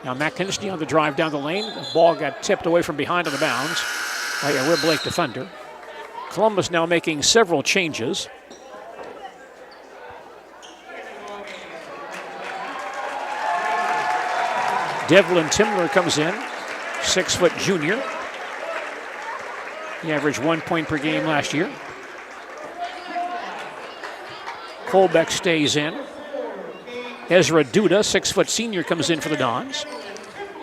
Speaker 4: Now Matt Konieczny on the drive down the lane. The ball got tipped away from behind on the bounds by a Rib Lake defender. Columbus now making several changes. Devlin Timler comes in, 6-foot junior. He averaged 1 point per game last year. Colbeck stays in. Ezra Duda, 6-foot senior, comes in for the Dons.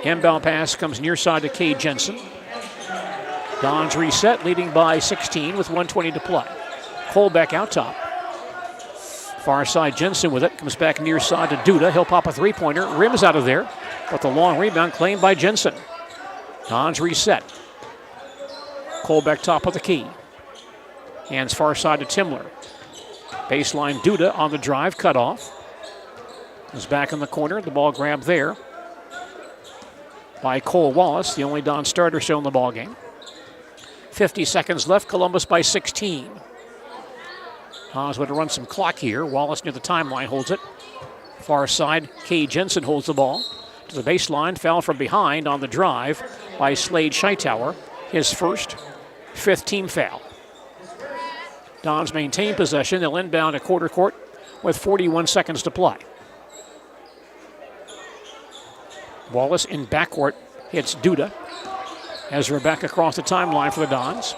Speaker 4: Inbound pass comes near side to Cade Jensen. Dons reset, leading by 16 with 1:20 to play. Colbeck out top. Far side Jensen with it, comes back near side to Duda. He'll pop a three-pointer, rims out of there, but the long rebound claimed by Jensen. Dons reset. Colbeck top of the key. Hands far side to Timler. Baseline Duda on the drive, cut off. Is back in the corner, the ball grabbed there by Cole Wallace, the only Don starter still in the ball game. 50 seconds left, Columbus by 16. Dons going to run some clock here. Wallace near the timeline holds it. Far side, Cade Jensen holds the ball. To the baseline, foul from behind on the drive by Slade Scheitauer. His first, 5th team foul. Dons maintain possession. They'll inbound at quarter court with 41 seconds to play. Wallace in backcourt hits Duda. Ezra back across the timeline for the Dons.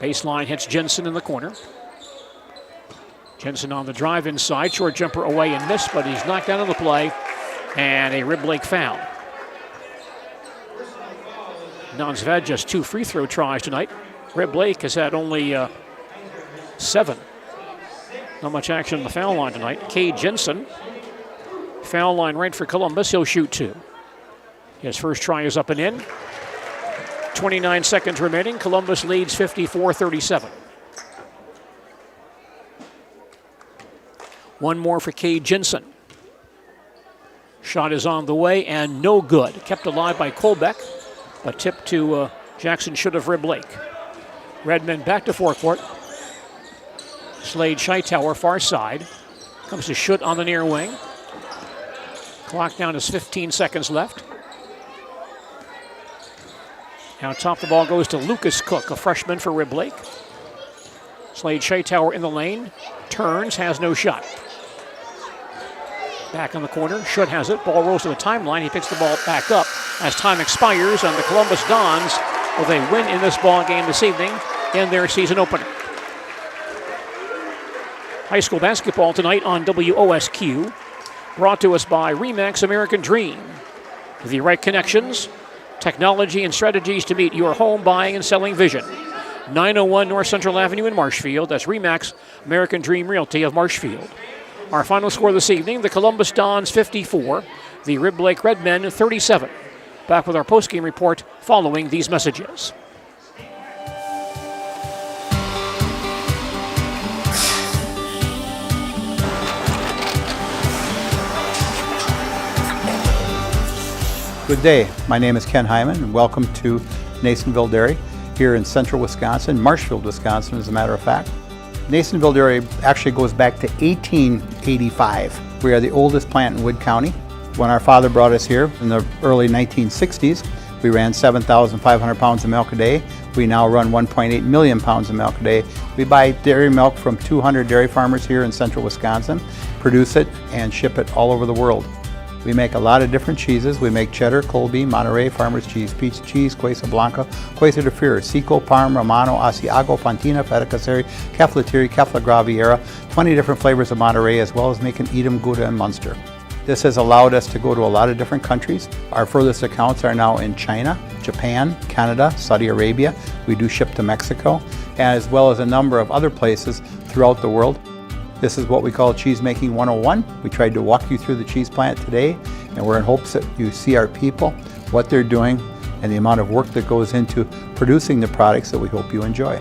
Speaker 4: Baseline hits Jensen in the corner. Jensen on the drive inside. Short jumper away and missed, but he's knocked out of the play. And a Riblake foul. Dons have had just 2 free throw tries tonight. Riblake has had only 7. Not much action on the foul line tonight. Cade Jensen, foul line right for Columbus. He'll shoot 2. His first try is up and in. 29 seconds remaining. Columbus leads 54-37. One more for Cade Jensen. Shot is on the way and no good. Kept alive by Colbeck. A tip to Jackson should have Riblake. Redmond back to forecourt. Slade Scheitauer far side. Comes to Schutt on the near wing. Clock down is 15 seconds left. Now top the ball goes to Lucas Cook, a freshman for Riblake. Slade Scheitauer in the lane. Turns, has no shot. Back in the corner, Schutt has it. Ball rolls to the timeline. He picks the ball back up as time expires, and the Columbus Dons, well, they win in this ball game this evening in their season opener. High school basketball tonight on WOSQ, brought to us by RE/MAX American Dream. The right connections, technology, and strategies to meet your home buying and selling vision. 901 North Central Avenue in Marshfield. That's RE/MAX American Dream Realty of Marshfield. Our final score this evening, the Columbus Dons 54, the Riblake Redmen 37. Back with our postgame report following these messages.
Speaker 17: Good day. My name is Ken Hyman, and welcome to Nasonville Dairy here in central Wisconsin, Marshfield, Wisconsin, as a matter of fact. Nasonville Dairy actually goes back to 1885. We are the oldest plant in Wood County. When our father brought us here in the early 1960s, we ran 7,500 pounds of milk a day. We now run 1.8 million pounds of milk a day. We buy dairy milk from 200 dairy farmers here in central Wisconsin, produce it, and ship it all over the world. We make a lot of different cheeses. We make cheddar, Colby, Monterey, Farmer's Cheese, Peach Cheese, Quesa Blanca, Quesa de Freer, Seco, Parm, Romano, Asiago, Fontina, Feta Caseri, Caflatiri, Cafla Graviera, 20 different flavors of Monterey, as well as making Edam, Gouda, and Munster. This has allowed us to go to a lot of different countries. Our furthest accounts are now in China, Japan, Canada, Saudi Arabia. We do ship to Mexico, as well as a number of other places throughout the world. This is what we call Cheese Making 101. We tried to walk you through the cheese plant today, and we're in hopes that you see our people, what they're doing, and the amount of work that goes into producing the products that we hope you enjoy.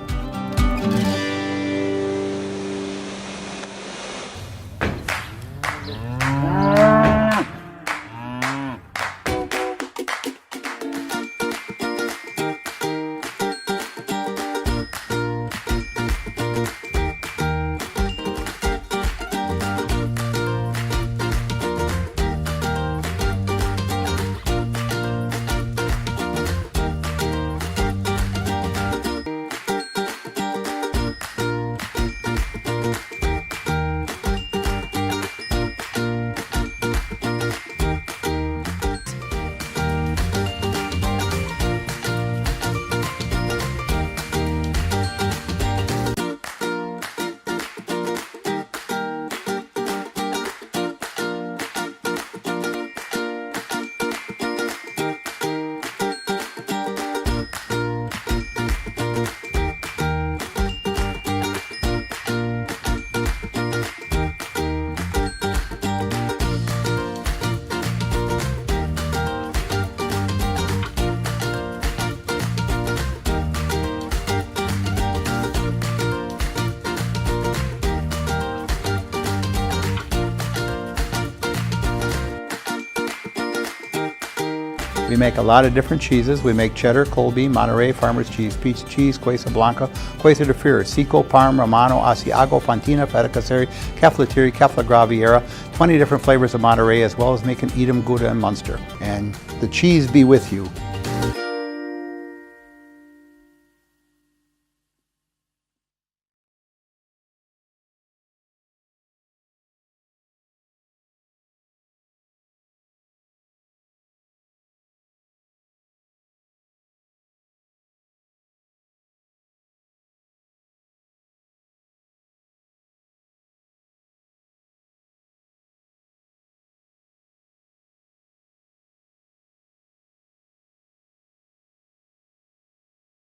Speaker 17: We make a lot of different cheeses. We make cheddar, Colby, Monterey, Farmer's Cheese, Peach Cheese, Quesa Blanca, Quesa de Freer, Seco, Parm, Romano, Asiago, Fontina, Feta Caseri, Caflatiri, Cafla Graviera, 20 different flavors of Monterey, as well as making Edam, Gouda, and Munster. And the cheese be with you.